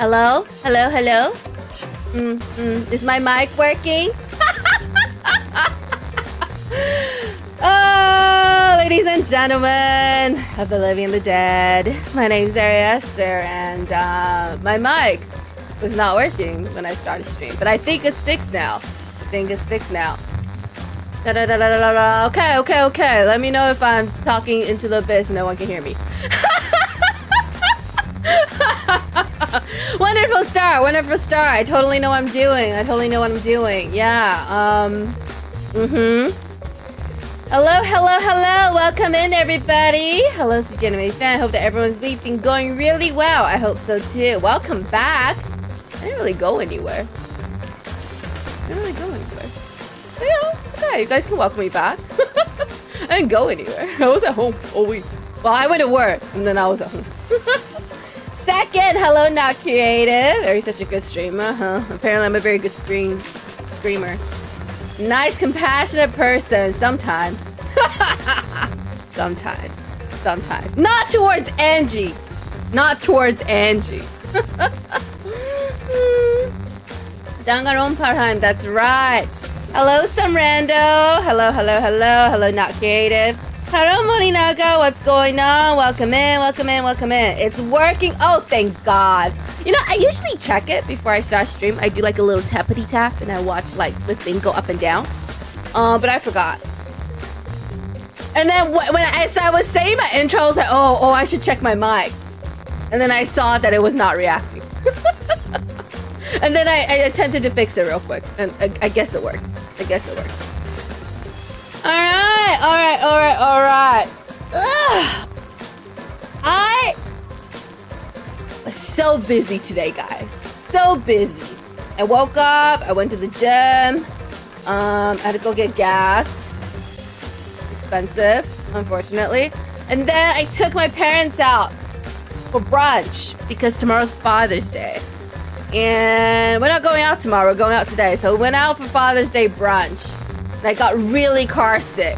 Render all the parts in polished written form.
Hello? Hello, hello? Is my mic working? Oh, ladies and gentlemen of the living and the dead, my name's Esther, and my mic was not working when I started stream, but I think it's fixed now. Okay. Let me know if I'm talking into the abyss and no one can hear me. Wonderful star. I totally know what I'm doing. Yeah. Hello. Welcome in, everybody. Hello, this is Anime Fan. I hope that everyone's week been going really well. I hope so too. Welcome back. I didn't really go anywhere. But yeah, it's okay. You guys can welcome me back. I didn't go anywhere. I was at home all week. Well, I went to work and then I was at home. Second, hello, not creative. Are you such a good streamer, huh? Apparently, I'm a very good screamer. Nice, compassionate person. Sometimes. Sometimes. Not towards Angie. Danganronpa time. That's right. Hello, some rando. Hello, not creative. Hello, Morinaga, what's going on? Welcome in. It's working. Oh, thank God. You know, I usually check it before I start stream. I do like a little tappity tap and I watch like the thing go up and down. But I forgot. And then as I was saying my intro, I was like, oh, I should check my mic. And then I saw that it was not reacting. And then I attempted to fix it real quick. And I guess it worked. I guess it worked. All right. Ugh. I was so busy today, guys. So busy. I woke up. I went to the gym. I had to go get gas. It's expensive, unfortunately. And then I took my parents out for brunch because tomorrow's Father's Day. And we're not going out tomorrow, we're going out today. So we went out for Father's Day brunch. And I got really car sick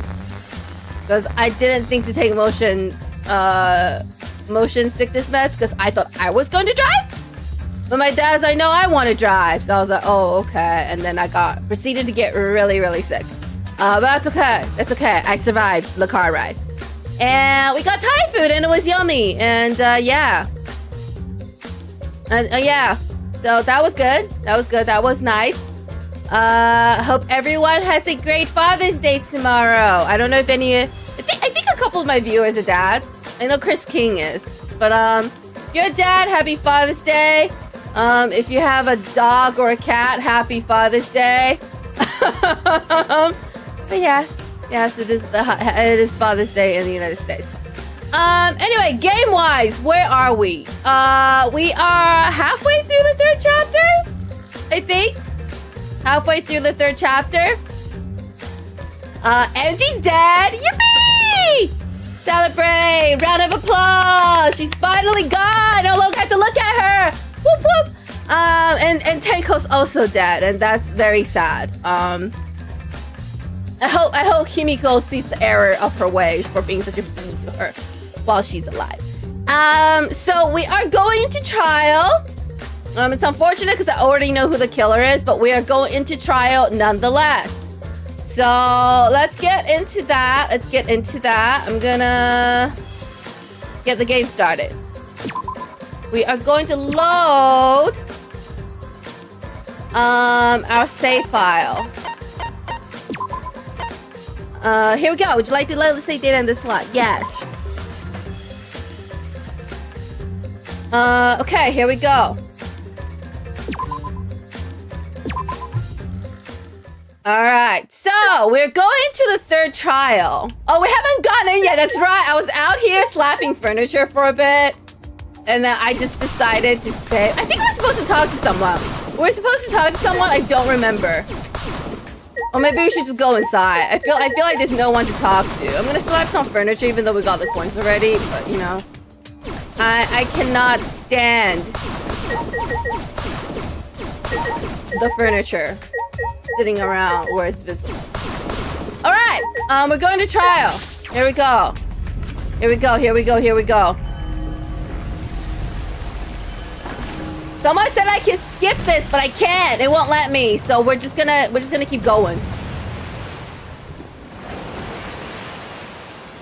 because I didn't think to take motion sickness meds because I thought I was going to drive. But my dad's like, no, I want to drive. So I was like, oh, okay. And then I proceeded to get really, really sick. But that's okay. That's okay. I survived the car ride. And we got Thai food and it was yummy. And yeah. Yeah. So that was good. That was good. That was nice. Hope everyone has a great Father's Day tomorrow. I don't know if any... I think a couple of my viewers are dads. I know Chris King is. But if you're a dad, happy Father's Day. If you have a dog or a cat, happy Father's Day. But yes, it is Father's Day in the United States. Anyway, game-wise, where are we? We are halfway through the 3rd chapter, I think. Halfway through the 3rd chapter. Angie's dead. Yippee! Celebrate! Round of applause! She's finally gone! No longer have to look at her! Whoop whoop! And Teiko's also dead, and that's very sad. I hope Himiko sees the error of her ways for being such a bean to her while she's alive. So we are going into trial. It's unfortunate because I already know who the killer is, but we are going into trial nonetheless. So let's get into that. I'm gonna get the game started. We are going to load our save file. Here we go. Would you like to let us say data in this slot? Yes. Okay, here we go. Alright, so we're going to the 3rd trial. Oh, we haven't gotten in yet. That's right. I was out here slapping furniture for a bit. And then I just decided to say... I think we're supposed to talk to someone. We're supposed to talk to someone? I don't remember. Or maybe we should just go inside. I feel like there's no one to talk to. I'm gonna slap some furniture even though we got the coins already. But, you know... I cannot stand... the furniture sitting around where it's visible. Alright! We're going to trial. Here we go. Here we go. Someone said I can skip this, but I can't. It won't let me. So we're just gonna keep going.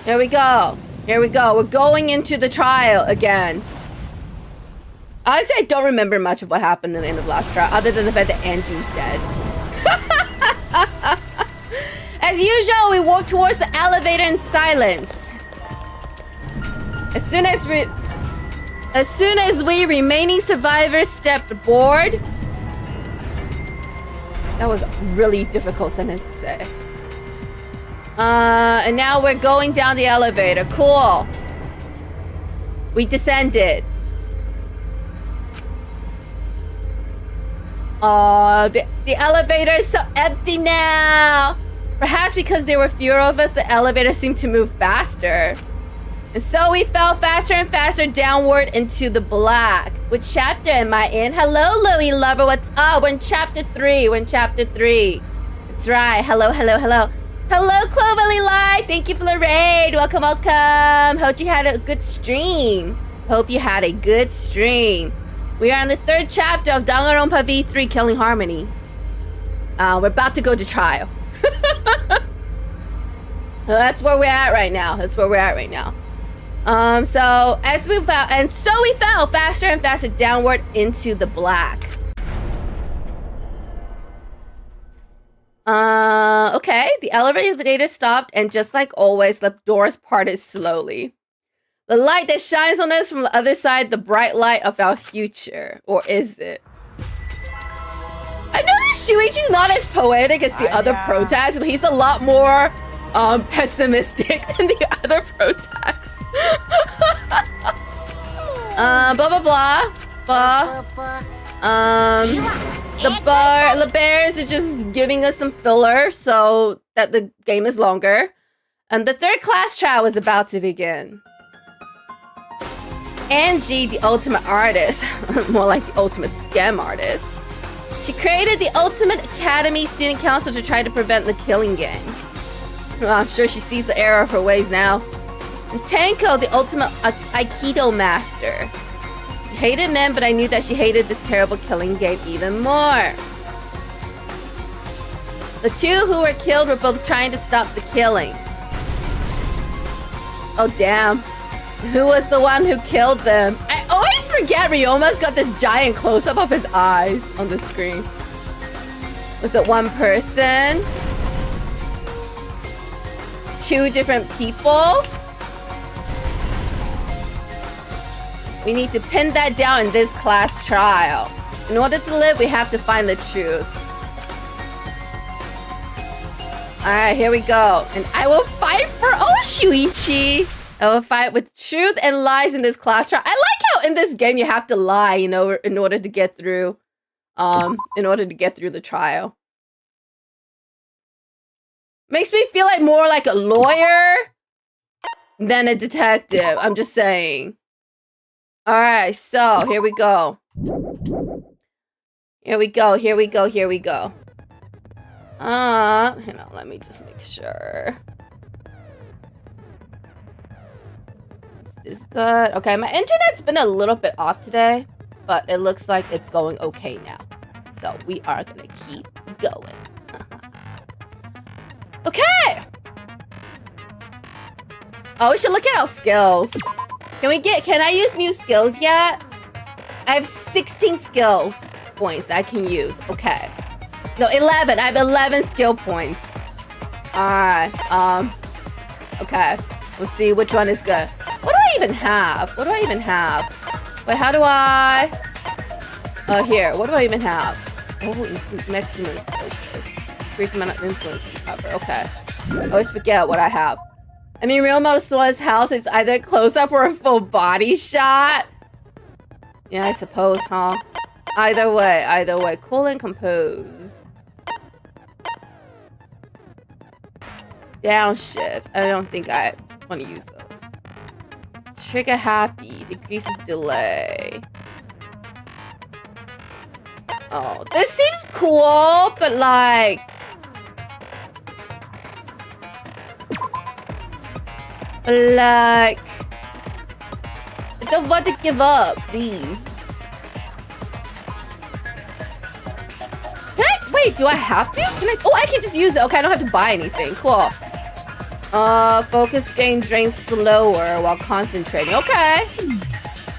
Here we go. We're going into the trial again. Honestly, I don't remember much of what happened at the end of last trial, other than the fact that Angie's dead. As usual, we walk towards the elevator in silence. As soon as we remaining survivors stepped aboard. That was a really difficult sentence to say. And now we're going down the elevator. Cool. We descended. Oh, the elevator is so empty now. Perhaps because there were fewer of us, the elevator seemed to move faster. And so we fell faster and faster downward into the black. Which chapter am I in? Hello, Louie Lover. What's up? We're in chapter 3. That's right. Hello. Hello, Cloverly Light. Thank you for the raid. Welcome. Hope you had a good stream. We are on the 3rd chapter of Danganronpa V3 Killing Harmony. We're about to go to trial. That's where we're at right now. So we fell faster and faster downward into the black. Okay. The elevator stopped, and just like always, the doors parted slowly. The light that shines on us from the other side, the bright light of our future. Or is it? I know that Shuichi's not as poetic as the other protags, but he's a lot more pessimistic than the other protags. Blah blah blah. The bears are just giving us some filler so that the game is longer. The third class trial is about to begin. Angie, the ultimate artist, more like the ultimate scam artist, she created the Ultimate Academy Student Council to try to prevent the killing game. Well, I'm sure she sees the error of her ways now. And Tanko, the ultimate Aikido master. She hated men, but I knew that she hated this terrible killing game even more. The two who were killed were both trying to stop the killing. Oh, damn. Who was the one who killed them? I always forget Ryoma's got this giant close-up of his eyes on the screen. Was it one person? Two different people? We need to pin that down in this class trial. In order to live, we have to find the truth. Alright, here we go. And I will fight for Shuichi! I will fight with truth and lies in this class trial. I like how in this game you have to lie, you know, in order to get through the trial. Makes me feel like more like a lawyer than a detective. I'm just saying. Alright, so here we go. Here we go. Hang on, let me just make sure. Is good. Okay, my internet's been a little bit off today, but it looks like it's going okay now. So we are gonna keep going. Okay! Oh, we should look at our skills. Can I use new skills yet? I have 16 skills points that I can use. Okay. No, 11. I have 11 skill points. Alright, okay. We'll see which one is good. What do I even have? Wait, how do I... here. What do I even have? Oh, maximum focus. Increase amount of influence to cover. Okay. I always forget what I have. I mean, Ryoma's house is either close-up or a full body shot. Yeah, I suppose, huh? Either way. Cool and compose. Downshift. I don't think I want to use those. Trigger happy. Decreases delay. Oh, this seems cool, but like... I don't want to give up these. Can I? Wait, do I have to? Can I? Oh, I can just use it. Okay, I don't have to buy anything. Cool. Focus gain drains slower while concentrating. Okay.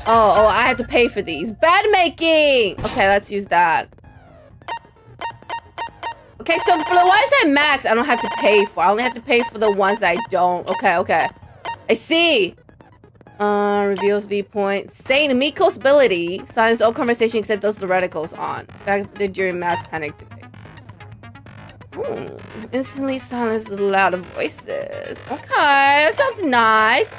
Oh, I have to pay for these. Bed making! Okay, let's use that. Okay, so for the ones I max, I don't have to pay for. I only have to pay for the ones I don't. Okay. I see. Reveals viewpoint. Saying Miko's ability. Silence all conversation except those theoreticals on. Fact during mass panic depicts. Instantly silences loud voices. Okay, that sounds nice.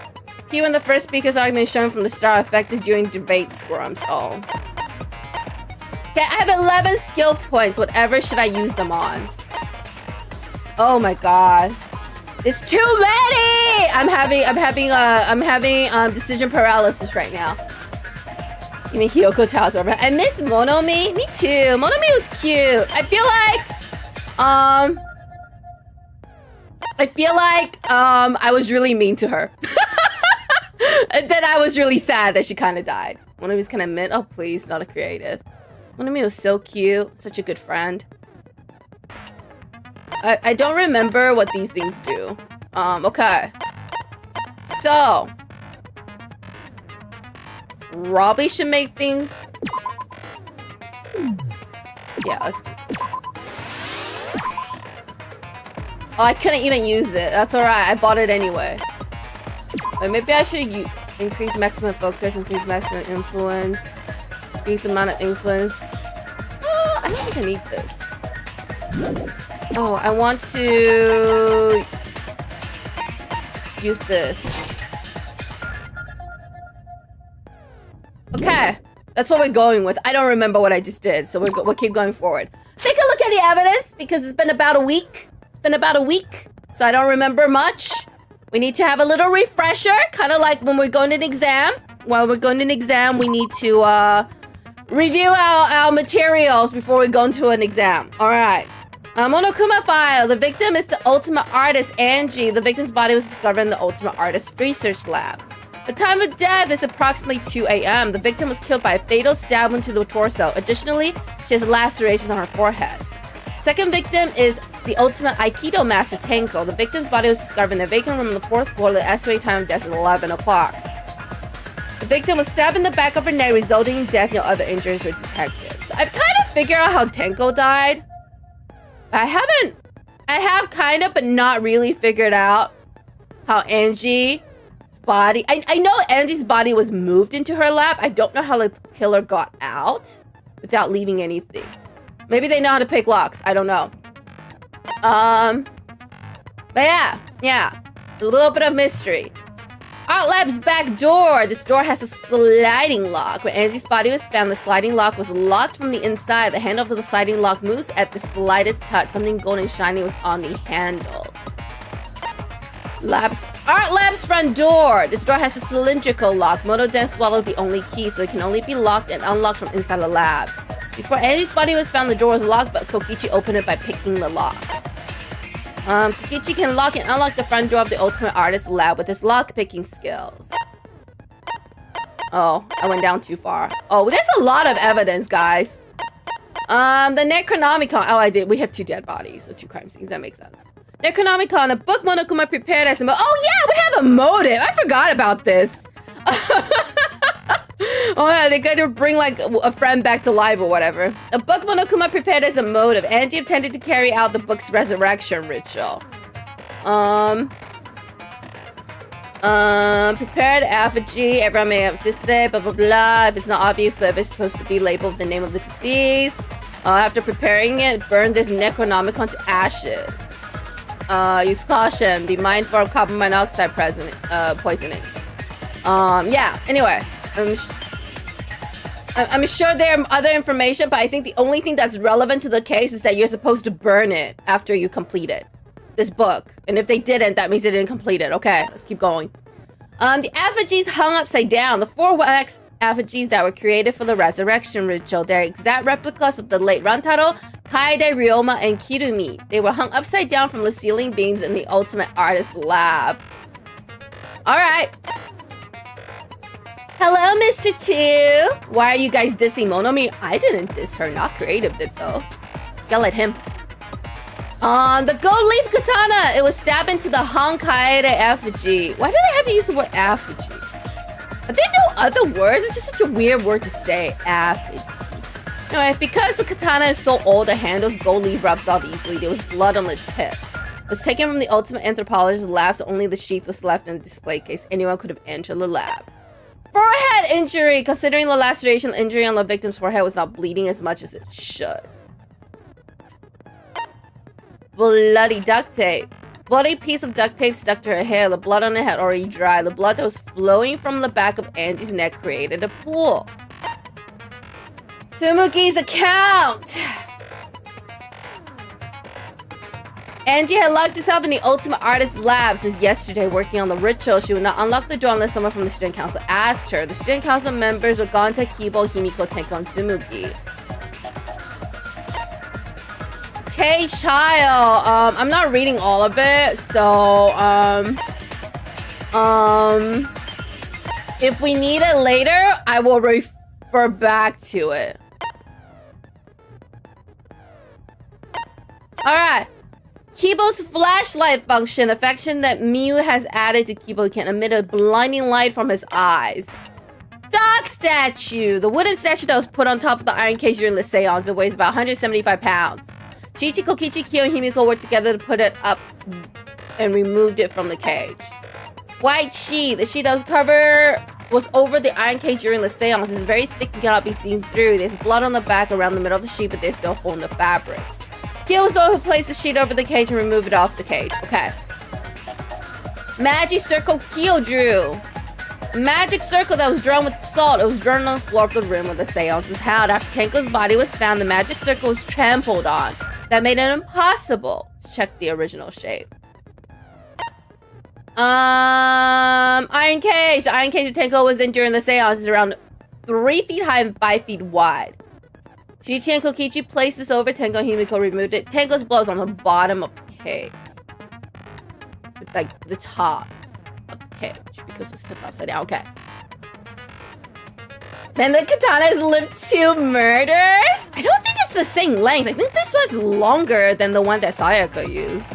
Key when the first speaker's argument shown from the start affected during debate scrums. Oh. Okay, I have 11 skill points. Whatever should I use them on? Oh my god. It's too many! I'm having decision paralysis right now. You mean Hiyoko Tao's over? I miss Monomi. Me too. Monomi was cute. I feel like I was really mean to her. And then I was really sad that she kind of died. Monomi's kind of mid. Oh please, not a creative. Monomi was so cute. Such a good friend. I don't remember what these things do. Okay. So. Probably should make things... Yeah, let's do this. Oh, I couldn't even use it. That's alright. I bought it anyway. Wait, maybe I should increase maximum focus, increase maximum influence, increase the amount of influence. I don't think I need this. Oh, I want to use this. Okay, that's what we're going with. I don't remember what I just did, so we'll keep going forward. Take a look at the evidence because it's been about a week. So I don't remember much. We need to have a little refresher, kind of like when we're going to an exam. While we're going to an exam, we need to review our materials before we go into an exam. All right. Monokuma file. The victim is the ultimate artist, Angie. The victim's body was discovered in the ultimate artist research lab. The time of death is approximately 2 a.m. The victim was killed by a fatal stab wound to the torso. Additionally, she has lacerations on her forehead. Second victim is the ultimate Aikido master, Tenko. The victim's body was discovered in a vacant room on the 4th floor. The estimated time of death is 11 o'clock. The victim was stabbed in the back of her neck, resulting in death. No other injuries were detected. So I've kind of figured out how Tenko died. I have kind of, but not really figured out how Angie's body... I know Angie's body was moved into her lab. I don't know how the killer got out without leaving anything. Maybe they know how to pick locks. I don't know. But yeah. A little bit of mystery. Art Lab's back door. This door has a sliding lock. When Angie's body was found, the sliding lock was locked from the inside. The handle of the sliding lock moves at the slightest touch. Something golden and shiny was on the handle. Art Lab's front door. This door has a cylindrical lock. Moto then swallowed the only key, so it can only be locked and unlocked from inside the lab. Before Angie's body was found, the door was locked, but Kokichi opened it by picking the lock. Kokichi can lock and unlock the front door of the Ultimate Artist lab with his lock-picking skills. Oh, I went down too far. Oh, there's a lot of evidence, guys. The Necronomicon. Oh, I did. We have 2 dead bodies, so 2 crime scenes. That makes sense. Necronomicon, a book Monokuma prepared as a motive. Oh, yeah, we have a motive. I forgot about this. Oh yeah, they got to bring like a friend back to life or whatever. A book Monokuma prepared as a motive. Angie intended to carry out the book's resurrection ritual. Prepared effigy. Everyone may have this today, blah blah blah. If it's not obvious, but if it's supposed to be labeled with the name of the deceased. After preparing it, burn this Necronomicon to ashes. Use caution. Be mindful of carbon monoxide poisoning. Yeah. Anyway. I'm sure there are other information, but I think the only thing that's relevant to the case is that you're supposed to burn it after you complete it. This book. And if they didn't, that means they didn't complete it. Okay, let's keep going. The effigies hung upside down. The 4 wax effigies that were created for the resurrection ritual. They're exact replicas of the late Rantaro, Kaede, Ryoma, and Kirumi. They were hung upside down from the ceiling beams in the Ultimate Artist lab. Alright. Hello, Mr. 2. Why are you guys dissing Monomi? I didn't diss her. Not creative did, though. Yell at him. The gold leaf katana. It was stabbed into the Honkaide effigy. Why do they have to use the word effigy? Are there no other words? It's just such a weird word to say. Effigy. Anyway, because the katana is so old, the handle's gold leaf rubs off easily. There was blood on the tip. It was taken from the ultimate anthropologist's lab, so only the sheath was left in the display case. Anyone could have entered the lab. Forehead injury. Considering the laceration injury on the victim's forehead was not bleeding as much as it should. Bloody duct tape. Bloody piece of duct tape stuck to her hair. The blood on it had already dried. The blood that was flowing from the back of Angie's neck created a pool. Tsumugi's account. Angie had locked herself in the Ultimate Artist lab since yesterday. Working on the ritual, she would not unlock the door unless someone from the student council asked her. The student council members were Gonta, Kibo, Himiko, Tenko, and Tsumugi. Okay, child. I'm not reading all of it, so if we need it later, I will refer back to it. All right. Kibo's flashlight function, a function that Miu has added to Kibo, can emit a blinding light from his eyes. Dog statue! The wooden statue that was put on top of the iron case during the seance. It weighs about 175 pounds. Chichi, Kokichi, Kyo, and Himiko worked together to put it up and removed it from the cage. White sheet. The sheet that was covered was over the iron cage during the seance. It's very thick and cannot be seen through. There's blood on the back around the middle of the sheet, but there's no hole in the fabric. Kyo was the one who placed the sheet over the cage and removed it off the cage. Okay. Magic circle Kyo drew. A magic circle that was drawn with salt. It was drawn on the floor of the room where the seance was held. After Tenko's body was found, the magic circle was trampled on. That made it impossible to check the original shape. Iron cage. The iron cage that Tenko was in during the seance is around 3 feet high and 5 feet wide. Chichi and Kokichi placed this over Tenko. Himiko removed it. Tenko's blood is on the bottom of the cage. Like the top of the cage because it's tipped upside down. Okay. Man, the katana has lived 2 murders? I don't think it's the same length. I think this was longer than the one that Sayaka used.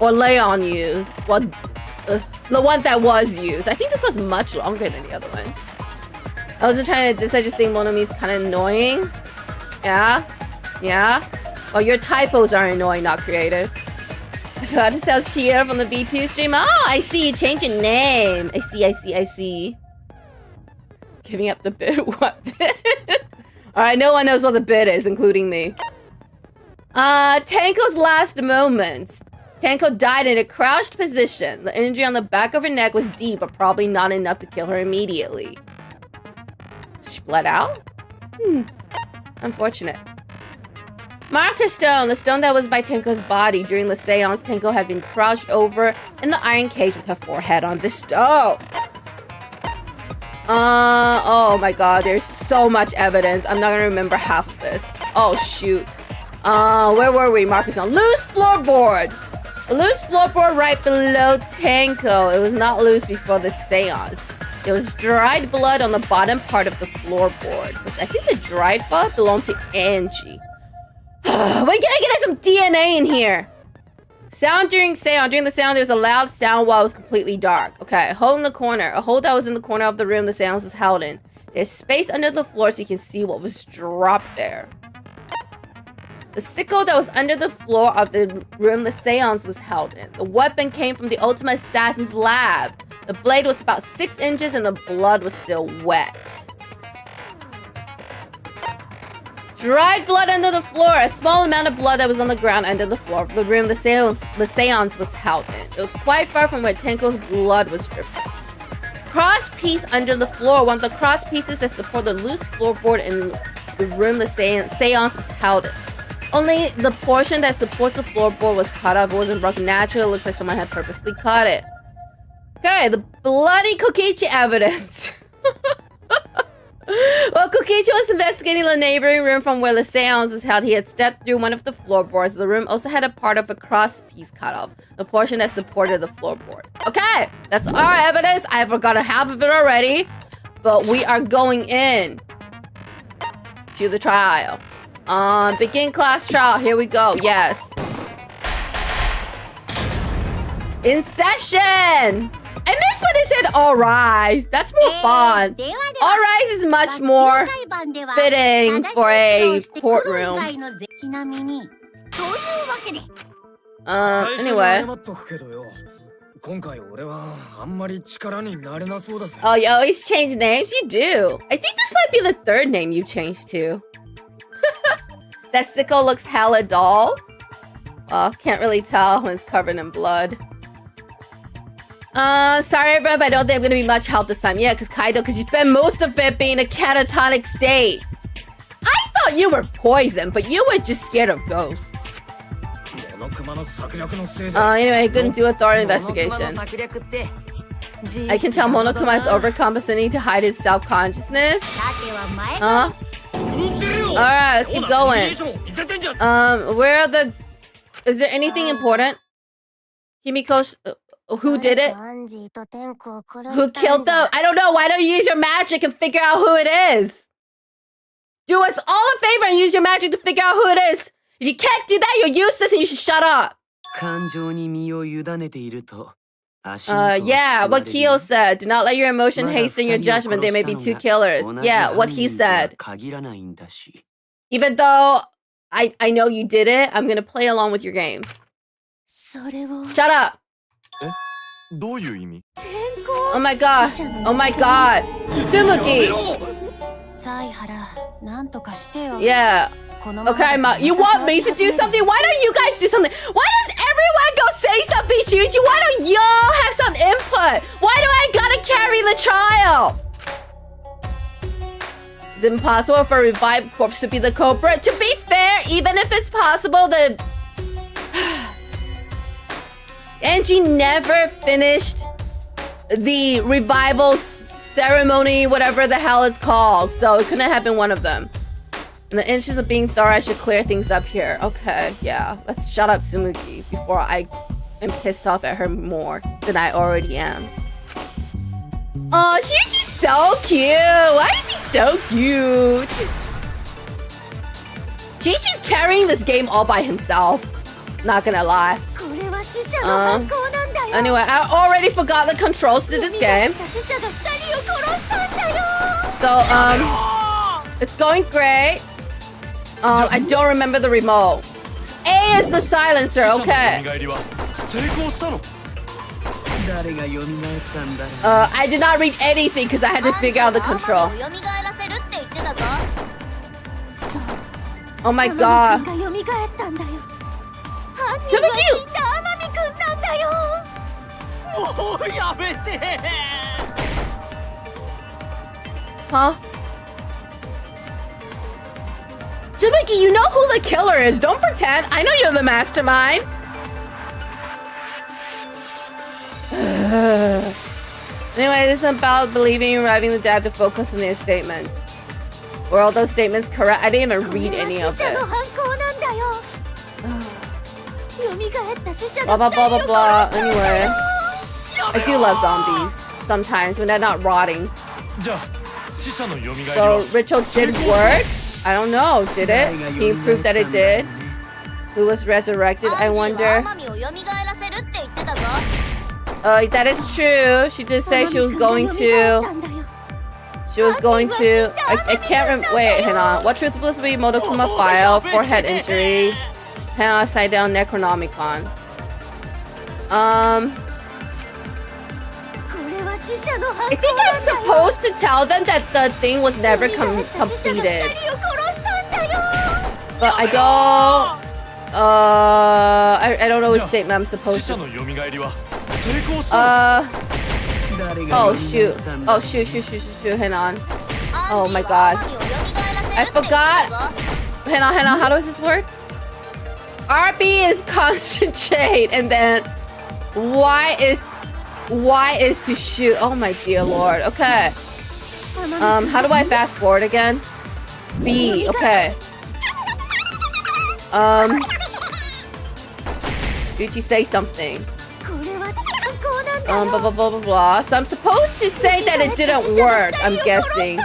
Or Leon used. Well, the one that was used. I think this was much longer than the other one. I wasn't trying to decide, just think Monomi's kind of annoying. Yeah? Yeah? Well, your typos are annoying, not creative. I forgot to sell Cheer from the B2 stream. Oh, I see. You changed your name. I see. Giving up the bid? What bid? Alright, no one knows what the bid is, including me. Tenko's last moments. Tenko died in a crouched position. The injury on the back of her neck was deep, but probably not enough to kill her immediately. She bled out? Unfortunate. Marker stone, the stone that was by Tenko's body. During the seance, Tenko had been crouched over in the iron cage with her forehead on the stone. Oh my god, there's so much evidence. I'm not gonna remember half of this. Oh shoot. Where were we? Marker stone. Loose floorboard. A loose floorboard right below Tenko. It was not loose before the seance. There was dried blood on the bottom part of the floorboard, which I think the dried blood belonged to Angie. Wait, can I get some DNA in here? Sound during seance. During the seance, there was a loud sound while it was completely dark. Okay, hole in the corner. A hole that was in the corner of the room the seance was held in. There's space under the floor so you can see what was dropped there. The sickle that was under the floor of the room the seance was held in. The weapon came from the Ultimate Assassin's lab. The blade was about 6 inches and the blood was still wet. Dried blood under the floor. A small amount of blood that was on the ground under the floor of the room the seance was held in. It was quite far from where Tenko's blood was dripping. Cross piece under the floor. One of the cross pieces that support the loose floorboard in the room the seance was held in. Only the portion that supports the floorboard was cut off. It wasn't broken naturally. It looks like someone had purposely cut it. Okay, the bloody Kokichi evidence. While Kokichi was investigating the neighboring room from where the seance was held, he had stepped through one of the floorboards. The room also had a part of a cross piece cut off, the portion that supported the floorboard. Okay, that's our evidence. I have forgotten half of it already, but we are going in to the trial. Begin class trial. Here we go. Yes. In session. I miss when it said all rise. That's more fun. All rise is much more fitting for a courtroom. Anyway. Oh, you always change names? You do. I think this might be the 3rd name you changed to. That sickle looks hella dull. Can't really tell when it's covered in blood. Sorry everyone, but I don't think I'm gonna be much help this time. Yeah, because you spent most of it being in a catatonic state. I thought you were poisoned, but you were just scared of ghosts. Anyway, I couldn't do a thorough investigation. I can tell Monokuma is overcompensating to hide his self-consciousness. Alright, let's keep going. Where are the... Is there anything important? Himiko... Who did it? Who killed them? I don't know. Why don't you use your magic and figure out who it is? Do us all a favor and use your magic to figure out who it is. If you can't do that, you're useless and you should shut up. Yeah, what Kyo said. Do not let your emotion hasten your judgment. There may be 2 killers. Yeah, what he said. Even though I know you did it. I'm gonna play along with your game. Shut up. Oh my god. Oh my god. Tsumuki. Yeah. Okay, you want me to do something? Why don't you guys do something? Why does everyone go say something, Shuichi? Why don't y'all have some input? Why do I gotta carry the trial? Is it impossible for a revived corpse to be the culprit? To be fair, even if it's possible, the Angie never finished the revival ceremony, whatever the hell it's called. So it couldn't have been one of them. In the interest of being thorough, I should clear things up here. Okay, yeah. Let's shut up Tsumuki before I am pissed off at her more than I already am. Oh, Shuichi's so cute. Why is he so cute? Shuichi's carrying this game all by himself. Not gonna lie. Anyway, I already forgot the controls to this game. So, it's going great. I don't remember the remote. A is the silencer, okay. I did not read anything because I had to figure out the control. Oh my god. Super cute! Huh? Tsumuki, you know who the killer is. Don't pretend. I know you're the mastermind. Anyway, this is about believing and arriving the dead to focus on their statements. Were all those statements correct? I didn't even read any of it. Blah, blah, blah, blah, blah. Anyway. I do love zombies. Sometimes when they're not rotting. So, ritual did work? I don't know. Did it? Can you prove that it did? Who was resurrected, I wonder? That is true. She did say she was going to... I can't remember. Wait, hang on. What truth bliss will be motive from a file? Forehead injury. Hang on, upside down Necronomicon. I think I'm supposed to tell them that the thing was never completed. But I don't... I don't know which statement I'm supposed to... Oh shoot. Oh shoot, hang on. Oh my god. I forgot. Hang on, how does this work? RB is concentrate, and then Y is to shoot. Oh my dear lord. Okay. How do I fast forward again? B, okay. Did you say something? Blah blah blah blah blah. So I'm supposed to say that it didn't work, I'm guessing.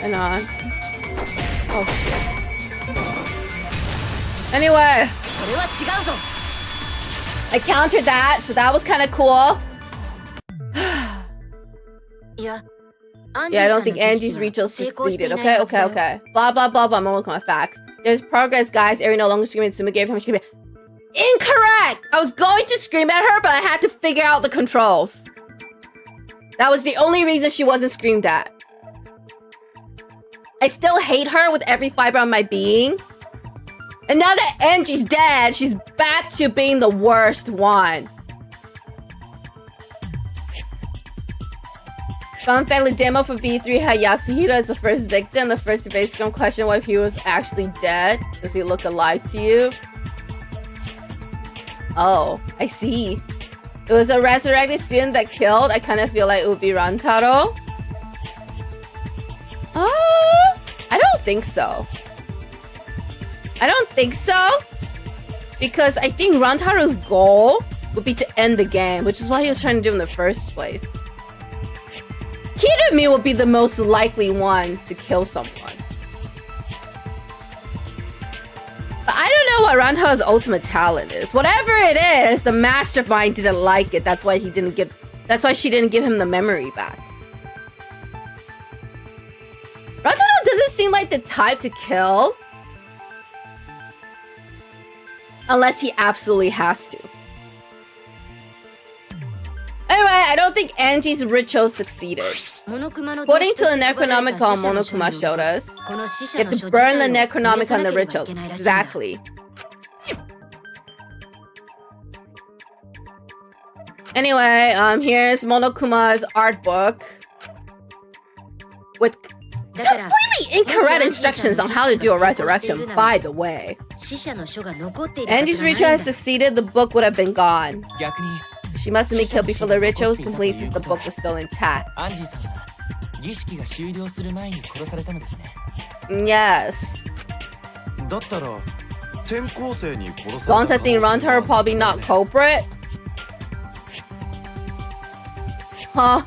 Hang on. Oh shit. Anyway. I countered that, so that was kind of cool. Yeah, I don't think Angie's ritual succeeded. Okay. Blah, blah, blah, blah. I'm gonna look at my facts. There's progress, guys. Ari no longer screaming. Suma gave him screaming. Incorrect! I was going to scream at her, but I had to figure out the controls. That was the only reason she wasn't screamed at. I still hate her with every fiber of my being. And now that Angie's dead, she's back to being the worst one. Fun family demo for V3 had Yasuhiro as the first victim. The first debate scrum question: what if he was actually dead? Does he look alive to you? Oh, I see. It was a resurrected student that killed. I kind of feel like it would be Rantaro. I don't think so. Because I think Rantaro's goal would be to end the game, which is what he was trying to do in the first place. Kirumi would be the most likely one to kill someone. But I don't know what Rantaro's ultimate talent is. Whatever it is, the mastermind didn't like it. That's why he didn't give... That's why she didn't give him the memory back. Rantaro doesn't seem like the type to kill. Unless he absolutely has to. Anyway, I don't think Angie's ritual succeeded. According to the Necronomicon Monokuma showed us, you have to burn the Necronomicon the ritual. Exactly. Anyway, here's Monokuma's art book with completely incorrect instructions on how to do a resurrection, by the way. Angie's ritual has succeeded, the book would have been gone. She must have been killed before the ritual was complete since the book was still intact. Yes. Don't I think Rantaro probably not culprit? Huh?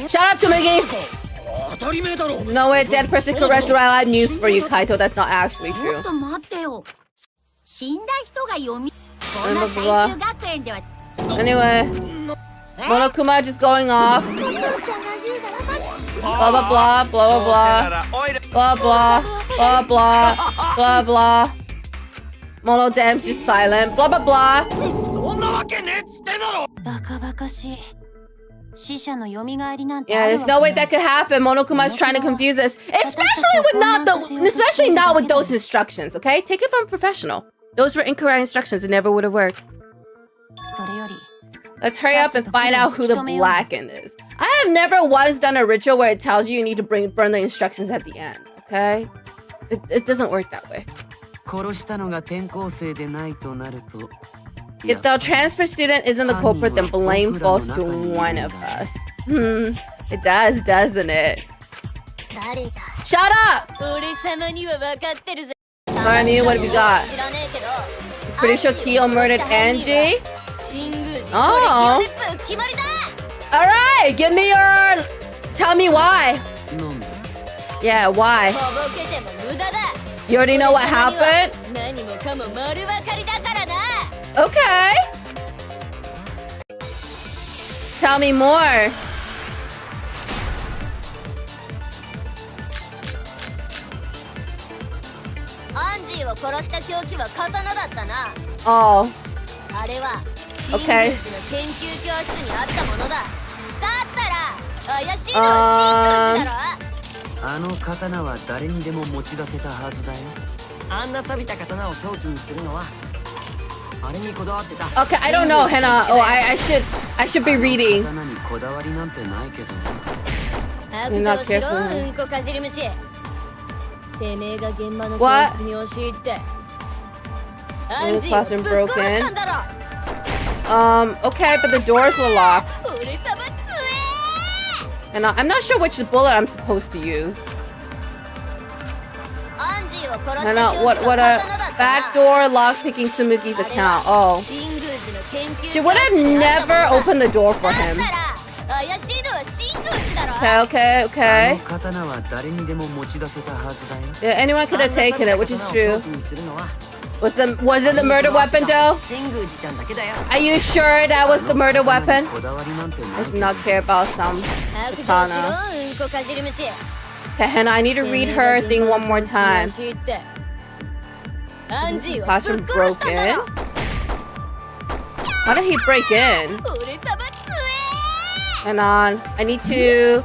Shut up, Tsumugi! There's no way a dead person could resurrect. I have news for you, Kaito. That's not actually true. Anyway, Monokuma just going off. Blah blah blah, blah blah blah, blah blah, blah blah, blah blah. Mono Dam's just silent. Blah blah blah. Yeah, there's no way that could happen. Monokuma's trying to confuse us, especially not with those instructions. Okay, take it from a professional. Those were incorrect instructions. It never would have worked. Let's hurry up and find out who the Blackened is. I have never once done a ritual where it tells you need to burn the instructions at the end. Okay, it doesn't work that way. If the transfer student isn't the culprit, then blame falls to one of us. It does, doesn't it? Shut up! Marnie, what have you got? Pretty sure Kyo murdered Angie? Oh. Alright, give me your... Tell me why. Yeah, why? You already know what happened? Okay. Tell me more. Oh. Okay. Okay, I don't know, Hena. Oh, I should be reading. You're not careful. What? The classroom broken. Okay, but the doors were locked. And I'm not sure which bullet I'm supposed to use. And what a backdoor lockpicking Tsumugi's account. Oh. She would have never opened the door for him. Okay. Yeah, anyone could have taken it, which is true. Was it the murder weapon though? Are you sure that was the murder weapon? I do not care about some katana. Okay, Hannah, I need to read her thing one more time. Classroom broken. How did he break in? Hang on. I need to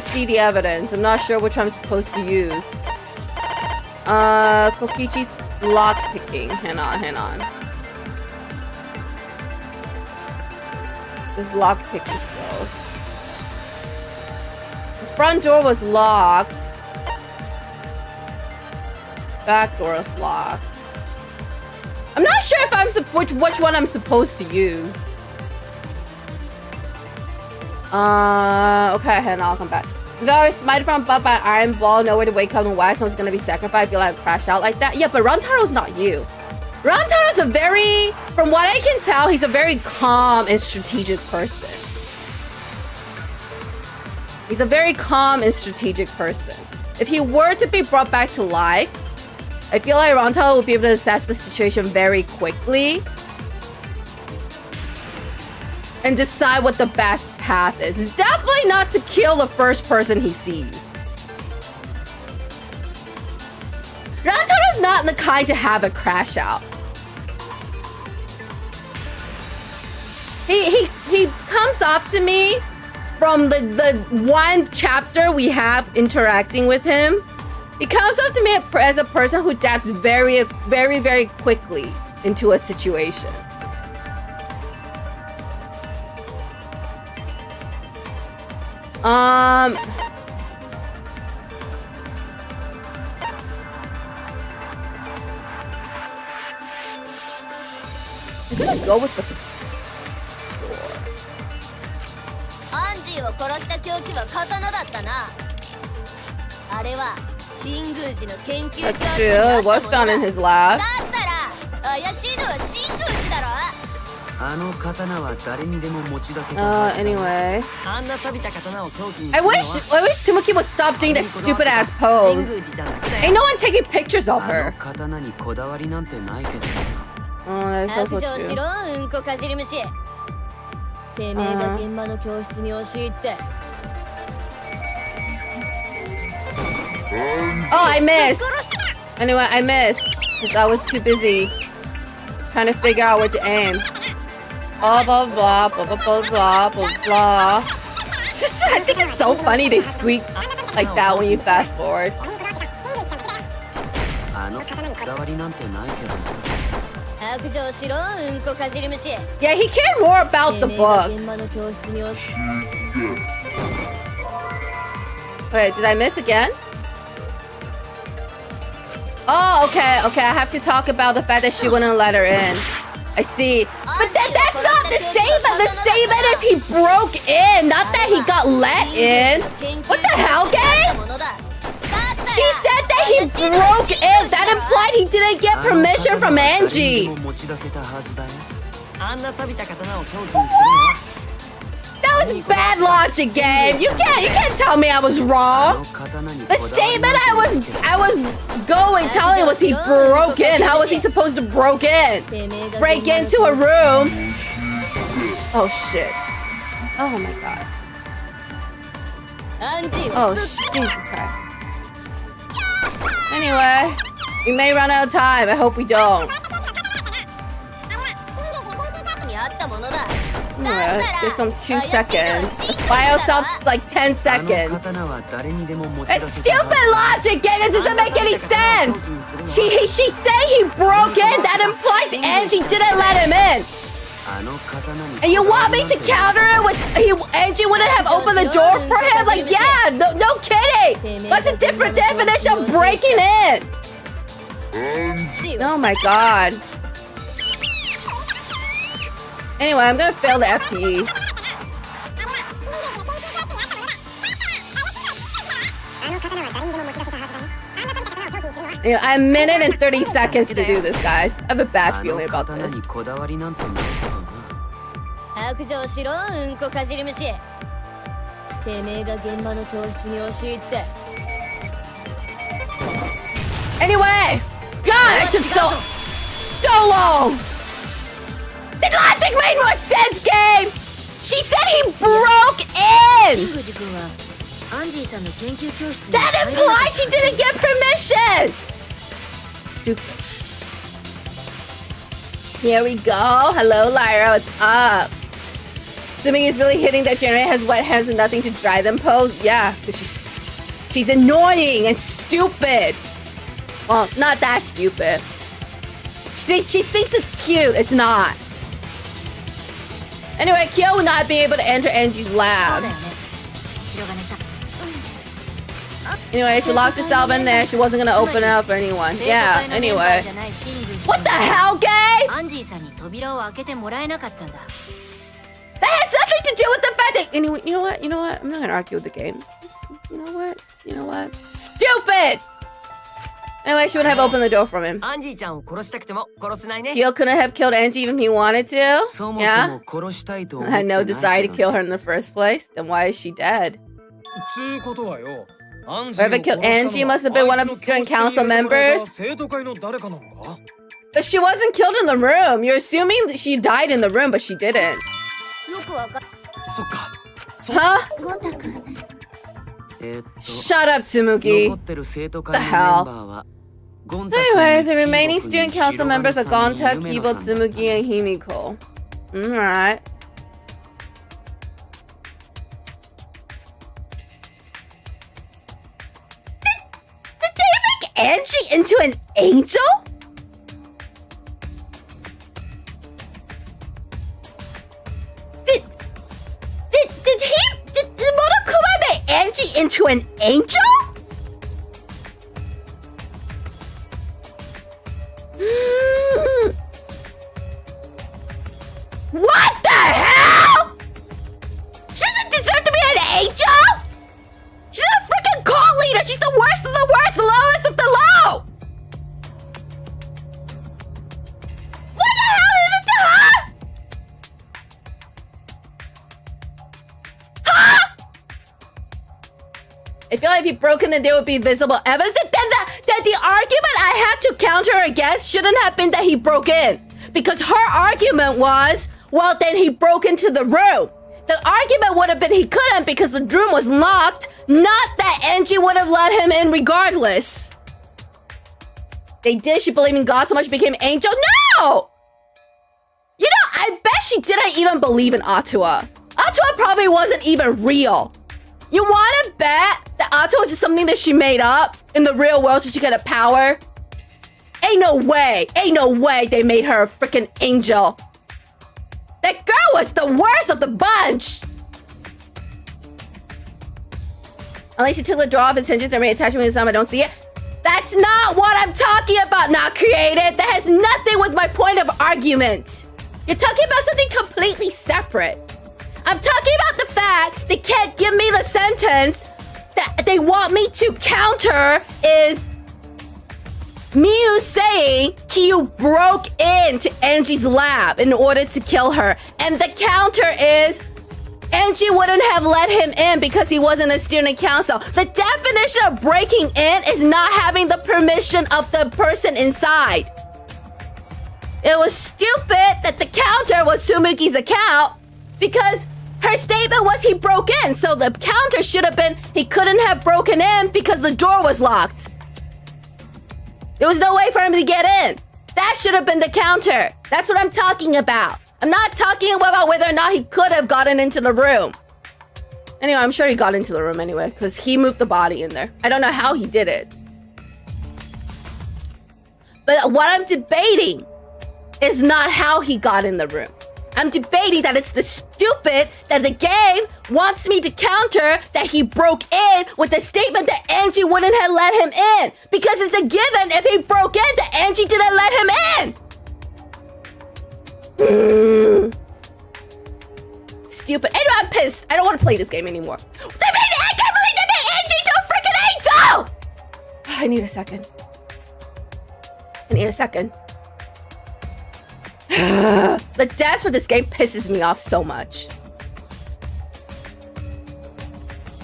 see the evidence. I'm not sure which I'm supposed to use. Kokichi's lock picking. Hang on. This lock picking skills. The front door was locked. Back door is locked. I'm not sure if which one I'm supposed to use. Okay, and I'll come back. If I was smited from above by an iron ball, nowhere to wake up and why someone's gonna be sacrificed, I feel like I crashed out like that. Yeah, but Rantaro's not you. Rantaro's from what I can tell, he's a very calm and strategic person. He's a very calm and strategic person. If he were to be brought back to life, I feel like Rantaro will be able to assess the situation very quickly. and decide what the best path is. It's definitely not to kill the first person he sees. Rantaro's not the kind to have a crash out. He comes off to me from the one chapter we have interacting with him. He comes up to me as a person who adapts very, very, very quickly into a situation. I'm gonna go with the door. アンジーを殺した凶器は刀だったな。あれは新宮寺の研究所。 That's true. It was found in his lab. だったら怪しいのは新宮寺だろ。 Anyway. I wish Tsumuki would stop doing that stupid ass pose. Ain't no one taking pictures of her. Oh, that's also true. うんこかじり虫。てめえが現場の教室に押し入って。 Oh, I missed. Anyway, I missed because I was too busy trying to figure out where to aim. Blah blah blah blah blah blah blah blah blah. I think it's so funny they squeak like that when you fast forward. Yeah, he cared more about the book. Wait, did I miss again? Oh, okay, okay. I have to talk about the fact that she wouldn't let her in. I see. But that's not the statement. The statement is he broke in, not that he got let in. What the hell, gang? She said that he broke in. That implied he didn't get permission from Angie. What? That was bad logic, game. You can't tell me I was wrong. The statement I was telling was he broke in. How was he supposed to break into a room? Oh shit. Oh my god. Oh Jesus Christ. Anyway, we may run out of time. I hope we don't. Anyway, give some 2 seconds. Let's buy ourselves like 10 seconds. It's stupid logic, gang. It doesn't make any sense. She said he broke in. That implies Angie didn't let him in. And you want me to counter it with Angie wouldn't have opened the door for him? Like, yeah, no kidding. What's a different definition of breaking in? Oh my god. Anyway, I'm gonna fail the FTE. Yeah, I have a minute and 30 seconds to do this, guys. I have a bad feeling about this. Anyway! God, it took so long! The logic made more sense, game! She said he broke in! That implies she didn't get permission! Stupid. Here we go. Hello, Lyra. What's up? Assuming he's really hitting that generator has wet hands and nothing to dry them pose? Yeah, because she's annoying and stupid. Well, not that stupid. She thinks it's cute. It's not. Anyway, Kyo will not be able to enter Angie's lab. Anyway, she locked herself in there. She wasn't gonna open it up for anyone. Yeah, anyway. What the hell, gay? That has nothing to do with the fact that... Anyway, you know what? I'm not gonna argue with the game. You know what? Stupid! Anyway, she would have opened the door from him. Kyo couldn't have killed Angie even if he wanted to? Yeah? Had no desire to kill her in the first place? Then why is she dead? Whoever killed Angie must have been one of the student council members? But she wasn't killed in the room. You're assuming that she died in the room, but she didn't. くわかそっか。 Huh? ゴンタ君 Shut up, Tsumugi. 残ってる生徒 The 会のメン hell? バーはゴンタ君 Anyway, に the remaining キーボ student くん council に members are 白金 Gonta, さんに Kibo, 夢野さんだった Tsumugi, and Himiko. Alright. Did they make Angie into an angel? Did Monokuma make Angie into an angel? What the hell? She doesn't deserve to be an angel? She's a freaking cult leader. She's the worst of the worst, the lowest of the low. What the hell happened to her? Huh? I feel like if he broke in, then there would be visible evidence. Then the argument I had to counter against shouldn't have been that he broke in. Because her argument was, well, then he broke into the room. The argument would have been he couldn't because the room was locked, not that Angie would have let him in regardless. They did. She believed in God so much she became an angel? No! You know, I bet she didn't even believe in Atua. Atua probably wasn't even real. You want to bet that Atua was just something that she made up in the real world so she could have power? Ain't no way they made her a freaking angel. That girl was the worst of the bunch. Unless you took the door off its hinges and reattached it with some, I don't see it. That's not what I'm talking about, not created. That has nothing with my point of argument. You're talking about something completely separate. I'm talking about the fact they can't give me the sentence that they want me to counter is Miu saying Kiyu broke into Angie's lab in order to kill her. And the counter is Angie wouldn't have let him in because he wasn't a student council. The definition of breaking in is not having the permission of the person inside. It was stupid that the counter was Tsumugi's account because her statement was he broke in. So the counter should have been he couldn't have broken in because the door was locked. There was no way for him to get in. That should have been the counter. That's what I'm talking about. I'm not talking about whether or not he could have gotten into the room. Anyway, I'm sure he got into the room anyway, because he moved the body in there. I don't know how he did it. But what I'm debating is not how he got in the room. I'm debating that it's the stupid that the game wants me to counter that he broke in with the statement that Angie wouldn't have let him in. Because it's a given if he broke in that Angie didn't let him in. Stupid. Anyway, I'm pissed. I don't want to play this game anymore. I can't believe they made Angie into a freaking angel! I need a second. The deaths for this game pisses me off so much.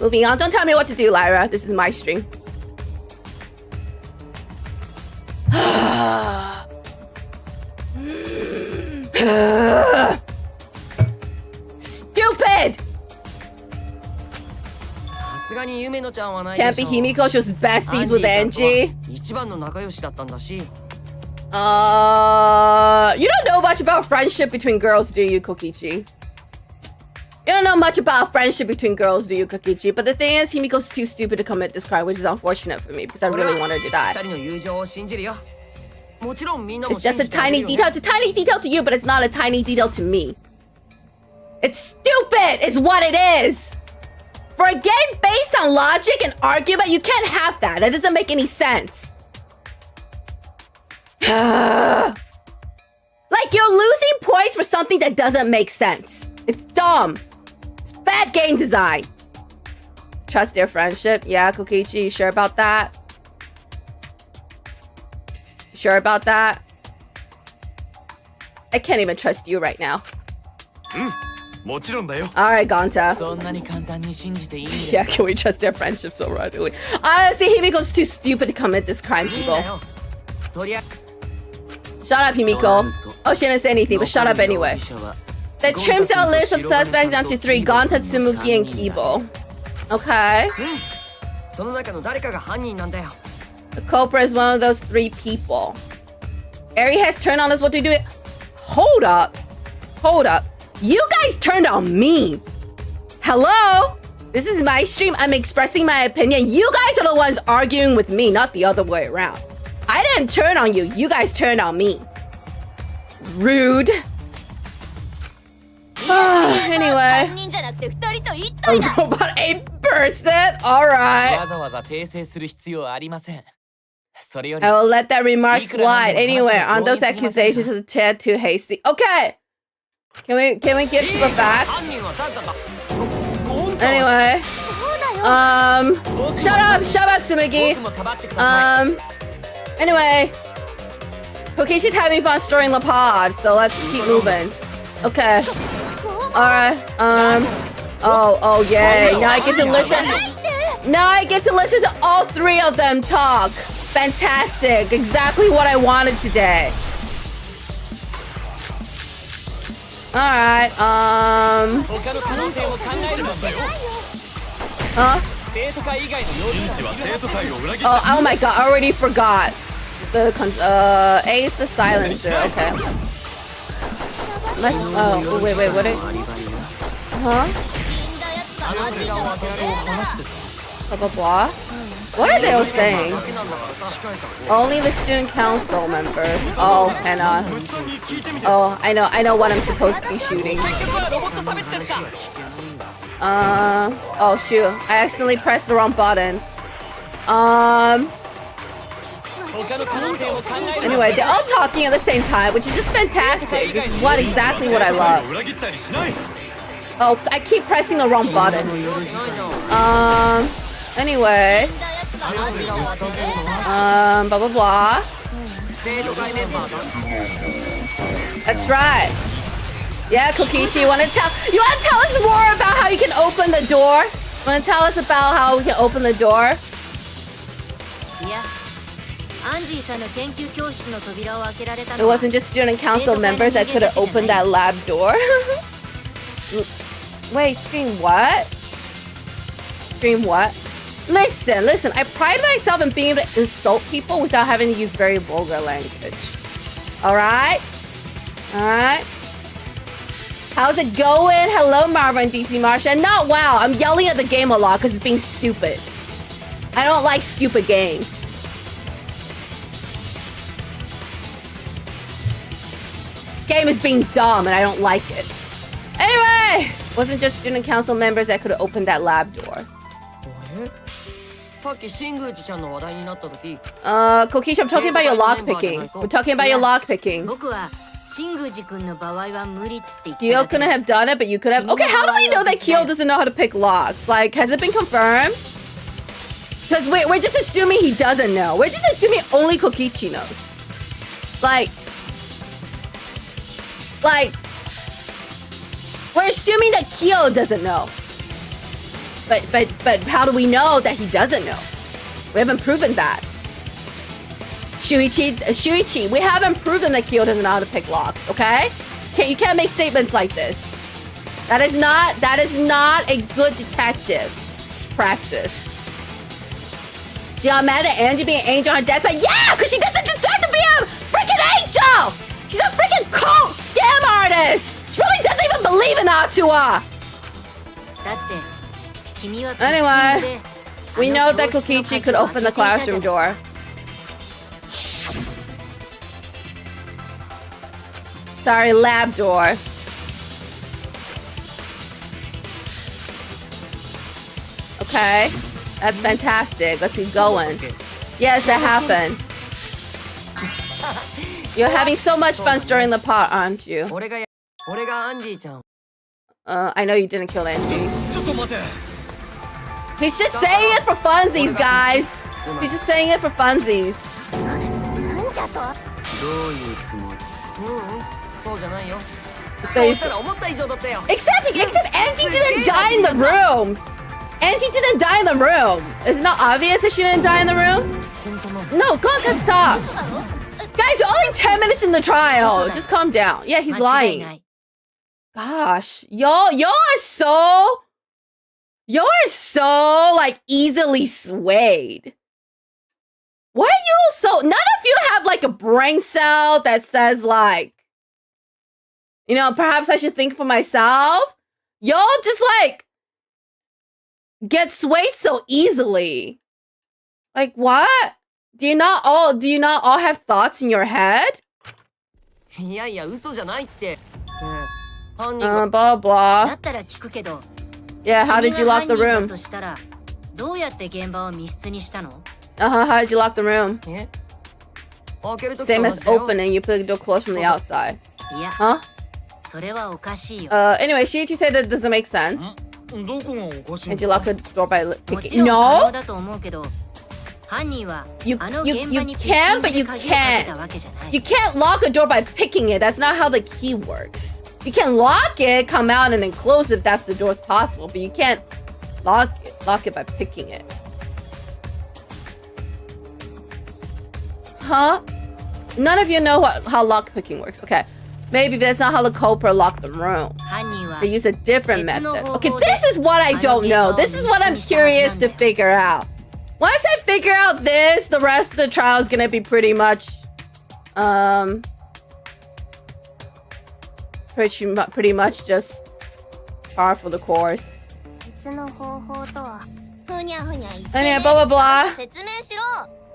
Moving on. Don't tell me what to do, Lyra. This is my stream. Stupid! Can't be Himiko, she was besties with Angie. You don't know much about friendship between girls, do you, Kokichi? You don't know much about friendship between girls, do you, Kokichi? But the thing is, Himiko's too stupid to commit this crime, which is unfortunate for me, because I really want her to die. It's just a tiny detail. It's a tiny detail to you, but it's not a tiny detail to me. It's stupid, is what it is. For a game based on logic and argument, you can't have that. That doesn't make any sense. Like, you're losing points for something that doesn't make sense. It's dumb. It's bad game design. Trust their friendship. Yeah, Kokichi, you sure about that? Sure about that? I can't even trust you right now. Alright, Gonta. Yeah, can we trust their friendship so readily? Honestly, Himiko's too stupid to commit this crime, people. Shut up, Himiko. Oh, she didn't say anything, but shut up anyway. That trims down list of suspects down to 3. Gonta, Tsumuki, and Kibo. Okay. その中の誰かが犯人なんだよ。 The culprit is one of those 3 people. Eri has turned on us. What do we do? Hold up. Hold up. You guys turned on me. Hello? This is my stream. I'm expressing my opinion. You guys are the ones arguing with me, not the other way around. I didn't turn on you. You guys turned on me. Rude. Anyway. 3人じゃなくて2人と1 A 体だ robot 8%? Alright. わざわざ訂正する必要はありません。それより I will let that remark slide. Anyway, on those accusations is a tad too hasty. Okay. Can we get to the facts? 犯人は誰だ。 Anyway. そうだよ Shut up, Tsumugi. 僕もかばってください。 Anyway. Kokishi's having fun storing the pod, so let's keep moving. Okay. Alright. Oh, yay. Now I get to listen. Now I get to listen to all 3 of them talk. Fantastic. Exactly what I wanted today. Alright, 他の可能性を考えるんだよ。 Huh? 生徒会以外の要人士は生徒会を裏切っ Oh my god, I already forgot. Ace the silencer, okay. Wait, what it? Huh? 死んだやつが犯人だって Blah blah blah. What are they all saying? Only the student council members. Oh, and oh, I know what I'm supposed to be shooting. Oh shoot, I accidentally pressed the wrong button. Anyway, they're all talking at the same time, which is just fantastic. This is exactly what I love. Oh, I keep pressing the wrong button. Anyway, 死んだやつが犯人だって blah blah blah. 生徒会メンバーだ。 That's right. Yeah, Kokichi, you wanna tell us more about how you can open the door? Wanna tell us about how we can open the door? いやアンジーさんの研究教室の扉を開けられた It のは wasn't just student council members that could have opened that lab door. Wait, scream what? Scream what? Listen, I pride myself in being able to insult people without having to use very vulgar language. Alright? Alright? How's it going? Hello, Marvin, DC Marsha. Not wow. I'm yelling at the game a lot because it's being stupid. I don't like stupid games. Game is being dumb and I don't like it. Anyway, wasn't just student council members that could have opened that lab door. さっき新宮寺ちゃんの話題になった時、 Kokishi, I'm talking about your lock picking. We're talking about your lock picking. 僕は新宮寺君の場合は無理って言った Kyo だけ couldn't have done it, but you could have. Okay, how do we know that Kyo doesn't know how to pick locks? Like, has it been confirmed? Because we're just assuming he doesn't know. We're just assuming only Kokichi knows. Like, we're assuming that Kyo doesn't know. But how do we know that he doesn't know? We haven't proven that. Shuichi, we haven't proven that Kyo doesn't know how to pick locks, okay? You can't make statements like this. That is not a good detective practice. She got mad at Angie being an angel on her deathbed. Yeah, because she doesn't deserve to be a freaking angel! She's a freaking cult scam artist! She really doesn't even believe in Atua! だって君は Anyway, we know that Kokichi could open the classroom door. Sorry, lab door. Okay, that's fantastic. Let's keep going. Yes, that happened. You're having so much fun stirring the pot, aren't you? 俺がアンジーちゃん。 I know you didn't kill Angie. ちょっと待て。 He's just saying it for funsies, guys. He's just saying it for funsies. なんじゃとどういうつもり？そうじゃないよ。 So そう you- したら思った以上だったよ。 Except Angie didn't die in the room. Angie didn't die in the room. Is it not obvious that she didn't die in the room? 本当の。 No, Gonta, stop. Guys, you're only 10 minutes in the trial. Just calm down. Yeah, he's 間違い lying. ない Gosh, y'all are so like easily swayed. Why are you so? None of you have like a brain cell that says like, you know, perhaps I should think for myself. Y'all just like get swayed so easily. Like what? Do you not all have thoughts in your head? いやいや嘘じゃないって。犯人 Blah blah. だったら聞くけど。Yeah, how did you lock the room? としたらどうやって現場を密室にしたの? How did you lock the room? え？開ける時 Same as と同じだよ。 opening, you put the door closed from the outside. いや、 Huh? それはおかしいよ。 Anyway, Shiichi said that doesn't make sense. どこがおかしい Did you lock the door by も picking? ちろん可 No? 能だと思うけど、犯人は You あの現場 you に can, but ピ you ッキングで鍵をかけたわ can't. けじゃない。 You can't lock a door by picking it. That's not how the key works. You can lock it, come out, and then close if that's the door's possible, but you can't lock it by picking it. Huh? None of you know how lock picking works. Okay. Maybe that's not how the culprit locked the room. 犯人は They use a different 別の method. 方法 Okay, で this is what I don't know. This is what I'm curious to figure out. Once I figure out this, the rest of the trial is gonna be pretty much, pretty much just par for the course. 別の方法とはふにゃふにゃ言って、 Anyway, blah blah blah. 説明しろ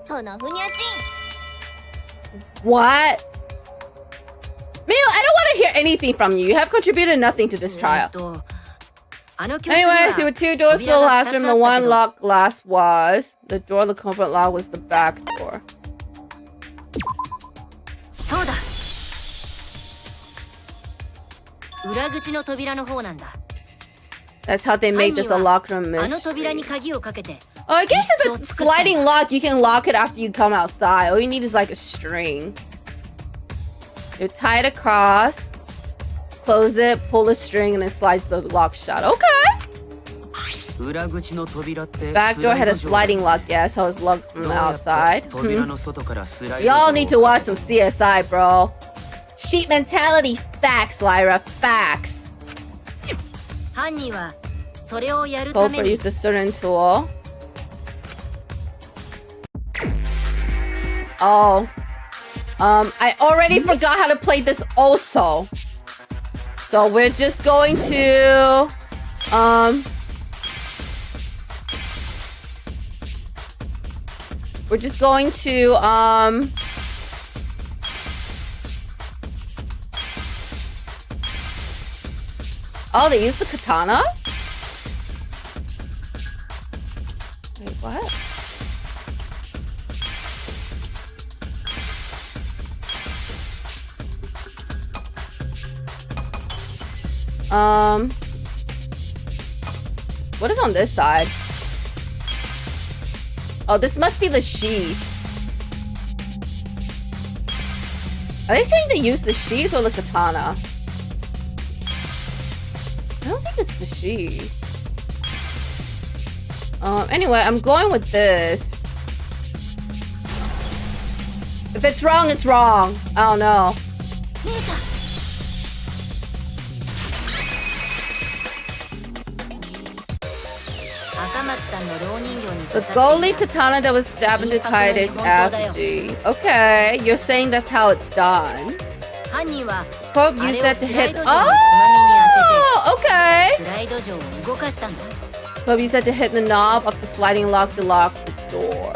このふにゃち What? Mio, I don't want to hear anything from you. You have contributed nothing to this え trial. ーとあの教室に Anyway, は there were two doors to the 扉が last 二つ room. あ The った one けど locked glass was the door the culprit locked was the back door. そうだ。裏口の扉の方なんだ。 That's how they made this a locked room あの扉 mystery. に鍵をかけて Oh, I guess if it's sliding lock, you can lock it after you come outside. All you need is like a string. You tie it across, close it, pull the string, and it slides the lock shut. Okay. 裏口の扉って Back door had a スライ sliding lock. Yes, so it's locked from ド the 上どうやって outside. 扉の外からスライド Y'all 上 need to watch some CSI, bro. Sheep mentality. Facts, Lyra. Facts. 犯人はそれをやるため Culprit に used a certain tool. Oh. I already forgot how to play this also. So we're just going to we're just going to oh, they used the katana? Wait, what? What is on this side? Oh, this must be the sheath. Are they saying to use the sheath or the katana? I don't think it's the sheath. Anyway, I'm going with this. If it's wrong, it's wrong. I don't know. The gold leaf katana that was stabbed into Kaede's effigy. Okay, you're saying that's how it's done. 犯人は Pope あれ used を that ス to ライ hit. ド上のつまみに当てて Oh, okay. スライド上を動かしたんだ。 Pope used that to hit the knob of the sliding lock to lock the door.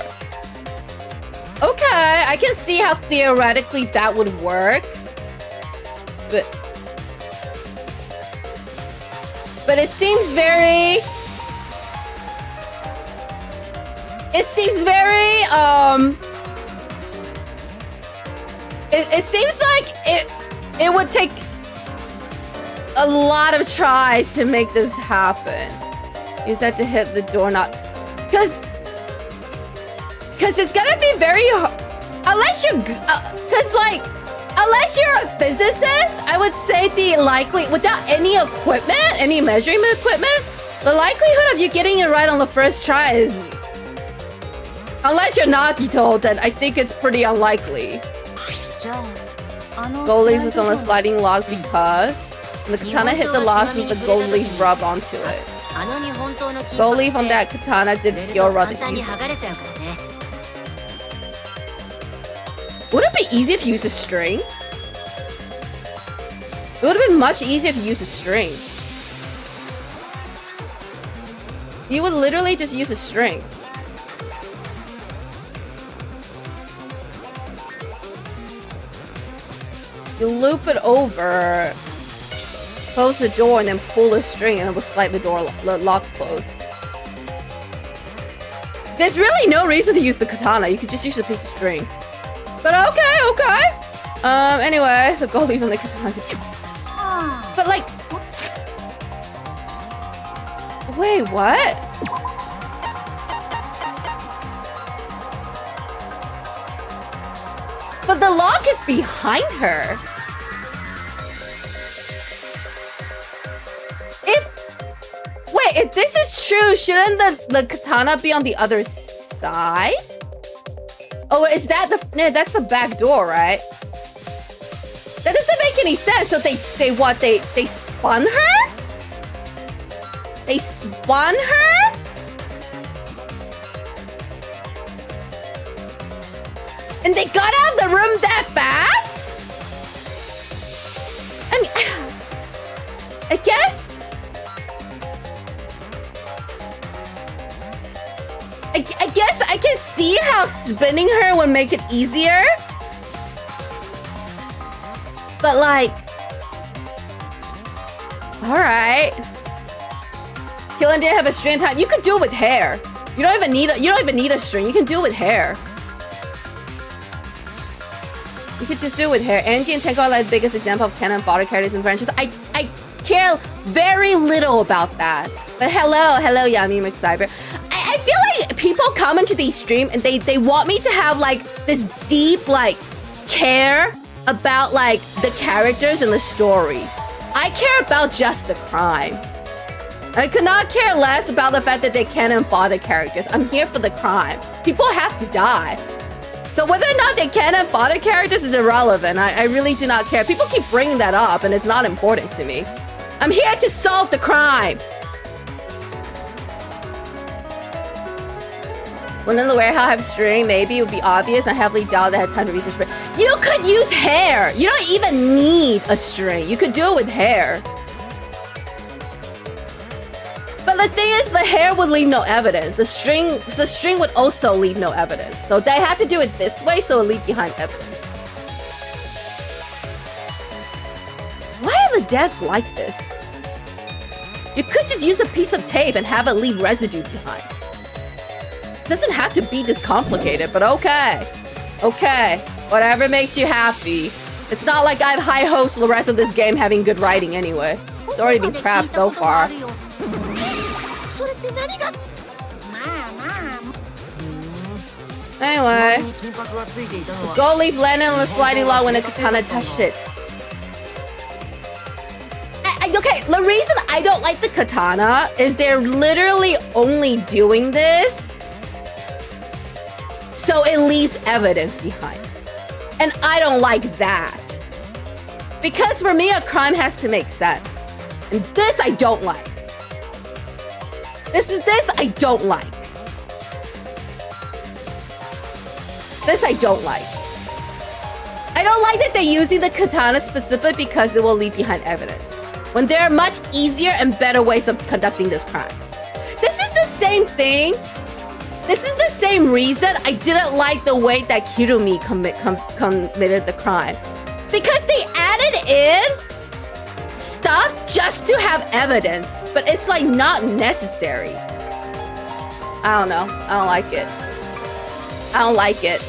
Okay, I can see how theoretically that would work. But it seems very... It seems very, It seems like it would take a lot of tries to make this happen. Use that to hit the doorknob. Cause it's gonna be very unless you're unless you're a physicist, I would say without any equipment, any measurement equipment, the likelihood of you getting it right on the first try is, unless you're Nagito, then I think it's pretty unlikely. Gold leaf was on the sliding lock because And the katana hit the lost and the gold leaf rubbed onto it. Gold leaf on that katana did feel rather easy. Would it be easier to use a string? It would have been much easier to use a string. You would literally just use a string. You loop it over, close the door, and then pull the string, and it will slide the door lock closed. There's really no reason to use the katana. You could just use a piece of string. But okay. Anyway, the gold leaf on the katana. But like, wait, what? But the lock is behind her. If this is true, shouldn't the katana be on the other side? Oh, is that no, that's the back door, right? That doesn't make any sense. So they spun her? They spun her? And they got out of the room that fast? I mean, I guess I can see how spinning her would make it easier. But like, all right. Killen didn't have a string time. You could do it with hair. You don't even need a string. You can do it with hair. You could just do it with hair. Angie and Tenko are like the biggest example of canon fodder characters in franchise. I care very little about that. But hello, Yami McCyber. I feel like people come into these streams and they want me to have like this deep like care about like the characters and the story. I care about just the crime. I could not care less about the fact that they canon fodder characters. I'm here for the crime. People have to die. So whether or not they canon fodder characters is irrelevant. I really do not care. People keep bringing that up and it's not important to me. I'm here to solve the crime. When in the warehouse have string, maybe it would be obvious. I heavily doubt they had time to research for it. You could use hair. You don't even need a string. You could do it with hair. But the thing is, the hair would leave no evidence. The string would also leave no evidence. So they had to do it this way so it leave behind evidence. Why are the devs like this? You could just use a piece of tape and have it leave residue behind. It doesn't have to be this complicated, but okay. Okay, whatever makes you happy. It's not like I have high hopes for the rest of this game having good writing anyway. It's already been crap so far. Anyway, the gold leaf landed on the sliding log when the katana touched it. Okay, the reason I don't like the katana is they're literally only doing this so it leaves evidence behind. And I don't like that. Because for me, a crime has to make sense. And this I don't like. This I don't like. This I don't like. I don't like that they're using the katana specifically because it will leave behind evidence. When there are much easier and better ways of conducting this crime. This is the same thing. This is the same reason I didn't like the way that Kirumi committed the crime. Because they added in stuff just to have evidence, but it's like not necessary. I don't know. I don't like it. I don't like it.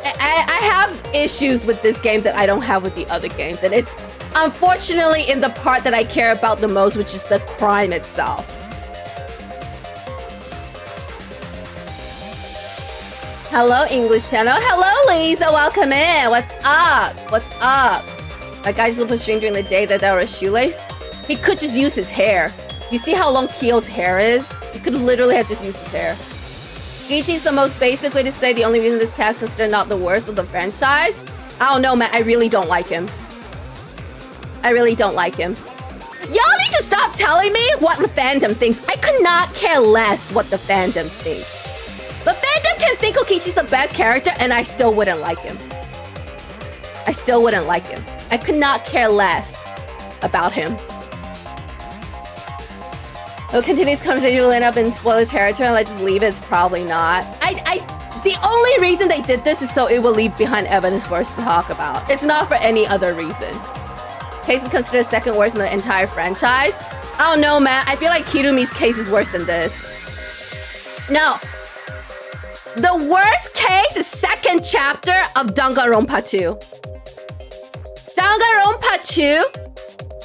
I have issues with this game that I don't have with the other games, and it's unfortunately in the part that I care about the most, which is the crime itself. Hello, English channel. Hello, Lisa. Welcome in. What's up? What's up? That guy just put string during the day that there was a shoelace. He could just use his hair. You see how long Kyo's hair is? You could literally have just used his hair. Ichi's the most basic way to say the only reason this cast considered not the worst of the franchise. I don't know, man. I really don't like him. I really don't like him. Y'all need to stop telling me what the fandom thinks. I could not care less what the fandom thinks. The fandom can think Kokichi's the best character and I still wouldn't like him. I still wouldn't like him. I could not care less about him. We'll continue this conversation, we'll end up in spoiler territory and let's just leave it. It's probably not. The only reason they did this is so it will leave behind evidence for us to talk about. It's not for any other reason. Case is considered second worst in the entire franchise. I don't know, man. I feel like Kirumi's case is worse than this. No. The worst case is second chapter of Danganronpa 2. Danganronpa 2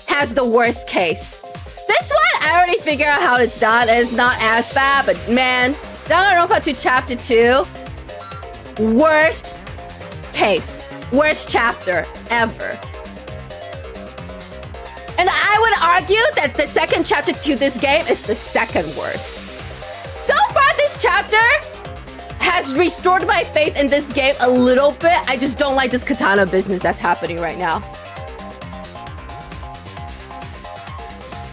has the worst case. This one, I already figured out how it's done, and it's not as bad, but man, Danganronpa 2 Chapter 2, worst case. Worst chapter ever. And I would argue that the second chapter to this game is the second worst. So far, this chapter has restored my faith in this game a little bit. I just don't like this katana business that's happening right now.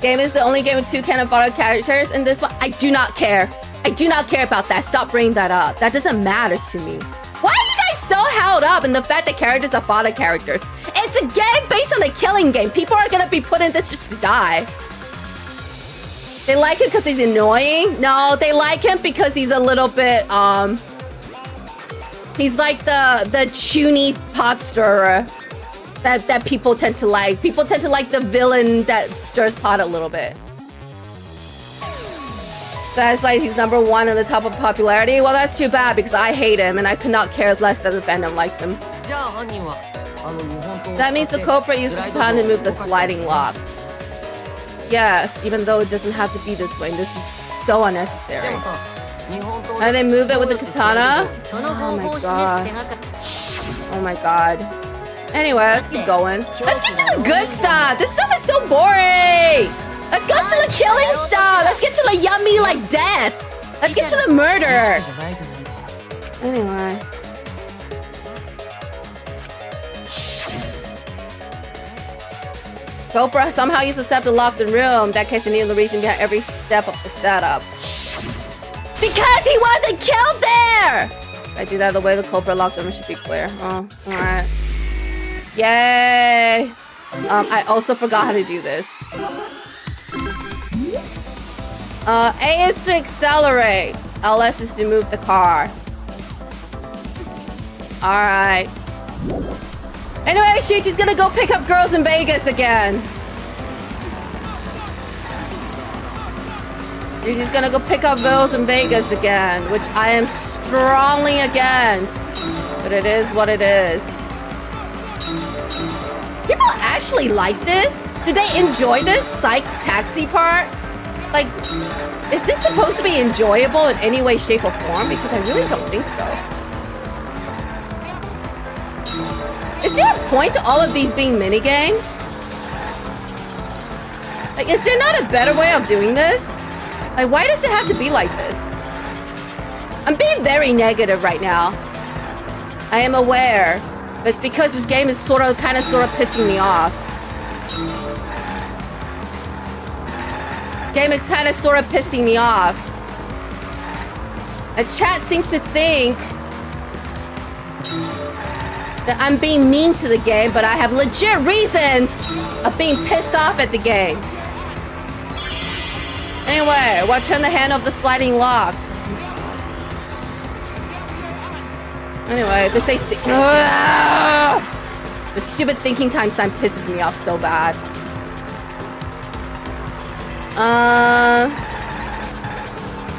Game is the only game with 2 canon fodder characters in this one. I do not care. I do not care about that. Stop bringing that up. That doesn't matter to me. Why are you guys so held up in the fact that characters are fodder characters? It's a game based on a killing game. People are gonna be put in this just to die. They like him because he's annoying? No, they like him because he's a little bit, he's like the chuny pot stirrer that people tend to like. People tend to like the villain that stirs pot a little bit. That's like he's number 1 on the top of popularity. Well, that's too bad because I hate him and I could not care less that the fandom likes him. That means the culprit uses the time to move the sliding lock. Yes, even though it doesn't have to be this way. This is so unnecessary. And they move it with the katana? Oh my god. Oh my god. Anyway, let's keep going. Let's get to the good stuff. This stuff is so boring. Let's go to the killing stuff. Let's get to the yummy, like, death. Let's get to the murder. Anyway. Cobra somehow used to set the locked in room. That case, you need the reason behind every step of the setup. Because he wasn't killed there! I do that the way the Cobra locked room should be clear. Oh, alright. Yay! I also forgot how to do this. A is to accelerate. LS is to move the car. Alright. Anyway, Shuichi's gonna go pick up girls in Vegas again. Shuichi's gonna go pick up girls in Vegas again, which I am strongly against. But it is what it is. People actually like this? Did they enjoy this psych taxi part? Like, is this supposed to be enjoyable in any way, shape, or form? Because I really don't think so. Is there a point to all of these being minigames? Like, is there not a better way of doing this? Like, why does it have to be like this? I'm being very negative right now. I am aware. But it's because this game is sort of pissing me off. This game is sort of pissing me off. The chat seems to think that I'm being mean to the game, but I have legit reasons of being pissed off at the game. Anyway, we'll turn the handle of the sliding lock. Anyway, this says the stupid thinking time sign pisses me off so bad.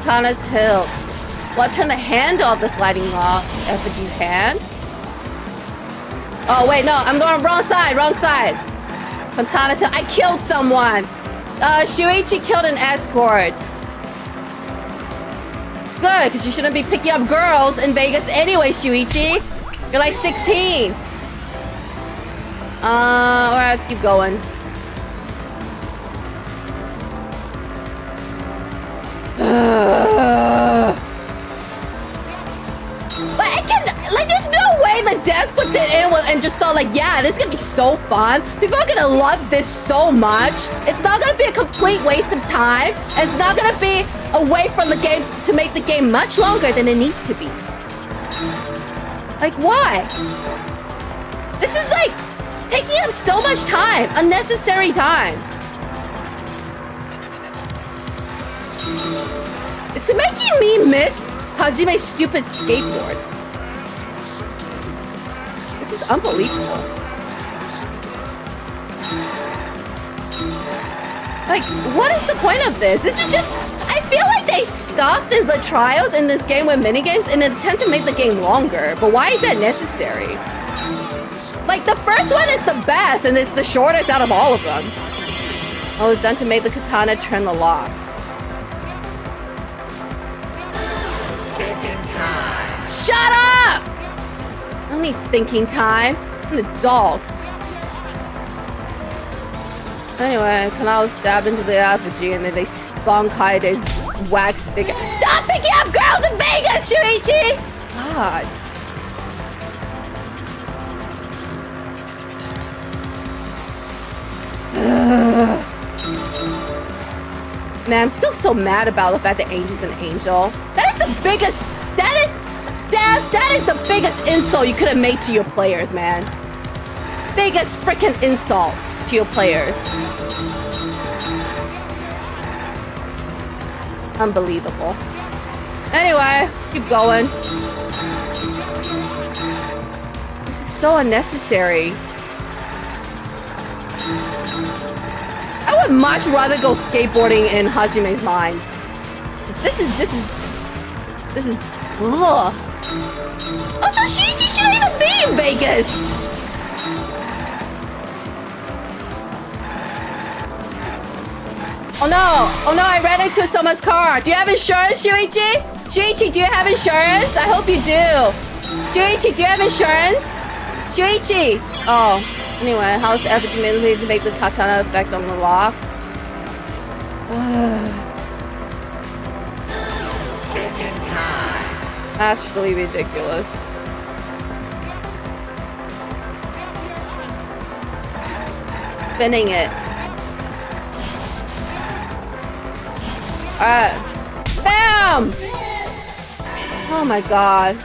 Tana's hilt. Well, turn the handle of the sliding lock. Effigy's hand. Oh wait, no, I'm going wrong side. Katana's hilt. I killed someone. Shuichi killed an escort. Good, because you shouldn't be picking up girls in Vegas anyway, Shuichi. You're like 16. Alright, let's keep going. But I can, like, there's no way the devs put that in with and just thought like, yeah, this is gonna be so fun. People are gonna love this so much. It's not gonna be a complete waste of time. And it's not gonna be a way for the game to make the game much longer than it needs to be. Like, why? This is like taking up so much time, unnecessary time. It's making me miss Hajime's stupid skateboard. Which is unbelievable. Like, what is the point of this? This is just... I feel like they stopped the trials in this game with minigames in an attempt to make the game longer. But why is that necessary? Like, the first one is the best, and it's the shortest out of all of them. Oh, it's done to make the katana turn the lock. Shut up! I don't need thinking time. I'm an adult. Anyway, Kanao stabbed into the effigy and then they spun Kaede's wax figure. Stop picking up girls in Vegas, Shuichi! God. Man, I'm still so mad about the fact that Angel's an angel. That is the biggest... That is the biggest insult you could have made to your players, man. Biggest freaking insult to your players. Unbelievable. Anyway, keep going. This is so unnecessary. I would much rather go skateboarding in Hajime's mind. This is ugh. Also, Shuichi shouldn't even be in Vegas. Oh no, I ran into someone's car. Do you have insurance, Shuichi? Shuichi, do you have insurance? I hope you do. Shuichi, do you have insurance? Shuichi! Oh, anyway, how's the effigy made to make the katana effect on the lock? Actually ridiculous. Spinning it. Bam! Oh my god.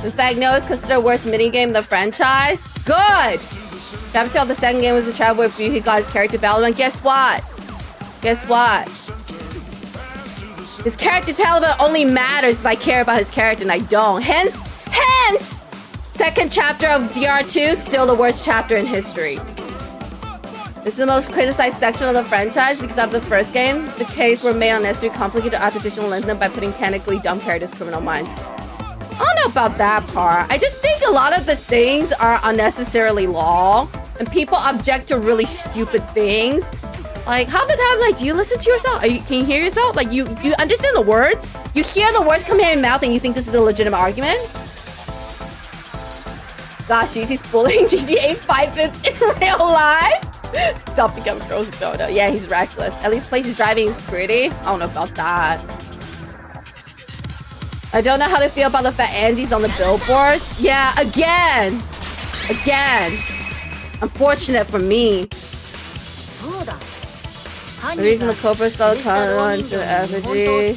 In fact, no, it's considered worst minigame in the franchise. Good! You have to tell the second game was a trap where Ryuki got his character development. Guess what? Guess what? His character development only matters if I care about his character and I don't. Hence, second chapter of DR2, still the worst chapter in history. This is the most criticized section of the franchise because of the first game. The case were made unnecessarily complicated artificial lengthen by putting technically dumb characters in criminal minds. I don't know about that part. I just think a lot of the things are unnecessarily long and people object to really stupid things. Like, half the time, like, do you listen to yourself? Can you hear yourself? Like, you understand the words? You hear the words coming out of your mouth and you think this is a legitimate argument? Gosh, he's bullying GTA 5 bits in real life? Stop picking up girls, no. Yeah, he's reckless. At least place he's driving is pretty. I don't know about that. I don't know how to feel about the fact Andy's on the billboards. Yeah, again. Unfortunate for me. The reason the Cobra stole the car into the effigy was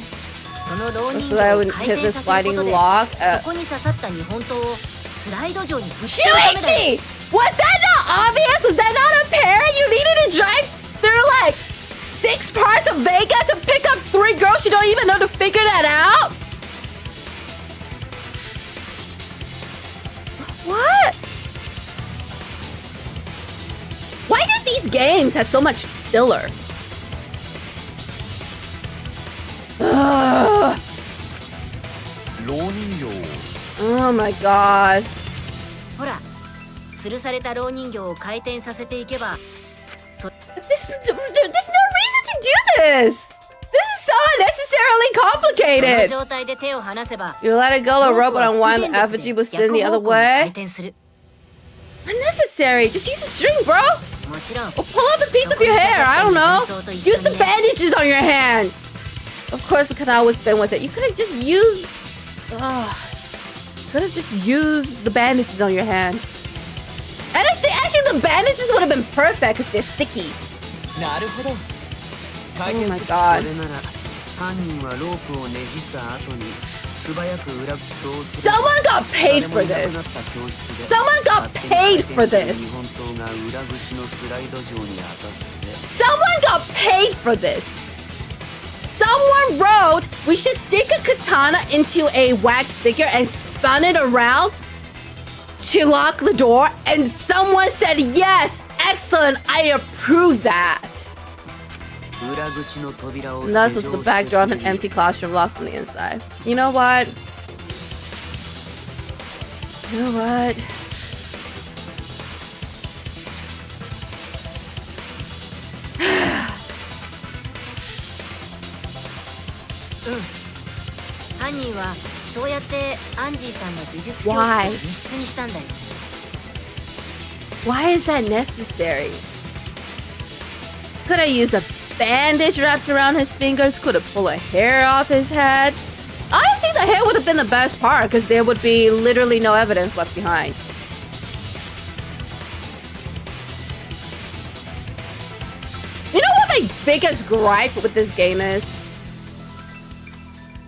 so that I wouldn't hit the sliding lock. Shuichi! Was that not obvious? Was that not apparent? You needed to drive through like 6 parts of Vegas and pick up 3 girls you don't even know to figure that out? What? Why do these games have so much filler? Ugh. Oh my god. There's no reason to do this! This is so unnecessarily complicated! You let it go, the robot unwind, the effigy will spin the other way. Unnecessary! Just use a string, bro! Or pull off a piece of your hair, I don't know! Use the bandages on your hand! Of course, the katana was spin with it. You could have just used... could have just used the bandages on your hand. And actually, the bandages would have been perfect because they're sticky. Oh my god. Someone got paid for this. Someone got paid for this. Someone got paid for this. Someone wrote, we should stick a katana into a wax figure and spun it around to lock the door. And someone said, yes, excellent, I approve that. And that's what's the back door of an empty classroom locked from the inside. You know what? You know what? Why? Why is that necessary? Could I use a bandage wrapped around his fingers? Could have pulled a hair off his head? Honestly, the hair would have been the best part because there would be literally no evidence left behind. You know what my biggest gripe with this game is?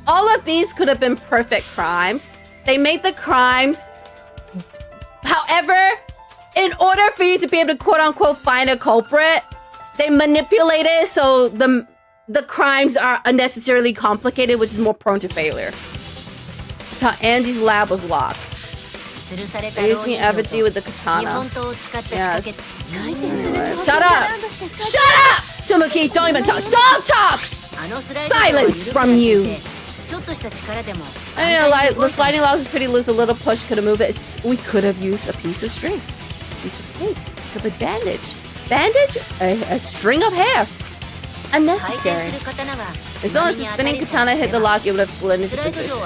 All of these could have been perfect crimes. They made the crimes. However, in order for you to be able to quote-unquote find a culprit, they manipulate it so the crimes are unnecessarily complicated, which is more prone to failure. That's how Angie's lab was locked. They used me effigy with the katana. Yes. Anyway. Shut up! Shut up! Tsumuki, don't even talk. Don't talk! Silence from you! The sliding log was pretty loose. A little push could have moved it. We could have used a piece of string. A piece of tape. A piece of a bandage. Bandage? A string of hair. Unnecessary. As long as the spinning katana hit the lock, it would have slid into position.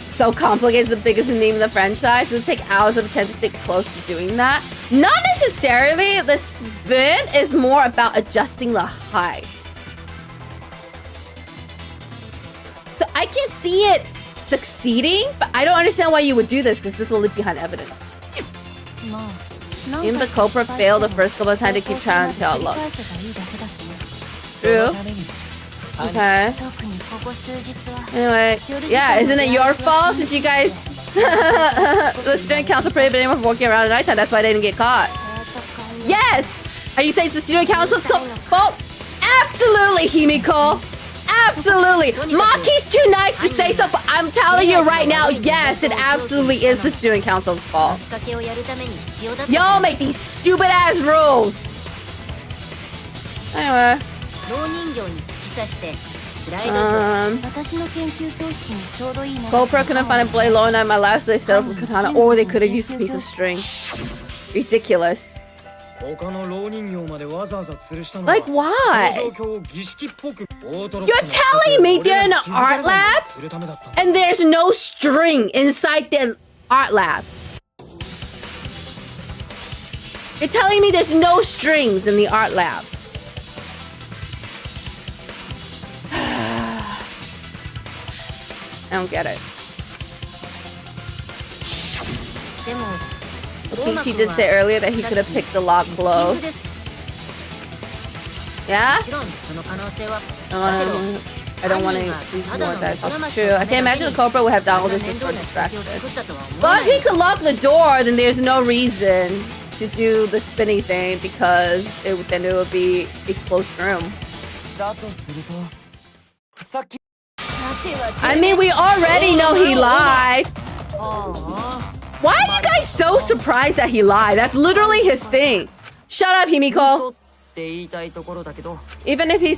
So complicated, it's the biggest name in the franchise. It would take hours of attention to stick close to doing that. Not necessarily. The spin is more about adjusting the height. So I can see it succeeding, but I don't understand why you would do this because this will leave behind evidence. Even the culprit failed the first couple of times to keep trying to tell it. Look. True. Okay. Anyway, yeah, isn't it your fault since you guys... the student council prohibited anyone from walking around at nighttime, that's why they didn't get caught. Yes! Are you saying it's the student council's fault? Absolutely, Himiko! Absolutely! Maki's too nice to say so, but I'm telling you right now, yes, it absolutely is the student council's fault. Y'all make these stupid ass rules! Anyway. GoPro couldn't find a blade low enough in my lab, so they set up with katana, or they could have used a piece of string. Ridiculous. Like, why? You're telling me they're in an art lab? And there's no string inside the art lab? You're telling me there's no strings in the art lab? I don't get it. Peachy did say earlier that he could have picked the lock below. Yeah? I don't want to ignore that. That's true. I can't imagine the culprit would have done all this just for distraction. But if he could lock the door, then there's no reason to do the spinning thing because then it would be a closed room. I mean, we already know he lied. Why are you guys so surprised that he lied? That's literally his thing. Shut up, Himiko. Even if he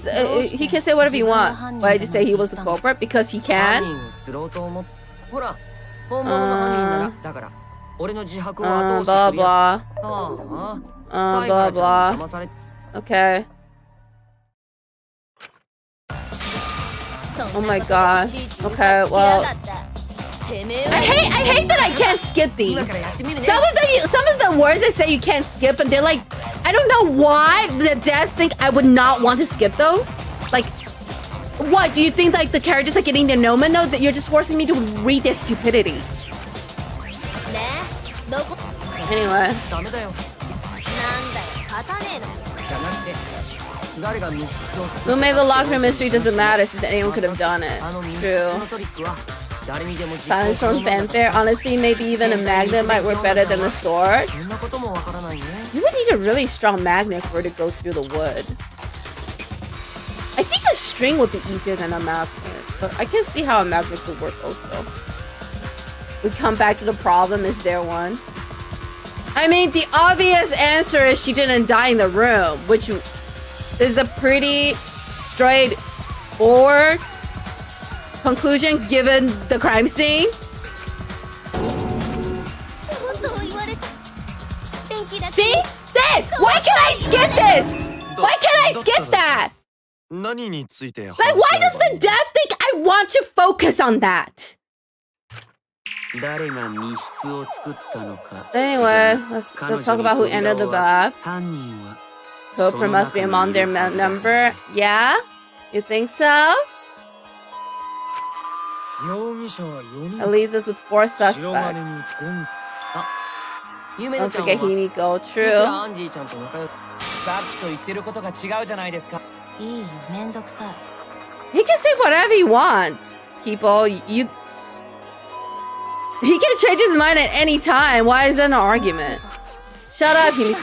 can say whatever he wants. Why did you say he was the culprit? Because he can? Blah, blah. Blah, blah. Okay. Oh my god. Okay, well... I hate that I can't skip these. Some of the words they say you can't skip, and they're like I don't know why the devs think I would not want to skip those. Like, what? Do you think like the characters are getting their Noma note that you're just forcing me to read their stupidity? Anyway. ダメだよ。なんだよ勝たねえの。じゃなくて、誰が密室を作 Who made the locker room mystery doesn't matter since anyone could have done it. あの密室 True. のトリックは誰にでも実 Silence from fanfare. Honestly, maybe even a magnet might work better than the sword. そんなこともわからないね。 You would need a really strong magnet for it to go through the wood. I think a string would be easier than a magnet, but I can see how a magnet could work also. We come back to the problem, is there one? I mean, the obvious answer is she didn't die in the room, which is a pretty straightforward conclusion given the crime scene. See? This! Why can I skip this? Why can I skip that? 何について Like, why does the dev think I want to focus on that? 誰が密室を作ったのか。 Anyway, let's talk about who entered the lab. 犯人は Cooper must be among their number. Yeah? You think so? 容疑者は4 That leaves us with 4 suspects. ゆめ Don't のちゃん forget は Himiko. いく True. らアンジーちゃんと仲良くさっきと言ってることが違うじゃないですか。いいよめんどくさい。 He can say whatever he wants. People, you... He can change his mind at any time. Why is that an argument? Shut up, Himiko.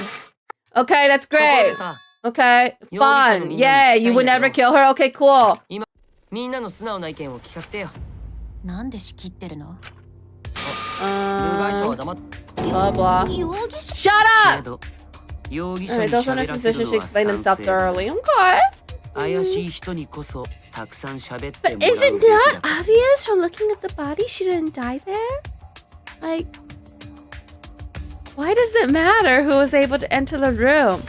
Okay, that's ところで great. さ、 Okay, fun. Yeah, you would never kill her? Okay, cool. 今みんなの素直な意見を聞かせてよ。なんで仕切ってるの？部外者は黙って Blah, blah. 容疑者。 Shut け up! ど、容疑者 Alright, に those 喋 are らせる suspicious. の She は explained 賛 themselves 成だ。 thoroughly. Okay. 怪しい人にこそたくさん喋っても But らう is べ it き not だ。 obvious from looking at the body she didn't die there? Like, why does it matter who was able to enter the room?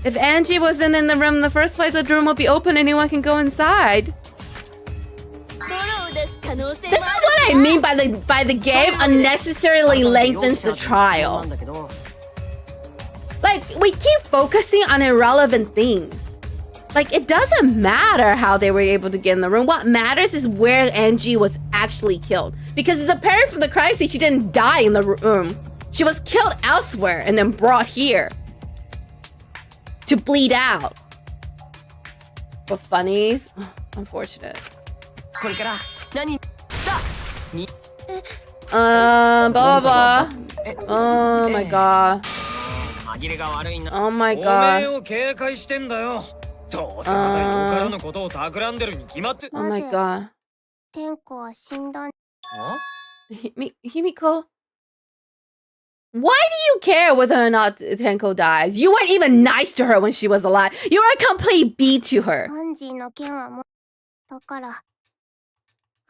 If Angie wasn't in the room in the first place, the room would be open, anyone can go inside. This is what I mean by the game unnecessarily lengthens the trial. Like, we keep focusing on irrelevant things. Like, it doesn't matter how they were able to get in the room. What matters is where Angie was actually killed. Because it's apparent from the crime scene she didn't die in the room. She was killed elsewhere and then brought here to bleed out. For funnies? Unfortunate. これから何さに Blah, blah, blah. Oh my god. 紛れが悪いな。 Oh my おめえ god. を警戒してんだよ。どうせまたよからぬことを企んでるに決まって。 Oh my god. 天子は死んだ。あ Himiko? Why do you care whether or not Tenko dies? You weren't even nice to her when she was alive. You were a complete B to her. アンジーの件はもうだから。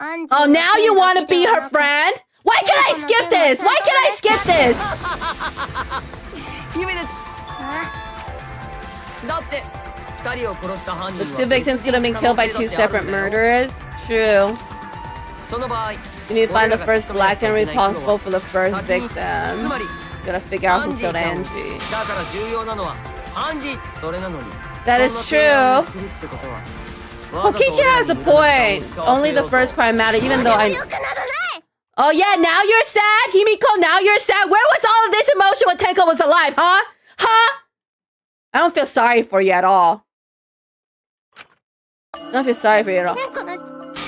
アンジー Oh, の now 件 you だ want け to で be は her なく friend? Why can I skip this? Why can I skip this? ゆめのちだって二人を殺した犯 The 人 two victims could have been killed by two separate murderers. True. その場合 You need to find the first black and responsible for the first つ victim. まり Gotta figure out ア who ンジー killed ちゃん Angie. だから重要なのはアンジーそれなのに That is そんな提案を true. するってことは Kokichi has a point. Only the first crime mattered, even though I... Oh yeah, now you're sad? Himiko, now you're sad? Where was all of this emotion when Tenko was alive, huh? Huh? I don't feel sorry for you at all. I don't feel sorry for you at all. 天子の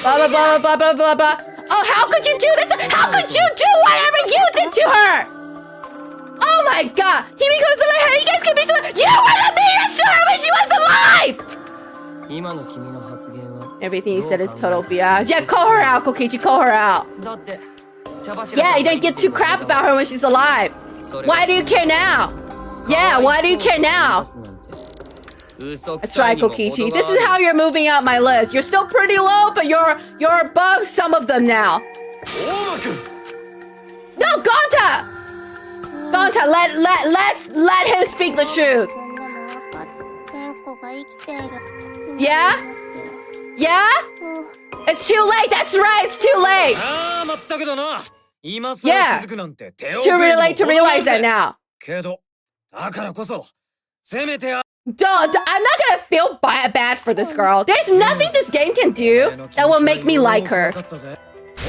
Blah, blah, blah, blah, blah, blah, blah. Oh, how could you do this? How could you do whatever you did to her? Oh my god. Himiko's alive. You guys can be so... You were the meanest to her when she was alive! 今の君の発言は Everything you said is total BS. Yeah, call her out, Kokichi. Call her out. だって茶柱 Yeah, you didn't give two crap about her when she's alive. Why do you care now? Yeah, why do you care now? That's right, Kokichi. This is how you're moving up my list. You're still pretty low, but you're above some of them now. 大間君 No, Gonta! Gonta, let him speak the truth. でもやっぱ天子が生きている。 Yeah? Yeah? It's too late. That's right. It's too late. ああまったくだな。今さら Yeah. 気づくなんて手 It's 遅 too れにも late to 程がある realize that ぜ now. けどだからこそせめて Don't. I'm not gonna feel bad for this girl. There's nothing this game can do that will make me like her.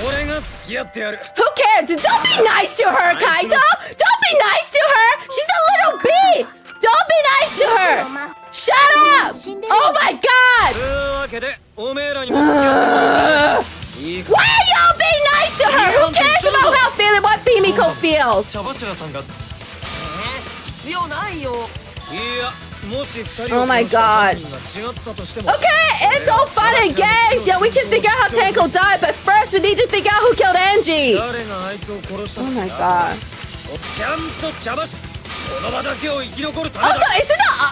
俺が付き合ってやる Who cares? Don't be nice to her, Kaito! Don't be nice to her! She's a little bee! Don't be nice to her! Shut up! Oh my つ god! うわけでおめえらにも付き合ってやるいい Why are y'all being nice to her? Who cares about how feeling what Himiko feels? 茶柱さんが必要ないよ。いやもし二人 Oh を my 殺した god. 犯人が違ったとしても Okay, it's all fun and games! Yeah, we can figure out how Tanko died, but first we need to figure out who killed Angie! 誰があいつを殺した Oh の my か god. ちゃんと茶柱この場だけを生き残るため Also, だ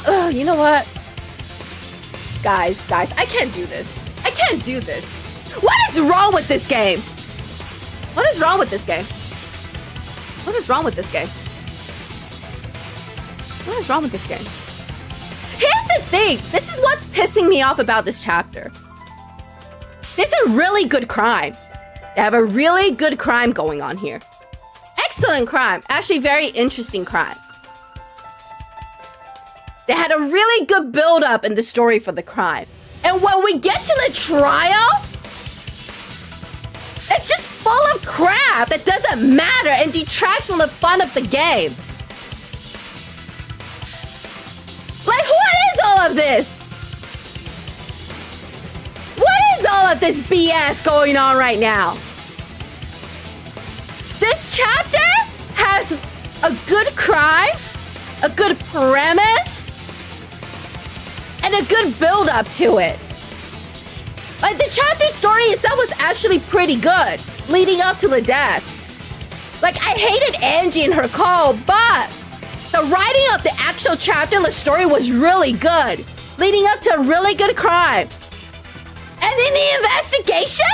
isn't it... you know what? Guys, I can't do this. I can't do this. What is wrong with this game? What is wrong with this game? What is wrong with this game? What is wrong with this game? Here's the thing. This is what's pissing me off about this chapter. There's a really good crime. They have a really good crime going on here. Excellent crime. Actually, very interesting crime. They had a really good build-up in the story for the crime. And when we get to the trial, it's just full of crap that doesn't matter and detracts from the fun of the game. Like, what is all of this? What is all of this BS going on right now? This chapter has a good crime, a good premise, and a good build-up to it. Like, the chapter story itself was actually pretty good, leading up to the death. Like, I hated Angie and her call, but the writing of the actual chapter and the story was really good, leading up to a really good crime. And in the investigation,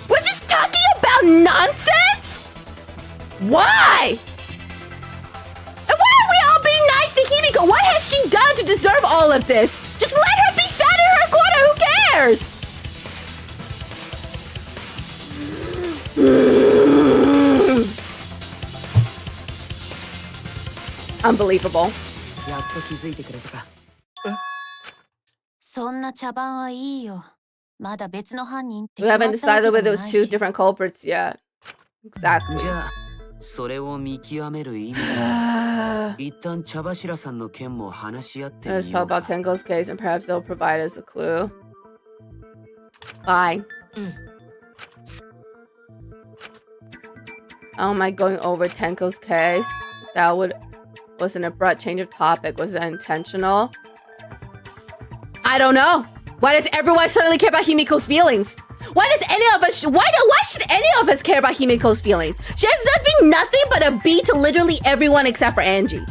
we're just talking about nonsense? Why? And why are we all being nice to Himiko? What has she done to deserve all of this? Just let her be sad in her corner, who cares? Unbelievable. やっと気づいてくれたか。そんな茶番はいいよ。まだ別の犯人って We haven't 決まった decided わけ whether で it も was ない two し different culprits yet. Exactly. じゃあそれを見極める意味で Let's 一旦茶柱さんの件も話し合ってみ talk よう about か Tenko's case and perhaps they'll provide us a clue. Bye. Oh my, going over Tenko's case. That was an abrupt change of topic. Was it intentional? I don't know. Why does everyone suddenly care about Himiko's feelings? Why should any of us care about Himiko's feelings? She has been nothing but a B to literally everyone except for Angie.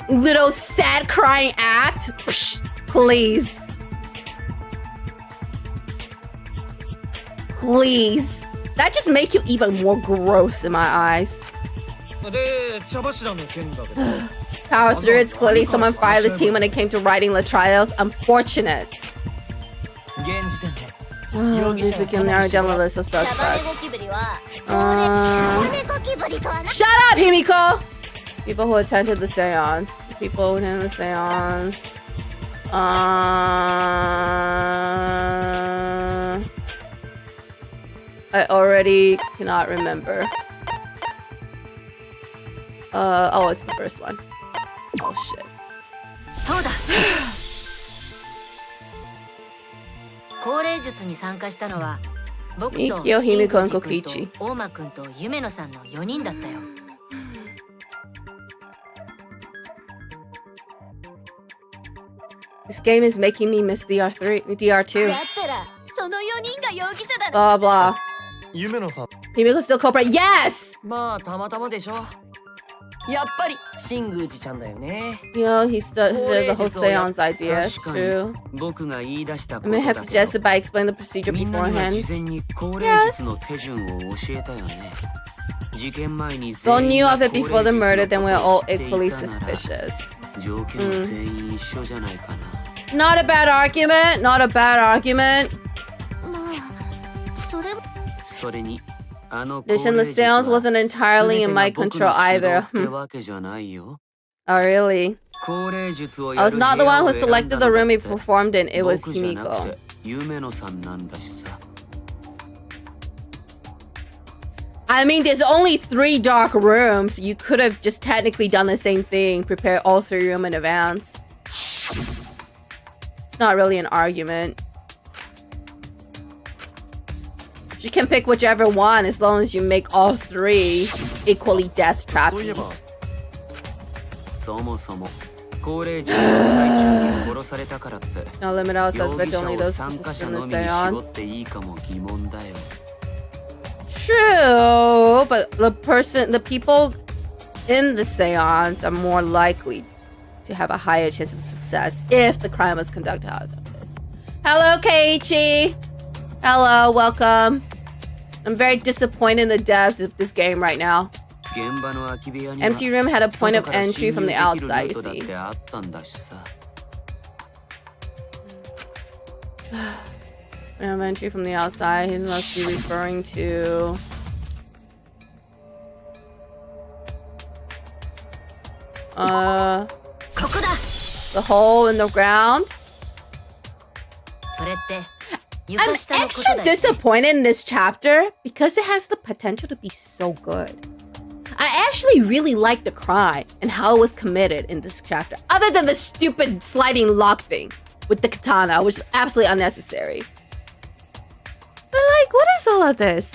Little sad crying act. Psh, please. Please. That just make you even more gross in my eyes. で茶柱の件だけど Power through, it's clearly someone fired the team when it came to writing the trials. Unfortunate. 現時点で Oh, at least we can narrow down the list of 茶羽 suspects. ゴキブリは Uh, ゴキブリとはな shut up, Himiko! People who attended the seance. People who attended the seance. I already cannot remember. Oh, it's the first one. Oh, shit. そうだ高齢術に参加したのは僕と Mikio, 新 Himiko, 宮 and 寺君と Kokichi. 大間君と夢野さんの4人だったよ This game is making me miss DR2. だったらその4人が容疑者だろ Blah, blah. 夢野さん Himiko still culprit. Yes! まあたまたまでしょ。やっぱり新宮寺ちゃんだよね。 You know, he shared the whole seance idea. 確かに True. 僕が言い出したこ I と may だ have け suggested ど by explaining the procedure みんなには beforehand. 事前に高齢術の手順を教えたよね事件前に Though 全員 knew が of it 高 before the 齢術の murder, こ then と we're を all 知ってい equally たなら suspicious. 条件は全員一緒じゃないかな Not a bad argument. Not a bad argument. まあそれそれにあの Addition, the seance wasn't entirely in my control either. ってわけじゃないよ Oh, really? 高齢術を I や was る not 部 the 屋 one を who 選んだ selected の the だ room he って performed in. It was 僕じゃなく Himiko. て夢野さんなんだしさ I mean, there's only 3 dark rooms. You could have just technically done the same thing. Prepare all 3 rooms in advance. It's not really an argument. You can pick whichever one as long as you make all 3 equally death そういえ trappy. ばそもそも高齢術の最中に殺されたからって No limit out says 容 but 疑者 only を those 参 who 加者 in の the みに絞 seance. っていいかも疑問だよ True, but the people in the seance are more likely to have a higher chance of success if the crime was conducted out of this. Hello, Keiichi. Hello, welcome. I'm very disappointed in the devs of this game right now. 現場の空き部屋には Empty room had a point 外 of から entry 侵 from 入 the できるル outside, ー you トだっ see. てあったんだしさ Point of entry from the outside. He must be referring to... the hole in the ground. それって I'm 床下のことだ extra よね disappointed in this chapter because it has the potential to be so good. I actually really like the crime and how it was committed in this chapter, other than the stupid sliding lock thing with the katana, which is absolutely unnecessary. But like, what is all of this?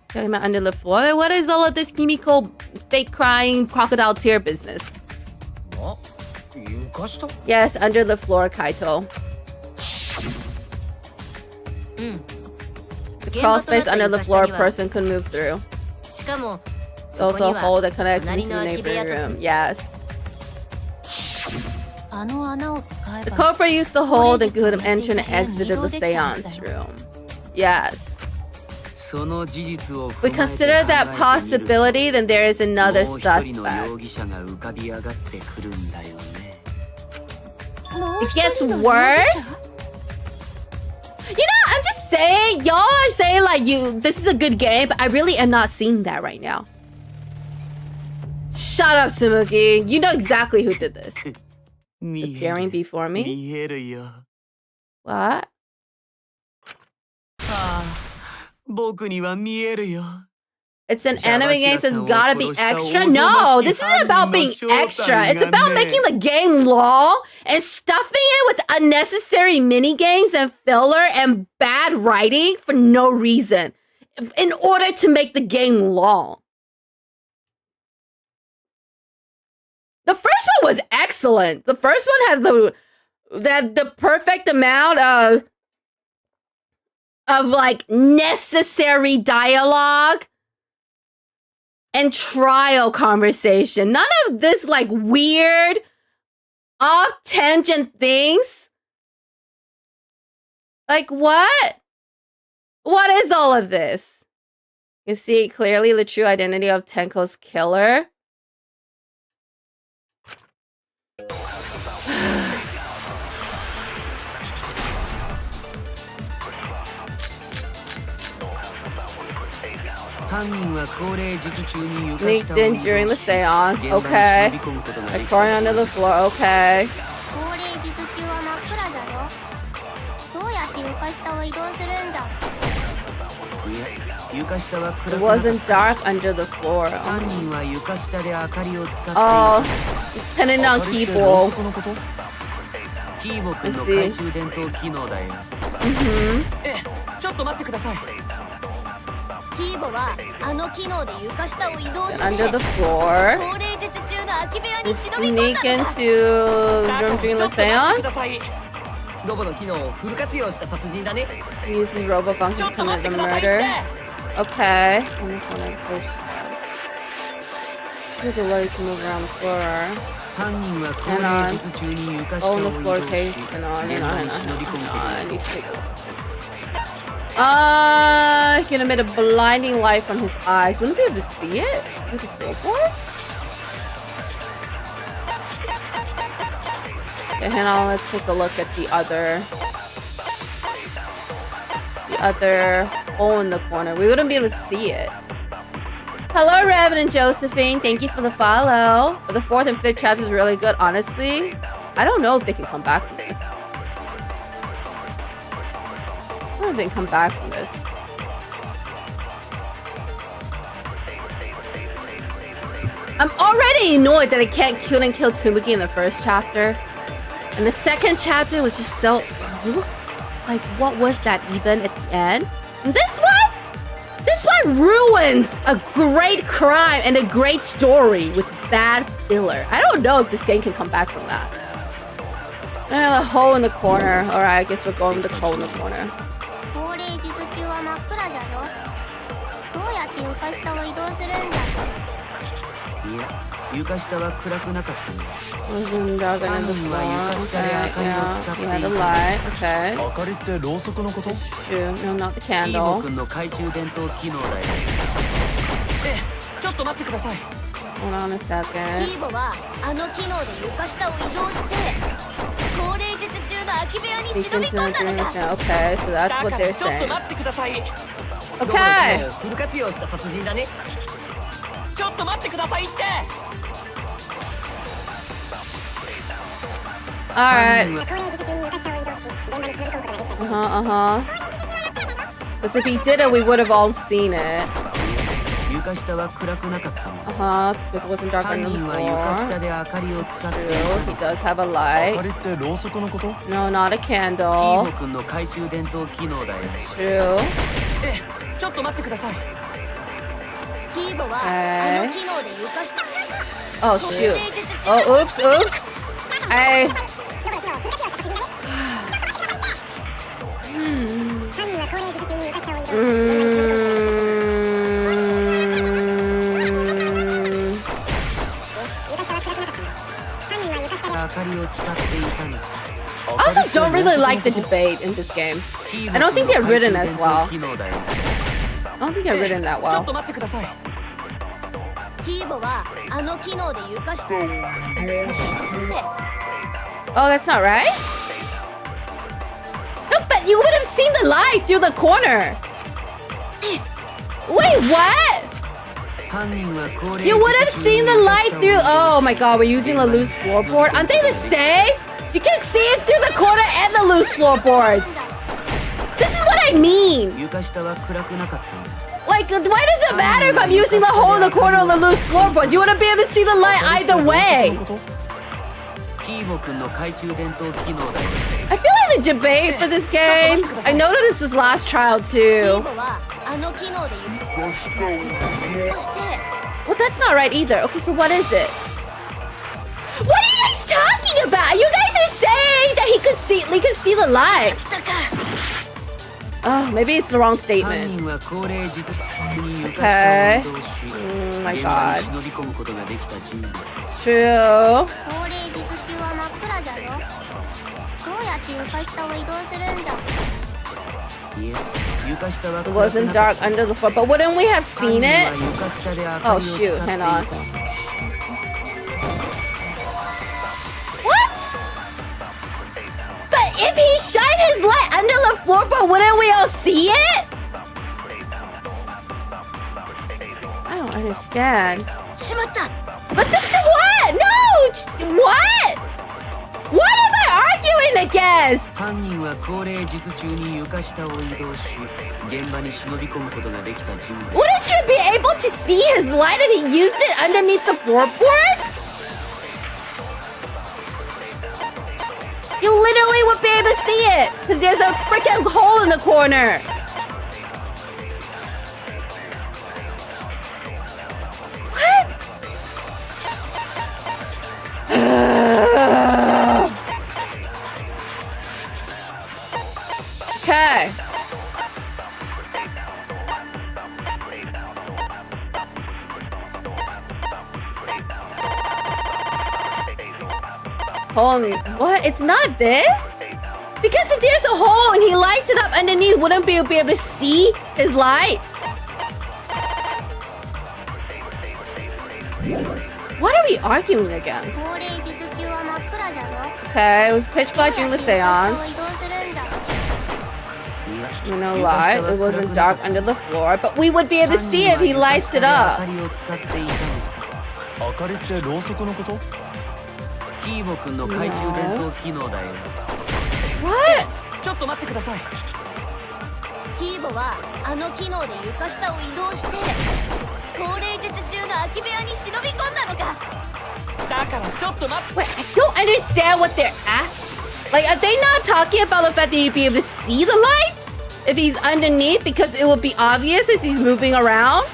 Talking about under the floor? What is all of this Kimiko fake crying crocodile tear business? あ床下 Yes, under the floor, Kaito. うん The crawl space under the floor a person could move through. しかも It's そこ also に a は hole that connects into the 隣の空き部屋 neighboring と room. Yes. あの穴を使え The ば culprit used the hole that could have entered and exited the seance room. Yes. その事実を We 踏まえて consider that 考えてみると possibility, then there is another もう一人の suspect. 容疑者が浮かび上がってくるんだよね It gets worse? You know, I'm just saying, y'all are saying like this is a good game, but I really am not seeing that right now. Shut up, Tsumugi. You know exactly who did this. It's 見え appearing る before me. 見えるよ What? 僕には見えるよ It's an anime game, so it's gotta be extra. No, this isn't about being extra. It's about making the game long and stuffing it with unnecessary mini games and filler and bad writing for no reason in order to make the game long. The first one was excellent. The first one had the perfect amount of like necessary dialogue and trial conversation. None of this like weird off tangent things. Like what? What is all of this? You see clearly the true identity of Tenko's killer. Sneaked in during the seance. Okay. Like crawling under the floor. Okay. 高齢術中は真っ暗じゃろどうやって床下を移動するんじゃ It wasn't dark under the floor. 犯人は床下で明かりを使っていた Oh, he's pinning down Kibo. キーボくんの懐中電灯機能だよ Mm-hmm. ちょっと待ってくださいキーボはあの機能で床下を移動して Under the floor. 高齢術中の空き部屋に You 忍び込んだ sneak んだ into the room during ちょ the っと待ってく seance. ださいロボの機能をフル活用した殺人だね He uses robo function ちょ to っと待 commit って the くださいって murder. Okay. I'm gonna push. There's a way to move around the floor. 犯人は高齢術中に床下 Oh, を the 移 floor 動し case. Hang on, 現 hang 場 on, に hang on, 忍び込む hang こ on. と I need to take a look. He can emit a blinding light from his eyes. Wouldn't be able to see it with the billboards? Okay, hang on. Let's take a look at the other hole in the corner. We wouldn't be able to see it. Hello, Revan and Josephine. Thank you for the follow. The 4th and 5th chapters is really good. Honestly, I don't know if they can come back from this. I don't know if they can come back from this. I'm already annoyed that I couldn't kill Tsumugi in the 1st chapter. And the 2nd chapter was just so... Like, what was that even at the end? And this one ruins a great crime and a great story with bad filler. I don't know if this game can come back from that. The hole in the corner. Alright, I guess we're going with the hole in the corner. 法令術中は真っ暗じゃろ。どうやって床下を移動するんだ。いや床下は暗くなかったんだ Wasn't dark under the floor. Okay, yeah. You had the light. Okay. 明かりってろうそくのこと？ Shoot. No, not the キーボ candle. 君の懐中電灯機能だよちょっと待ってください Hold on a キ second. ーボはあの機能で床下を移動して高齢術中の空き部屋に忍 Speak び into 込ん the だの dream か now. Okay, so that's だ what か they're らちょっ saying. と待ってください Okay. フル活用した殺人だねちょっと待ってくださいって Alright. 法令術中に床下を移動し現場に忍び込むことができた。 Because if he did it, we would have all seen it. 床下は暗くなかったんだ Because it wasn't dark 犯 under the 人は床下 floor. で明かりを使ってい True, たん he です does have a 明 light. かりってろうそくのこと？ No, not a キー candle. ボ君の懐中電灯機能だよ True. ちょっと待ってくださいキーボはあの機能で床下 Oh, shoot. Oh, oops, oops. I... 犯人は法令術中に床下を移動し現場に忍び込むことができた。床下は暗くなかったんだ。犯人は床下で明かりを使っていたんです I also don't really like the debate in this game. I don't think they're written as well. 機能だよ I don't think they're written that ちょっ well. と待ってくださいキーボはあの機能で床下 Oh, that's not right? No, but you would have seen the light through the corner. Wait, what? 犯人は高齢 You would have seen the light through... Oh my god, we're using the loose floorboard. Aren't they the same? You can see it through the corner and the loose floorboards. This is what I mean. 床下は暗くなかったんだ Like, why does it matter if I'm using the hole in the corner or the loose floorboards? You wouldn't be able to see the light either way. キーボ君の懐中電灯機能だよ I feel like the debate for this game... I noticed this last trial キー too. ボはあの機能で床下を移動して Well, that's not right either. Okay, so what is it? What are you guys talking about? You guys are saying that he could see the light. Oh, maybe it's the wrong 犯 statement. 人は高齢術中に床下を移動し Oh my 現場 god. に忍び込むことができた人物 True. 法令術中は真っ暗じゃろ。どうやって床下を移動するんじゃ。いや床下は It 暗く wasn't なかっ dark under the floor, but wouldn't we have た犯 seen 人 it? は床下で明かり Oh を使って shoot, いた hang on. What? But if he shined his light under the floorboard, wouldn't we all see it? I don't understand. しまった But what? No! What? What am I arguing against? 犯人は高齢術中に床下を移動し現場に忍び込むことができた人物 Wouldn't you be able to see his light if he used it underneath the floorboard? You literally would be able to see it because there's a freaking hole in the corner. What? Okay. Hold on. What? It's not this? Because if there's a hole and he lights it up underneath, wouldn't we be able to see his light? What are we arguing against? 法令術中は真っ暗じゃろ。 Okay, it was pitch black during the どうやって床下を seance. 移動するんじゃ。いや I'm gonna lie, it wasn't dark under the floor, but we would be able to see if he lights it up. 明かりってろうそくのこと？キーボくんの懐中電灯機能だよ。 What? ちょっと待ってください。キーボはあの機能で床下を移動して高齢術中の空き部屋に忍び込んだのか。だからちょっと待って。 Wait, I don't understand what they're asking. Like, are they not talking about the fact that you'd be able to see the lights if he's underneath because it would be obvious as he's moving around?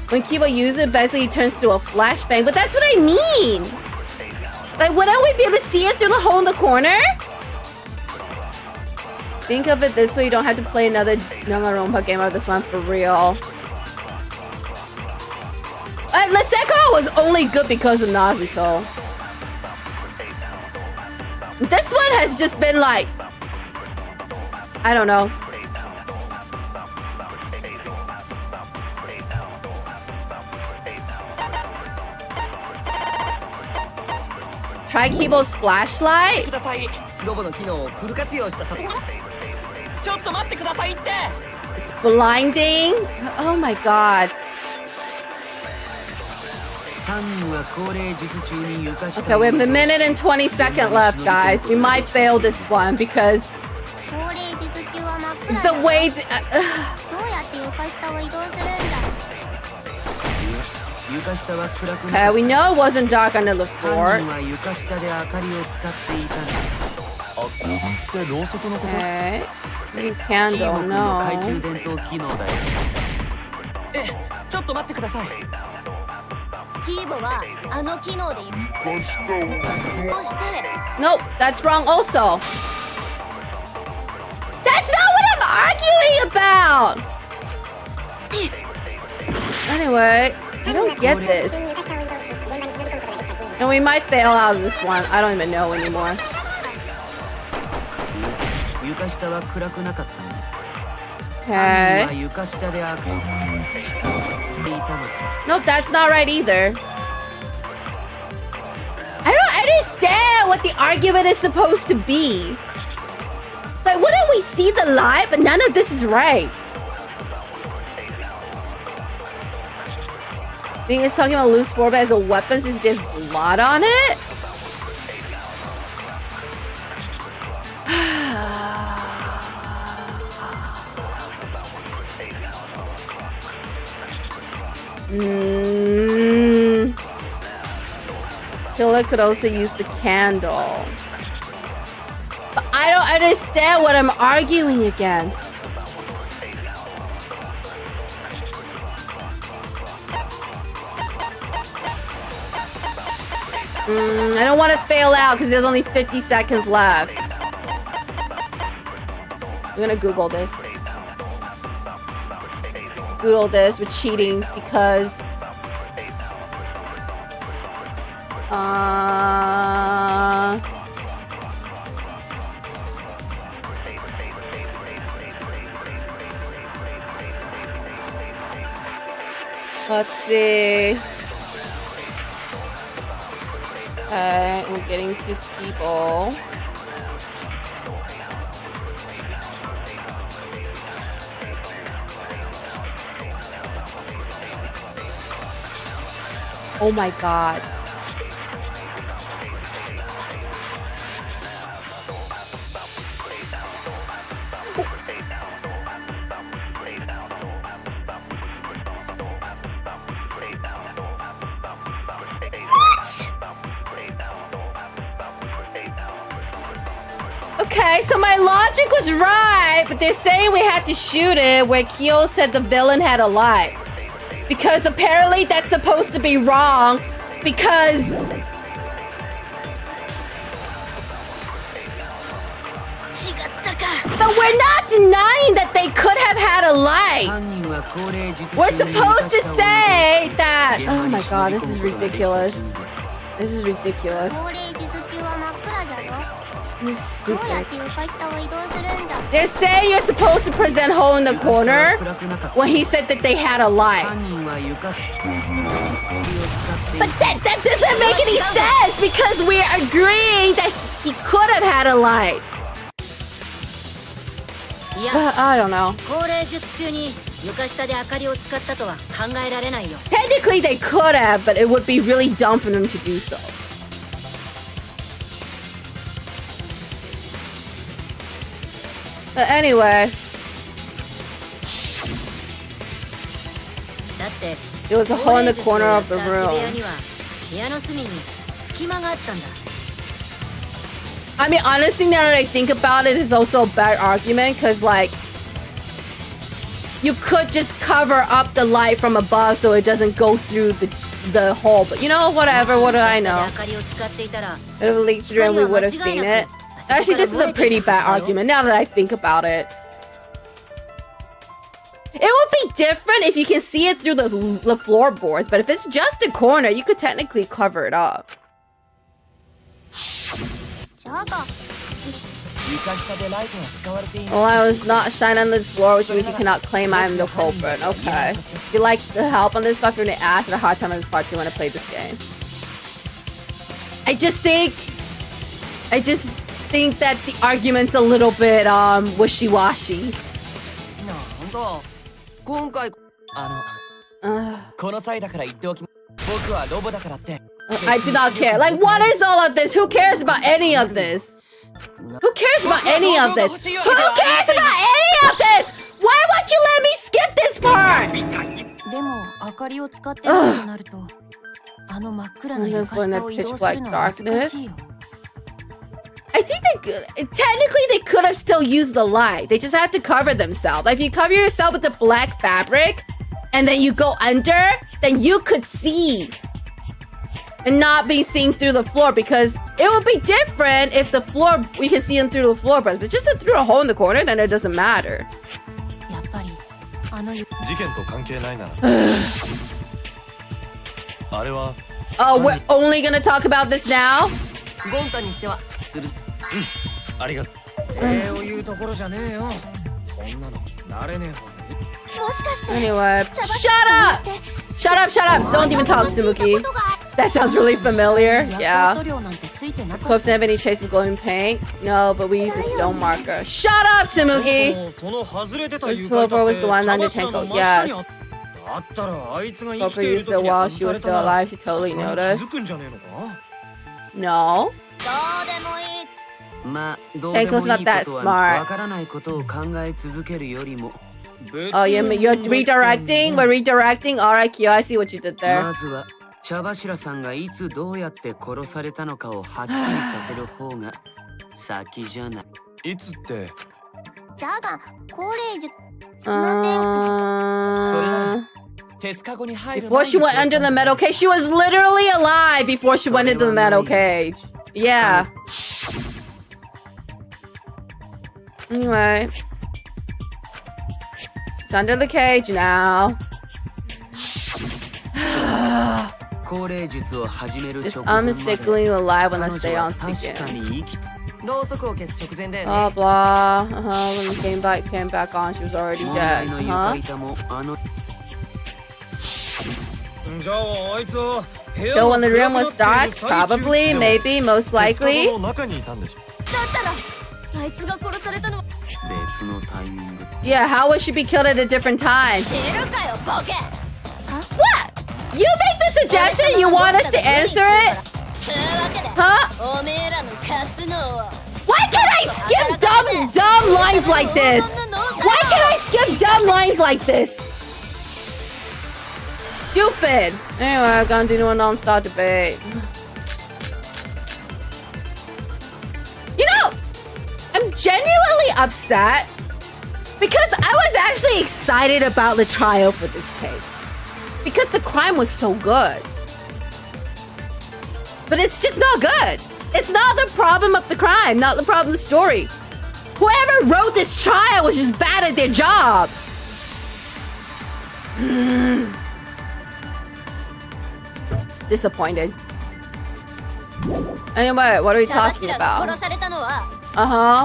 When Kiba uses it, basically he turns to a flashbang, but that's what I mean. Like, wouldn't we be able to see it through the hole in the corner? Think of it this way, you don't have to play another Danganronpa game of this one for real. Laseko was only good because of Naruto. This one has just been like, I don't know. Try Kibo's flashlight? ください。ロボの機能をフル活用した撮影。ちょっと待ってくださいって。 It's blinding? Oh my god. 犯人は高齢術中に床下 Okay, we have a minute and 20 seconds left, guys. We might fail this one because 高齢術中は真っ暗 the だよ。 way... どうやって床下を移動するんだ。床下は暗くな Okay, かっ we know it wasn't dark under the た。 floor. 犯人は床下で明かりを使っていたんだ。明かりってろうそくのこと？ Okay. Maybe キーボ candle, くんの懐中 no. 電灯機能だよ。ええ、ちょっと待ってください。キーボはあの機能で移動して Nope, that's wrong also. That's not what I'm arguing about! Anyway, I don't get this. And we might fail out of this one. I don't even know anymore. 床下は暗くなかったんだ。 Okay. 犯人は床下で明かりを使っていたのさ。 Nope, that's not right either. I don't understand what the argument is supposed to be. Like, wouldn't we see the light? But none of this is right. I think it's talking about loose form as a weapon since there's blood on it? Killer could also use the candle. But I don't understand what I'm arguing against. I don't want to fail out because there's only 50 seconds left. I'm gonna Google this. Google this. We're cheating because... Let's see. Okay, we're getting to people. Oh my god. Okay, so my logic was right, but they're saying we had to shoot it where Kyo said the villain had a light. Because apparently that's supposed to be wrong, because... But we're not denying that they could have had a light. We're supposed to say that... Oh my god, this is ridiculous. This is ridiculous. 高齢術中は真っ暗じゃよ。 This is どうやっ stupid. て床下を移動するんだ。 They're saying you're supposed to present hole in the corner when he said that they had a light. 犯人は床下で明かりを使ってい But た。 that doesn't make any sense because we're agreeing that he could have had a light. いや I don't know. 高齢術中に床下で明かりを使ったとは考えられないよ。 Technically, they could have, but it would be really dumb for them to do so. But anyway, だって there was a hole in the corner of the 高齢術をやった空き部屋 room. には部屋の隅に隙間があったんだ。 I mean, honestly, now that I think about it, it's also a bad argument because, like, you could just cover up the light from above so it doesn't go through the hole. But you know, whatever. What do I know? 明かりを使っていたら It would have leaked through and we would have seen it. Actually, this is a pretty bad argument now that I think about it. It would be different if you can see it through the floorboards, but if it's just a corner, you could technically cover it up. じゃが Well, I was not shine on the floor, which means you cannot claim I am the culprit. Okay. If you like the help on this, fuck your ass at a hard time on this part 2 when I play this game. I just think that the argument's a little bit wishy-washy. なんだ今回 Ugh. この際だから言っておき僕はロボだからって I do not care. Like, what is all of this? Who cares about any of this? Who cares about any of this? Who cares about any of this? Why won't you let me skip this part? でも明かりを使ってないとなるとあの真っ暗な床下を移動するのは難しいよ。 I think technically they could have still used the light. They just had to cover themselves. Like if you cover yourself with the black fabric and then you go under, then you could see. And not be seen through the floor because it would be different if the floor we can see them through the floorboards. But just through a hole in the corner, then it doesn't matter. やっぱりあの事件と関係ないならあれは Oh, we're only gonna talk about this now? ゴンタにしてはするありがとうを言うところじゃねえよこんなの慣れねえ方がいい もしかして Anyway, shut up! Shut up, shut up! Don't even talk, Tsumuki. That sounds really familiar. Yeah. Clips have any trace of glowing paint? No, but we use a stone marker. Shut up, Tsumuki! その外れてた This 床板 Flipper was the one って under 茶柱 Tenko. の真下 Yes. にあっただったらあいつが生 Flipper きている used 時 it に while 外 she さ was れた still ら alive. She totally それに noticed. 気づくんじゃねえのか No? どうでもいい。まあどうでもいい Tenko's not that ことは smart. わからないことを考え続けるよりも Oh, you're redirecting? We're redirecting? Alright, Kyo, I see what you did ま there. ずは茶柱さんがいつどうやって殺されたのかをはっきりさせる方が先じゃない。いつってじゃが高齢術そんな点 鉄カゴに入る Before she went under the metal cage, she was literally alive before she went into the metal cage. Yeah. Anyway. She's under the cage now. 高齢術を始める Just 直前まで unmistakably alive when the 彼女は seance 確か began. に生きた。ろうそくを消す直前だよね Blah blah. When we came back on, she was already 問 dead. 題の Huh? 床板もあのじゃああいつは部屋 So が when the room was 暗 dark, くなっている最中 probably, って maybe, most 鉄カ likely. ゴの中にいたんでしょだったらあいつが殺されたのは別のタイミング Yeah, how would she be killed at a different time? 知るかよボケ What? You make the suggestion? You want us to answer it? つうわけで Huh? おめえらの貸すのを Why can't I skip dumb lines like this? Why can't I skip dumb lines like this? Stupid. Anyway, I'm gonna do a non-stop debate. You know, I'm genuinely upset because I was actually excited about the trial for this case because the crime was so good. But it's just not good. It's not the problem of the crime, not the problem of the story. Whoever wrote this trial was just bad at their job. Disappointed. Anyway, what are we 茶 talking 柱が about? 殺されたのは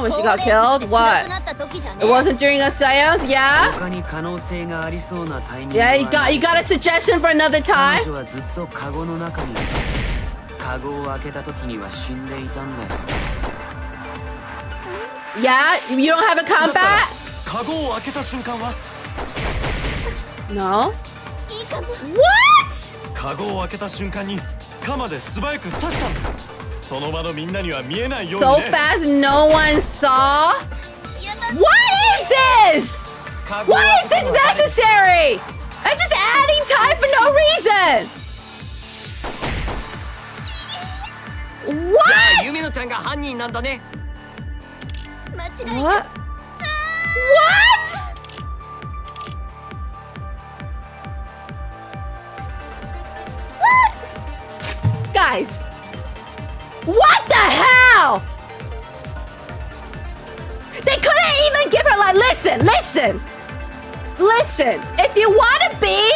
When she got 高齢 killed? 術で暗く What? なった時じゃね It wasn't during a seance? Yeah? 他に可能性がありそうなタイミング Yeah, は you got a suggestion for another 彼 time? 女はずっとカゴの中にいたカゴを開けた時には死んでいたんだよ Yeah? You don't have a comeback? カゴを開けた瞬間は No? いいかも。 What? カゴを開けた瞬間に鎌で素早く刺したんだ。その場のみんなには見えないように So ね。 fast no one saw? What is this? Why is this necessary? I'm just adding time for no reason. ユミノ What? ちゃんが犯人なんだね。間違いない。 What? What? What? Guys, what the hell? They couldn't even give her like, listen. If you want to be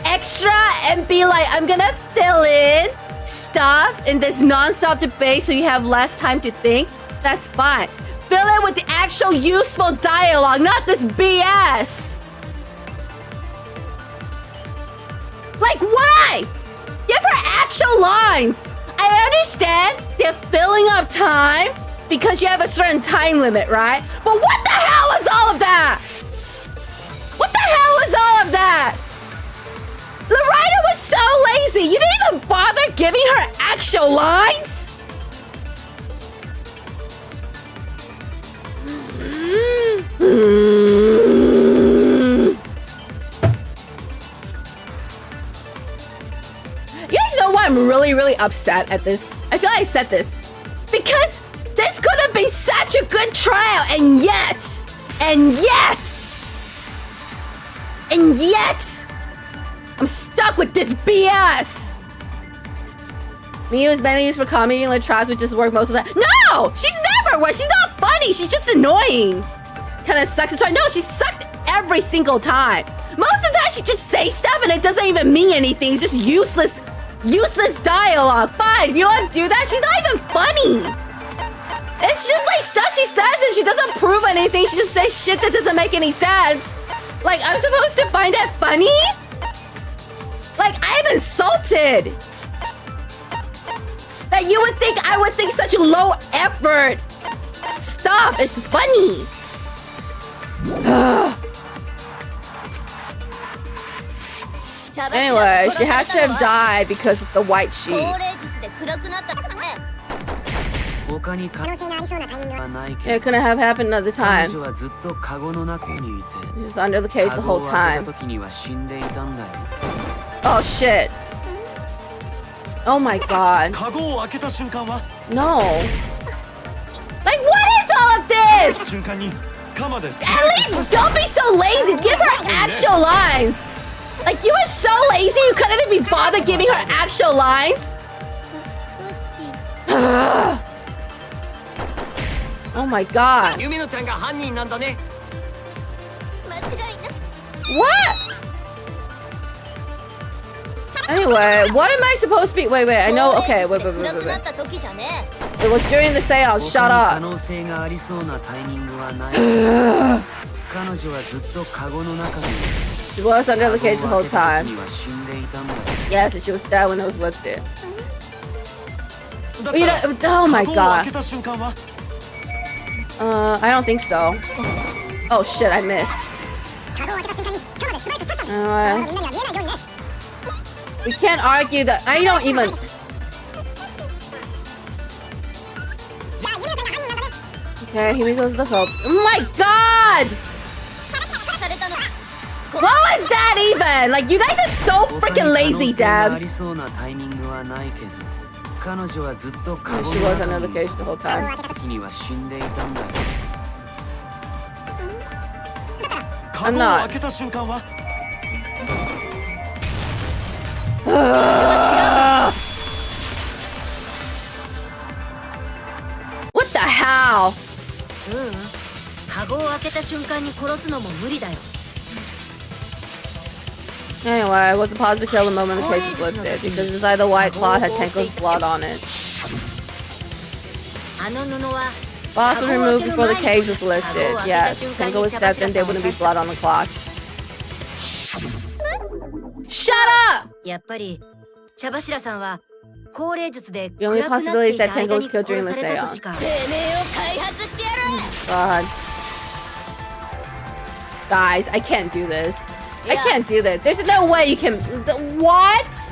extra and be like, I'm gonna fill in stuff in this non-stop debate so you have less time to think, that's fine. Fill it with the actual useful dialogue, not this BS. Like, why? Give her actual lines. I understand they're filling up time because you have a certain time limit, right? But what the hell was all of that? What the hell was all of that? The writer was so lazy. You didn't even bother giving her actual lines? You guys know why I'm really upset at this? I feel like I said this. Because this could have been such a good trial, and yet, I'm stuck with this BS. Miyu is mainly used for comedy and Latraz would just work most of that. No! She's never worked. She's not funny. She's just annoying. Kind of sucks. No, she sucked every single time. Most of the time she just says stuff and it doesn't even mean anything. It's just useless dialogue. Fine, if you want to do that, she's not even funny. It's just like stuff she says and she doesn't prove anything. She just says shit that doesn't make any sense. Like, I'm supposed to find that funny? Like, I'm insulted. That you would think I would think such low effort stuff is funny. Anyway, she has to have died because of the white sheet. 高齢術で暗くなったからね。他に可能性がありそうなタイミングはないけ It ど couldn't have happened another 彼 time. 女はずっとカゴの中にいて She was under the cage the カゴ whole を開 time. けた時には死んでいたんだよ Oh shit. Oh my god. カゴを開けた瞬間は No. Like, what is all of this? 瞬間に鎌で素 At 早く least don't be so lazy. Give her actual lines. Like, you were so lazy you couldn't even be bothered giving her actual lines. うち Oh my god. ユミノちゃんが犯人なんだね。間違いなく。 What? Anyway, what am I supposed to be? Wait, I know. Okay, wait. 暗くなった時じゃね。 It was during the seance. 他 Shut に可 up. 能性がありそうなタイミングはない彼女はずっとカゴの中に She was under the cage the カゴを whole 開けた time. 時には死んでいたんだよ Yes, and she was stabbed when it was lifted. だった You ら know, oh my カゴを開 god. けた瞬間は I don't think so. Oh shit, I missed. カゴを開けた瞬間にカモで素早く刺したその場のみんなには見えないようにね We can't argue that. I don't even. じゃあユミノちゃんが犯人なんだね Okay, here we goes the hope. Oh my god! されたの。 What was that even? Like, you guys are so 他 freaking に可能 lazy, 性があり Dabs. そうなタイミングはないけど彼女はずっとカゴ She の was 中 under the に cage the whole time. 時には死んでいたんだよカゴを開けた瞬間は What the hell? カゴを開けた瞬間に殺すのも無理だよ。 Anyway, it was a pause to kill the moment the cage was lifted because inside the white cloth had Tenko's blood on it. あの布は Cloth was removed before the cage was lifted. Yes, Tenko was stepped in, there wouldn't be blood on the cloth. Shut up! やっぱり茶柱さんは高齢術で The only 暗くなって possibility い is た that Tenko 間 was に killed during 殺 the されたと seance. しか。てめえを開発してやる。 God. Guys, I can't do this. I can't do that. There's no way you can. What?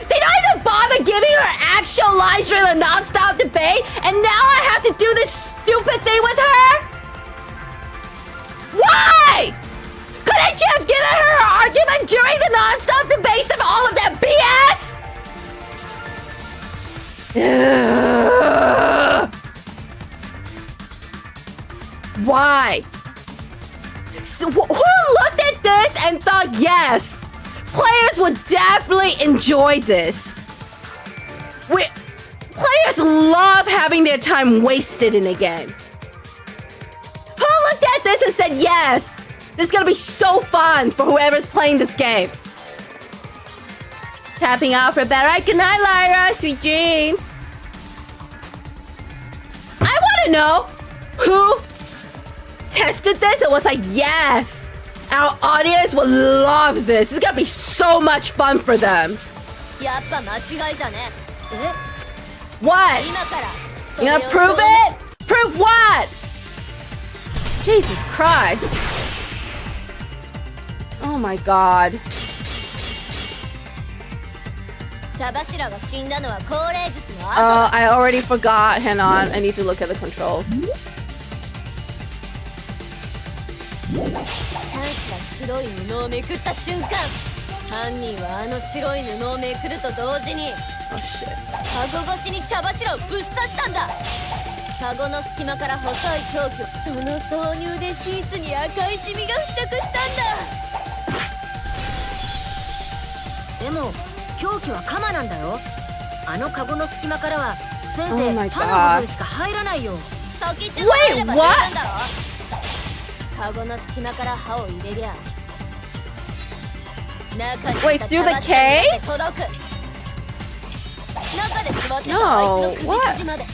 They don't even bother giving her actual lines during the non-stop debate, and now I have to do this stupid thing with her? Why? Couldn't you have given her her argument during the non-stop debates of all of that BS? Why? So, who looked at this and thought, yes, players would definitely enjoy this? Players love having their time wasted in a game. Who looked at this and said, yes, this is gonna be so fun for whoever's playing this game? Tapping out for better. Good night, Lyra. Sweet dreams. I wanna know who tested this and was like, yes, our audience will love this. It's gonna be so much fun for them. What? You gonna prove it? Prove what? Jesus Christ. Oh my god. I already forgot. Hang on. I need to look at the controls. Oh shit. カゴ越しに茶柱をぶっ刺したんだ。カゴの隙間から細い凶器をその挿入でシーツに赤いシミが付着したんだ。でも凶器は鎌なんだよ。あのカゴの隙間からはせいぜい刃の部分しか入らないよ。先っちょが入れば十分だろ。カゴの隙間から刃を入れりゃ中にいた茶柱に届く。中で座ってたあいつの首筋まで。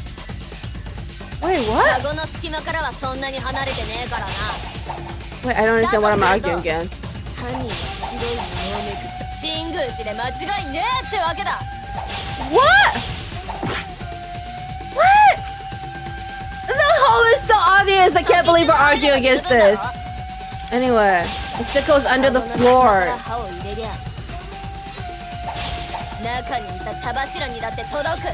Wait, what? カゴの隙間からはそんなに離れてねえからな。 Wait, I don't understand what I'm arguing against. 犯人は白い布をめくった新宮寺で間違いねえってわけだ。 What? What? The hole is so obvious. I can't believe we're arguing against this. Anyway, the stickle's under the floor. 中にいた茶柱にだって届く。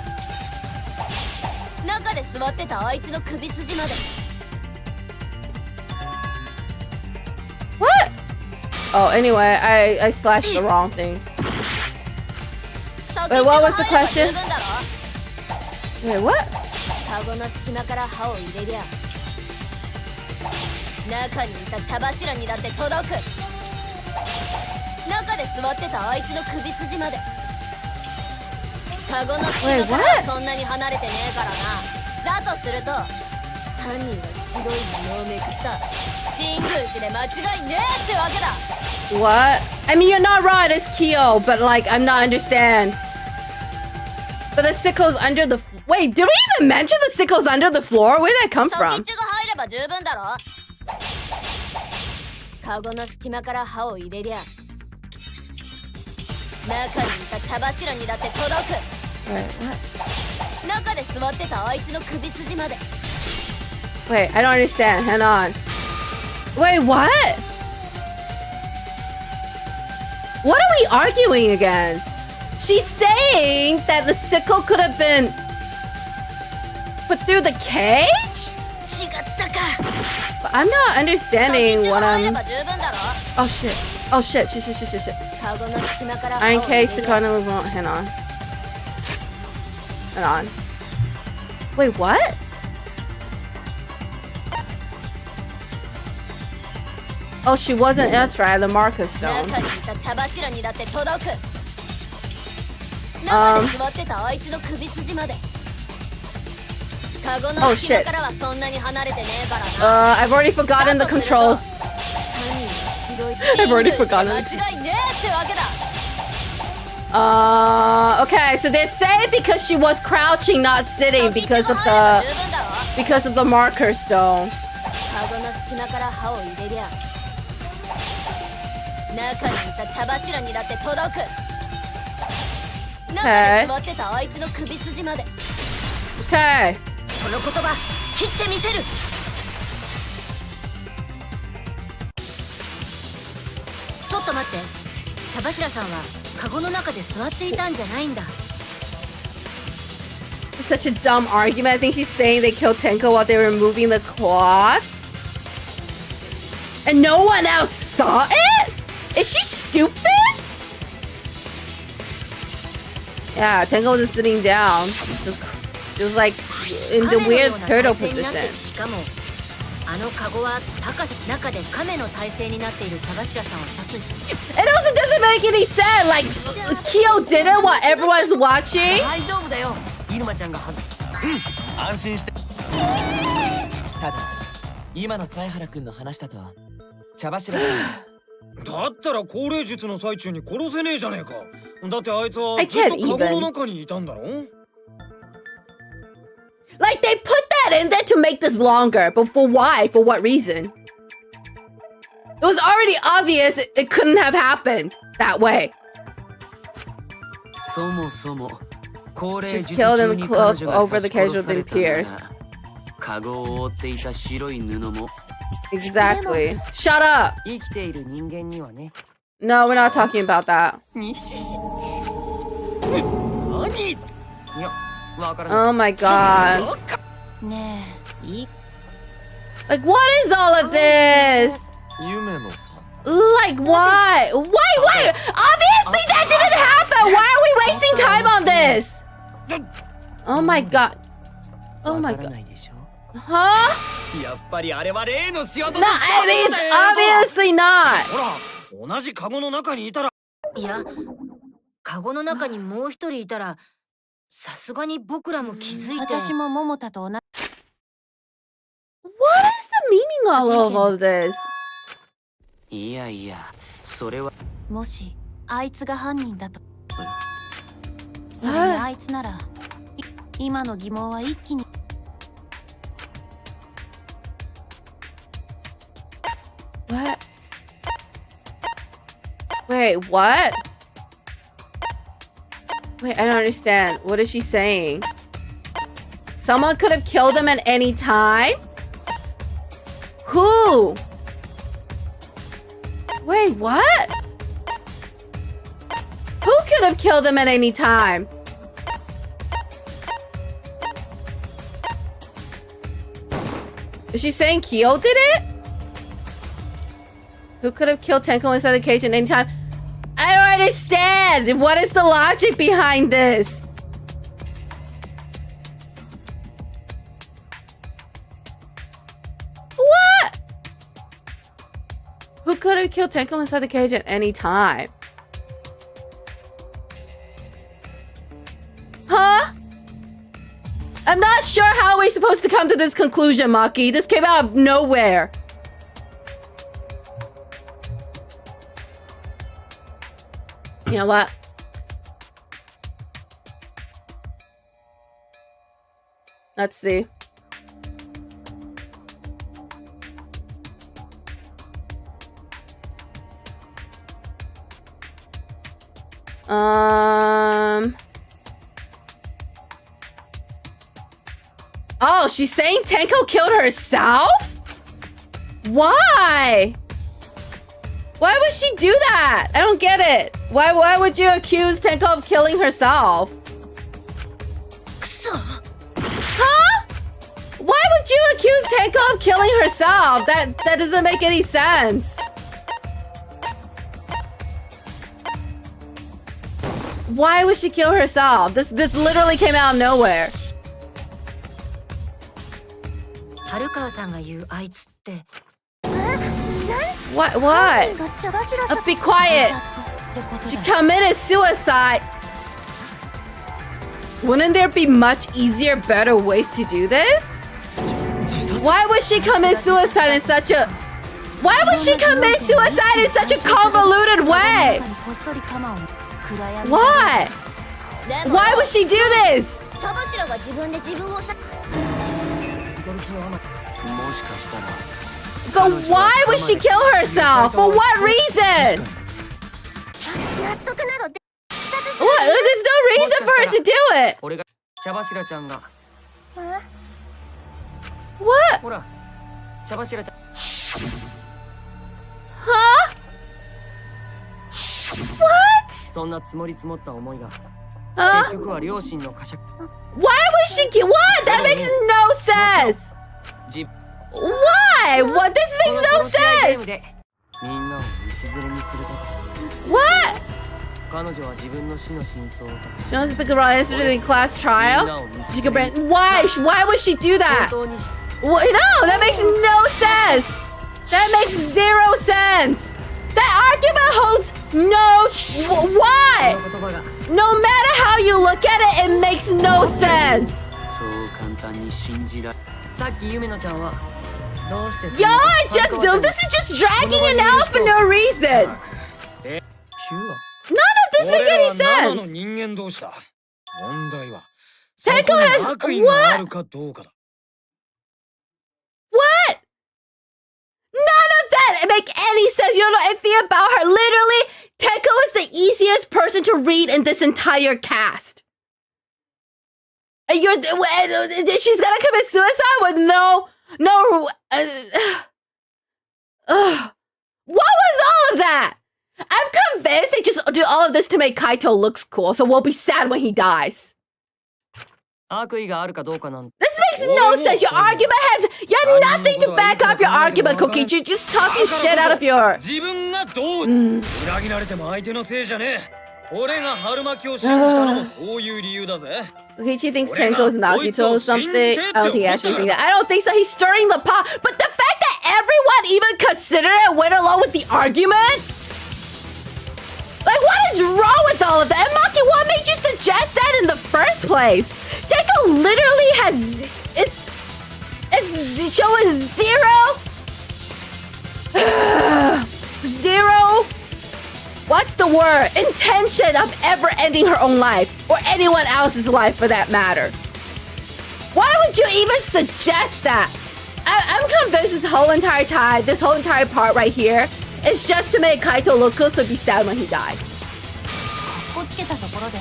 中で座ってたあいつの首筋まで。 What? Oh, anyway, I slashed the wrong thing. Wait, what was the question? Wait, what? カゴの隙間から刃を入れりゃ中にいた茶柱にだって届く。中で座ってたあいつの首筋まで。 カゴの隙間からはそんなに離れてねえからな。だとすると犯人は白い布をめくった新宮寺で間違いねえってわけだ。 What? I mean, you're not wrong, it's Kyo, but like, I'm not understand. But the sickle's under the... Wait, did we even mention the sickle's under the floor? Where did that come 先 from? っちょが入れば十分だろ。カゴの隙間から刃を入れりゃ中にいた茶柱にだって届く。 Wait, what? 中で座ってたあいつの首筋まで。 Wait, I don't understand. Hang on. Wait, what? What are we arguing against? She's saying that the sickle could have been put through the cage? 違ったか。 But I'm not understanding what 入れ I'm... ば十分だろ。 Oh shit. Oh shit, shit, shit, shit, shit, shit. カゴの隙間から Iron 刃を入れ case, り the ゃ corner won't. Hang on. Hang on. Wait, what? Oh, she wasn't. That's right. The marker stone. 中にいた茶柱にだって届く。中で座ってたあいつの首筋まで。カゴの隙間からはそんなに離れてねえからな。 I've already forgotten the controls. I've already forgotten. Okay, so they're saying because she was crouching, not sitting, because of the marker stone. Okay. Okay. っと待って。茶柱さんはカゴの中で座っていたんじゃないんだ。 Such a dumb argument. I think she's saying they killed Tenko while they were removing the cloth. And no one else saw it? Is she stupid? Yeah, Tenko wasn't sitting down. She was like in the weird turtle position. しかもあのカゴは高さ中で亀の体勢になっている茶柱さんを指す。 It also doesn't make any sense. Like Kyo did it while everyone's watching. 大丈夫だよ。イルマちゃんが安心して。ただ今の犀原くんの話だと茶柱さんだったら高齢術の最中に殺せねえじゃねえか。だってあいつは I ずっ can't とカゴ even. の中にいたんだろ。 Like they put that in there to make this longer, but for why? For what reason? It was already obvious it couldn't have happened that way. そもそも高齢 Just 術 kill 中 them に close 彼女が over the 刺し殺 casualty された pierce. ならカゴを覆っていた白い布も Exactly. Shut up. 生きている人間にはね。 No, we're not talking about that. にし何？いや、わからない。 Oh my god. ねえ、いい Like, what is all of this? 夢野さん。 Like, why? Why? Obviously that didn't happen! Why are we wasting time on this? Oh my god. Oh わ my から god. ないでしょ。 Huh? やっぱりあれは例の仕業 No, I mean, it's obviously not. ほら、同じカゴの中にいたら。いや、カゴの中にもう一人いたら、さすがに僕らも気づいて。私も桃田と同じ。 What is the meaning of all of this? いやいやそれはもしあいつが犯人だと。それにあいつなら、今の疑問は一気に。 What? Wait, what? Wait, I don't understand. What is she saying? Someone could have killed him at any time? Who? Wait, what? Who could have killed him at any time? Is she saying Kyo did it? Who could have killed Tenko inside the cage at any time? I don't understand. What is the logic behind this? What? Who could have killed Tenko inside the cage at any time? Huh? I'm not sure how we're supposed to come to this conclusion, Maki. This came out of nowhere. You know what? Let's see. Oh, she's saying Tenko killed herself? Why? Why would she do that? I don't get it. Why would you accuse Tenko of killing herself? Huh? Why would you accuse Tenko of killing herself? That doesn't make any sense. Why would she kill herself? This literally came out of nowhere. 春川さんが言うあいつって。 What? Be quiet. She committed suicide. Wouldn't there be much easier, better ways to do this? Why would she commit suicide in such a... Why would she commit suicide in such a convoluted way? Why? Why would she do this? 茶柱が自分で自分をさ。もしかしたら But why would she kill herself? For what reason? 納得などで。 What? There's no reason for her to do it. 俺が茶柱ちゃんが What? ほら茶柱ちゃん Huh? What? そんな積もり積もった思いが Huh? 結局は両親の呵責 Why would she get what? That makes no sense. じ Why? What? This こ makes の no 殺し合いゲーム sense. でみんなを道連れにすると What? 彼女は自分の死の真相を隠 She し wants to pick a raw answer to the class trial. She could bring. Why? Why would she do 本 that? 当にし What? No, that makes no sense. That makes zero sense. That argument holds no. こ Why? の言葉が No matter how you look at it, it makes no sense. そう簡単に信じられさっきゆめのちゃんはどうして Yo, I just do. This is just dragging it out for no reason. ピュア None of this make 俺ら any は生の sense. 人間同士だ。問題は Tenko そこに has- 悪意があるかどうかだ。 What? None of that make any sense. You don't know anything about her. Literally, Tenko is the easiest person to read in this entire cast. And she's gonna commit suicide with no. What was all of that? I'm convinced they just do all of this to make Kaito looks cool, so we'll be sad when he dies. 悪意があるかどうかなんて This makes no sense. Your argument has you have nothing to back up your argument, Kokichi. You're just talking shit out of your. 自分がどう裏切られても相手のせいじゃねえ。俺が春巻きを信じたのもそういう理由だぜ。 Kokichi thinks Tenko is Nagito or something. I don't think he actually thinks that. I don't think so. He's stirring the pot. But the fact that everyone even considered it and went along with the argument? Like, what is wrong with all of that? And Maki, what made you suggest that in the first place? Tenko literally had it's showing zero. What's the word? Intention of ever ending her own life or anyone else's life for that matter. Why would you even suggest that? I'm convinced this whole entire time, this whole entire part right here is just to make Kaito look good so be sad when he dies. こつけたところで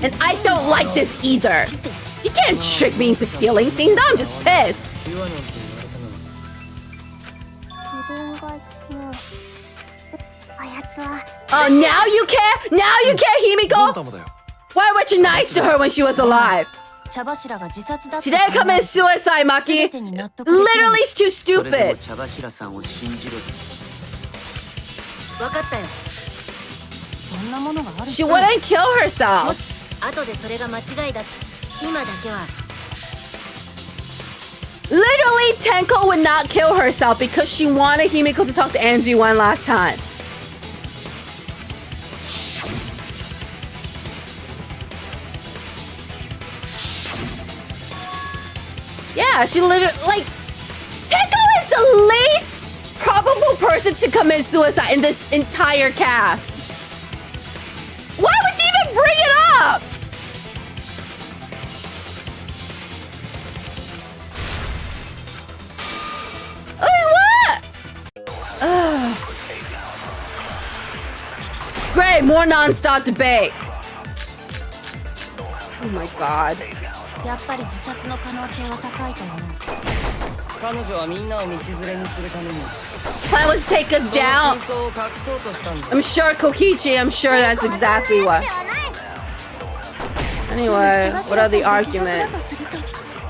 And I don't like this either. You can't trick me into feeling things. Now I'm just pissed. ピュアなんて言われたのは自分がもうあやつは Oh, now you care? Now you care, ゴン Himiko? タもだよ Why weren't you nice to her when she was alive? 茶柱が自殺だっ She た didn't commit suicide, 全 Maki. てに納得できる Literally, it's too それでも stupid. 茶柱さんを信じろと分かったよそんなものがある She wouldn't kill herself. 後でそれが間違いだ今だけは Literally, Tenko would not kill herself because she wanted Himiko to talk to Angie one last time. Yeah, she literally, like, Tenko is the least probable person to commit suicide in this entire cast. Why would you even bring it up? What? Ugh. Great, more non-stop debate. Oh my god. やっぱり自殺の可能性は高いと思う彼女はみんなを道連れにするために Plan was to take us その down. 真相を隠そうとしたんだ I'm sure Kokichi, I'm sure that's exactly what. ではない Anyway, what are the arguments?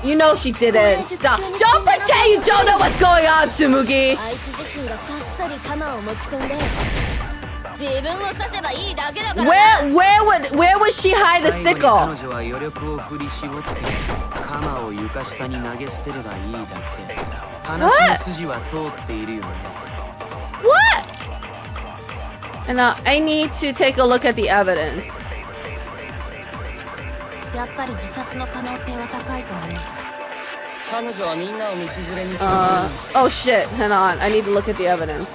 You know she didn't. Stop. Don't pretend you don't know what's going on, Tsumugi. あいつ自身がこっそり鎌を持ち込んで自分を刺せばいいだけだから Where would she hide the 最後に sickle? 彼女は余力を振り絞って鎌を床下に投げ捨てればいいだけ話の筋は通っているよね What? And I need to take a look at the evidence. やっぱり自殺の可能性は高いと思う彼女はみんなを道連れにするために Oh shit, hang on. I need to look at the evidence.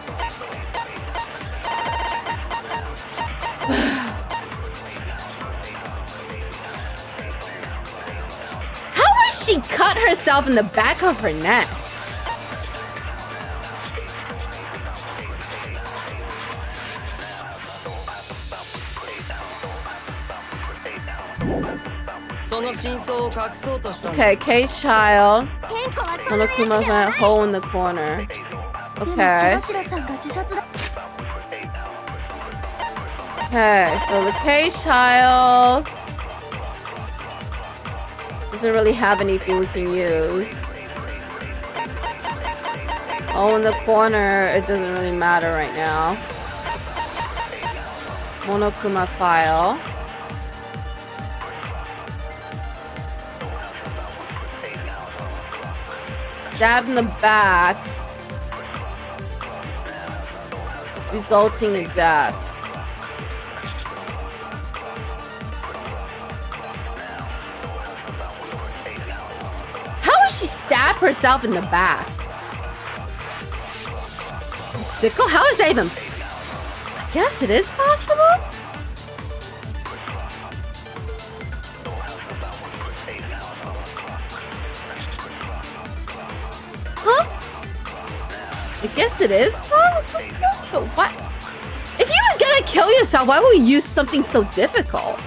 How would she cut herself in the back of her neck? Okay, Kate Child. 天子はそんなやつでは Monokuma-san, hole in the corner. でも Okay. 茶柱さんが自殺だ Okay, so the cage tile doesn't really have anything we can use. Oh, in the corner, it doesn't really matter right now. Monokuma file. Stab in the back, resulting in death. How would she stab herself in the back? A sickle? How is that even? I guess it is possible. Huh? I guess it is possible. What? If you were gonna kill yourself, why would you use something so difficult?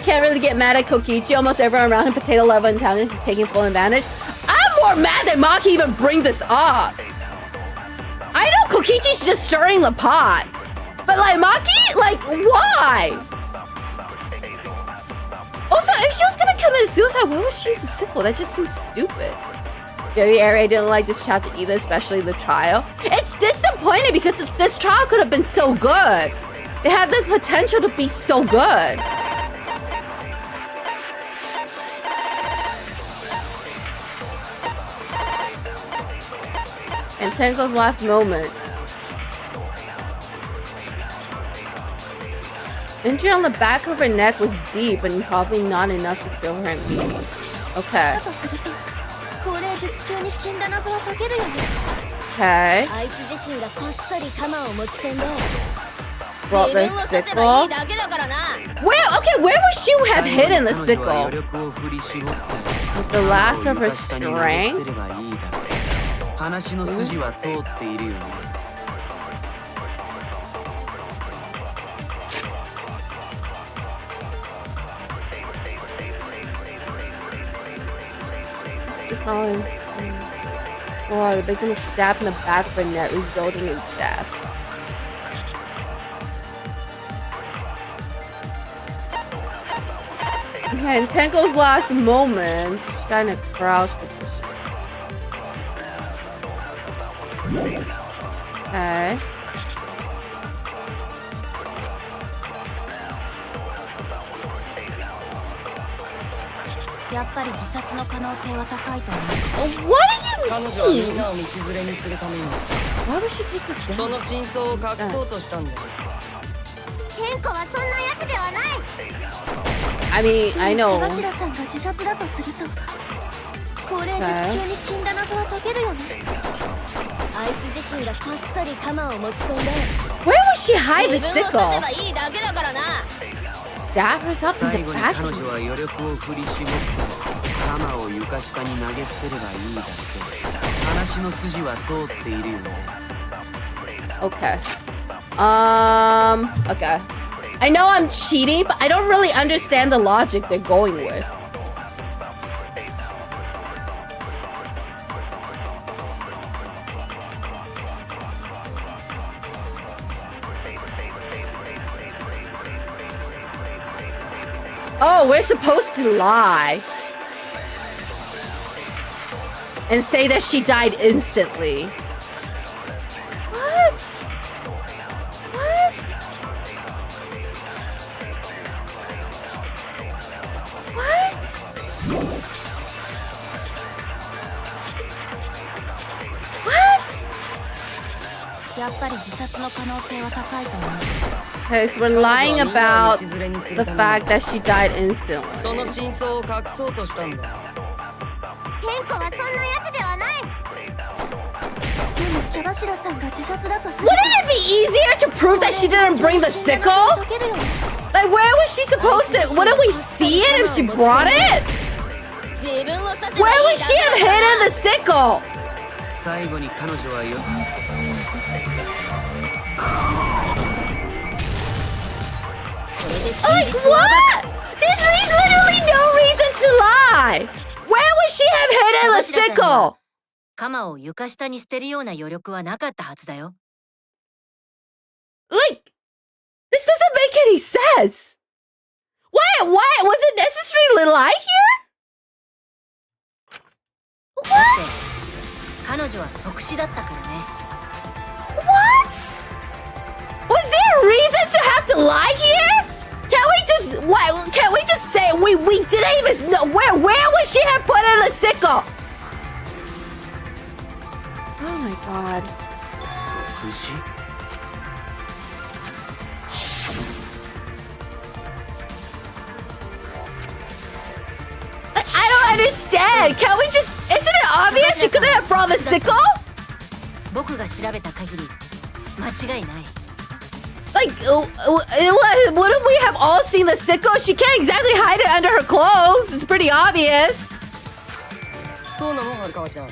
Can't really get mad at Kokichi. Almost everyone around him, potato level intelligence, is taking full advantage. I'm more mad that Maki even bring this up. I know Kokichi's just stirring the pot, but like Maki, like why? Also, if she was gonna commit suicide, why would she use a sickle? That just seems stupid. Very area didn't like this chapter either, especially the trial. It's disappointing because this trial could have been so good. It had the potential to be so good. And Tenko's last moment. Injury on the back of her neck was deep and probably not enough to kill her immediately. Okay. Okay. Well, the sickle. Where would she have hidden the sickle? With the last of her strength? 話の筋は通っているよね。Oh, the victim was stabbed in the back of her neck, resulting in death. Okay, in Tenko's last moment, she's got in a crouch position. Okay. What do you mean? Why would she take this down? その真相を隠そうとしたんだよ。天子はそんなやつではない。 I mean, I know. 茶柱さんが自殺だとすると、高齢術中に死んだ謎は解けるよね。あいつ自身がこっそり鎌を持ち込んで。Where would she hide the 自分を sickle? 刺せばいいだけだからな。 Stab herself in 最 the 後に back? 彼女は余力を振り絞って鎌を床下に投げ捨てればいいだけ。話の筋は通っているよね。 Okay. Okay. I know I'm cheating, but I don't really understand the logic they're going with. Oh, we're supposed to lie and say that she died instantly. What? What? What? What? やっぱり自殺の可能性は高いと思う。 Okay, so we're lying about the fact that she died instantly. その真相を隠そうとしたんだよ。天子はそんなやつではない。でも茶柱さんが自殺だとする Wouldn't it be easier to prove that she didn't bring the sickle? Like, where was she supposed to? Wouldn't we see it if she brought it? 自分を刺せばいい Where would she have hidden the sickle? 最後に彼女はよ。 Like, what? There's literally no reason to lie. Where would she have hidden the sickle? 鎌を床下に捨てるような余力はなかったはずだよ。Like, this doesn't make any sense. Why was it necessary to lie here? What? 彼女は即死だったからね。 What? Was there a reason to have to lie here? Can we just say we didn't even know where would she have put in a sickle? Oh my god. 即死 I don't understand. Can we just? Isn't it obvious she couldn't have brought the sickle? 僕が調べた限り間違いない。 Like, wouldn't we have all seen the sickle? She can't exactly hide it under her clothes. It's pretty obvious. そうなのはるかわちゃん。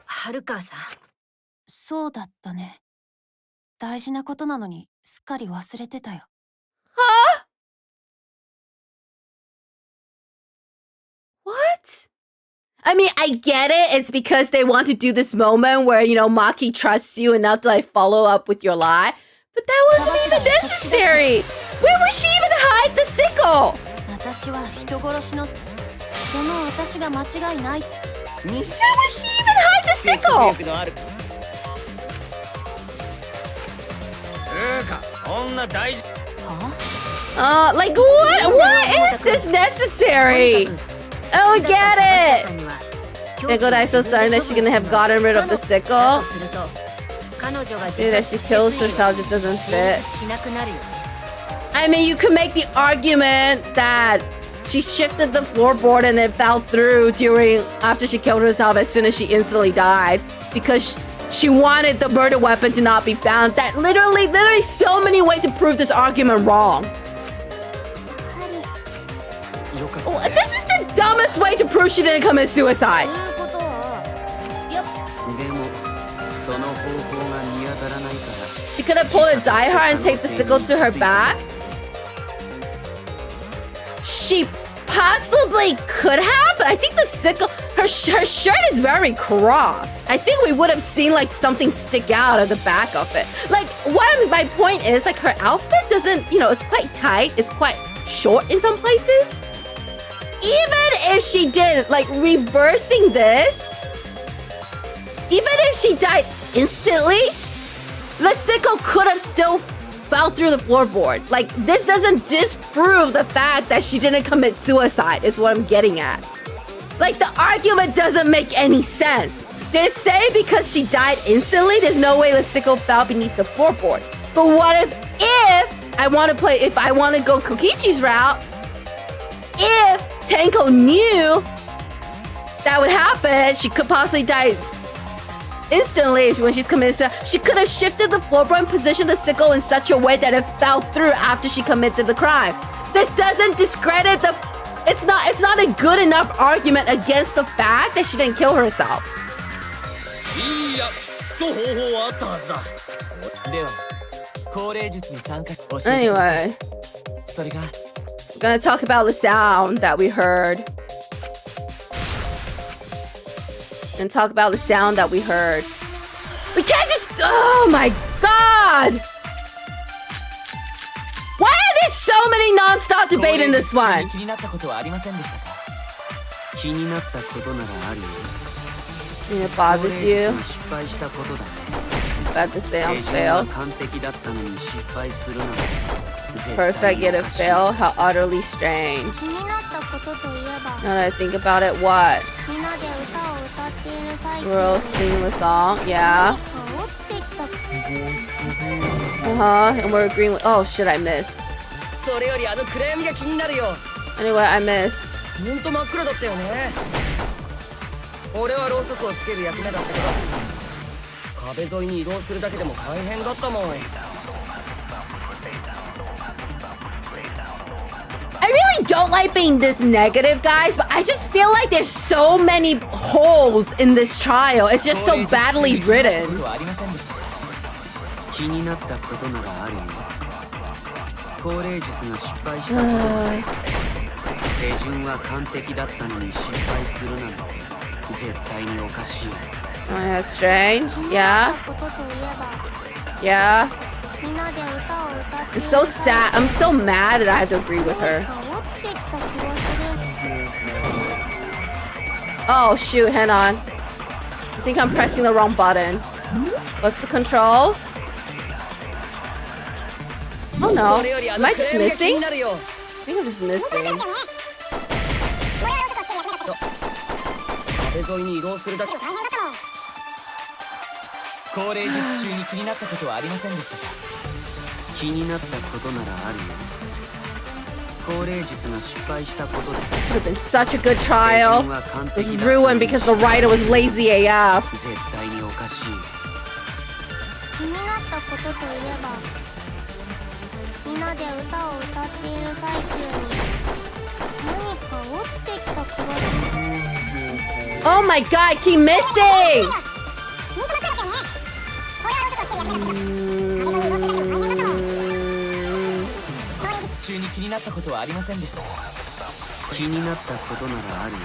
春川さん。そうだったね。大事なことなのにすっかり忘れてたよ。Huh? What? I mean, I get it. It's because they want to do this moment where, you know, Maki trusts you enough to like follow up with your lie. But that wasn't even necessary. Where would she even hide the sickle? 私は人殺しのその私が間違いない。 Where would she even hide the sickle? つうか、こんな大事。Like what is this necessary? I don't get it. Danganronpa is so certain that she's gonna have gotten rid of the sickle. Dude, that she kills herself just doesn't fit. I mean, you could make the argument that she shifted the floorboard and it fell through after she killed herself as soon as she instantly died because she wanted the murder weapon to not be found. That literally so many ways to prove this argument wrong. This is the dumbest way to prove she didn't commit suicide. でもその方法が見当たらないから She could have pulled a die hard and taped the sickle to her back. She possibly could have, but I think the sickle, her shirt is very cropped. I think we would have seen like something stick out of the back of it. Like, my point is, like, her outfit doesn't, you know, it's quite tight. It's quite short in some places. Even if she did, like, reversing this, even if she died instantly, the sickle could have still fell through the floorboard. Like, this doesn't disprove the fact that she didn't commit suicide, is what I'm getting at. Like, the argument doesn't make any sense. They're saying because she died instantly, there's no way the sickle fell beneath the floorboard. But what if I want to go Kokichi's route, if Tenko knew that would happen, she could possibly die instantly when she's committed suicide. She could have shifted the floorboard and positioned the sickle in such a way that it fell through after she committed the crime. This doesn't discredit the... It's not a good enough argument against the fact that she didn't kill herself. いいや、きっと方法はあったはずだ。では、降霊術に参加教えてください。 Anyway, それが we're gonna talk about the sound that we heard. And talk about the sound that we heard. We can't just... Oh my god! Why are there so many non-stop debate in this one? 気になったことはありませんでしたか？気になったことならあるよ And it bothers you 失敗したことだ that the sounds 手順は fail. 完璧だったのに失敗するなんて Perfect yet it failed. How utterly strange. 気になったことといえば Now that I think about it, what? みんなで歌を歌っている最中 We're all singing the song? Yeah. 何か落ちてきた And we're agreeing with... Oh shit, I missed. それよりあの暗闇が気になるよ。 Anyway, I missed. ほんと真っ暗だったよね。俺はろうそくをつける役目だったけど、壁沿いに移動するだけでも大変だったもん。I really don't like being this negative, guys, but I just feel like there's so many holes in this trial. It's just so badly written. 気になったことならあるよ降霊術が失敗したことだ手順は完璧だったのに失敗するなんて絶対におかしい Oh, that's strange. Yeah. ことといえば Yeah. みんなで歌を歌って I'm so sad. I'm so mad that I have to agree with her. 落ちてきた気がする Oh shoot, hang on. I think I'm pressing the wrong button. What's the controls? Oh no. Am I just missing? I think I'm just missing. 壁沿いに移動するだけ。高齢術中に気になったことはありませんでしたか？気になったことならあるよ。高齢術が失敗したことで Could have been such a good trial. It was ruined because the writer was lazy AF. 絶対におかしい。気になったことといえばみんなで歌を歌っている最中に何か落ちてきた気がする Oh my god, I keep missing! 中に気になったことはありませんでしたか？気になったことならあるよ。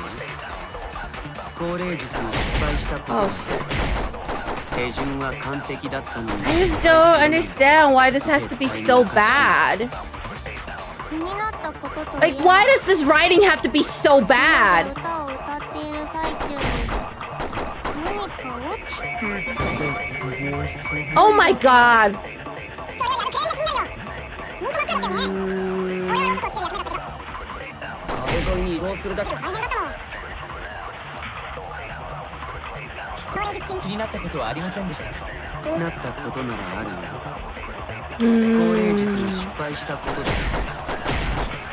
高齢術が失敗したこと Oh で shit. 手順は完璧だったのに I just don't understand why this has to be so bad. 気になったこととい Like, えば why does this writing have to be so bad? 歌を歌っている最中に何か落ち Oh my god. 壁沿いに移動するだけ。気になったことはありませんでしたか？気になったことならあるよ。高齢術が失敗したことで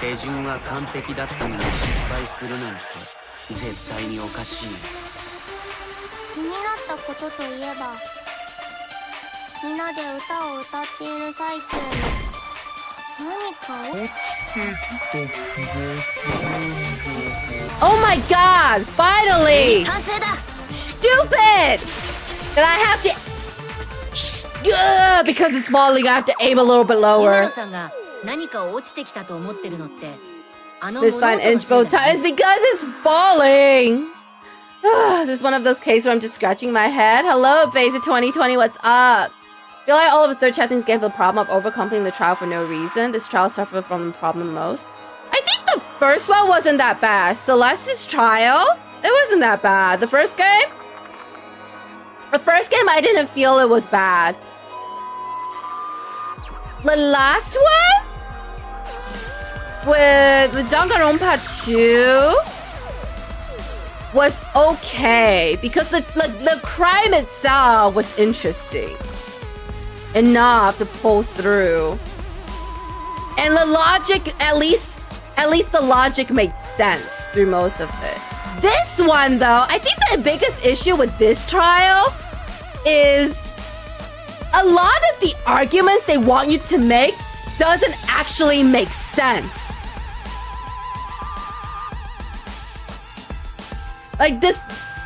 手順は完璧だったのに失敗するなんて絶対におかしい。気になったことといえばみんなで歌を歌っている最中に何か落ち Oh my god, finally! 完成だ Stupid! That I have to... because it's falling, I have to aim a little bit 今野 lower. さんが何か落ちてきたと思ってるのってあの This 物 fine 音の inch せいだ bow よ tie is because it's falling! This is one of those cases where I'm just scratching my head. Hello, Phaser 2020, what's up? I feel like all of the third chat things gave the problem of overcomplicating the trial for no reason. This trial suffered from the problem most. I think the first one wasn't that bad. Celeste's trial? It wasn't that bad. The first game? The first game, I didn't feel it was bad. The last one? With the Danganronpa 2 was okay because the crime itself was interesting enough to pull through, and the logic at least the logic made sense through most of it. This one though, I think the biggest issue with this trial is a lot of the arguments they want you to make doesn't actually make sense. Like this,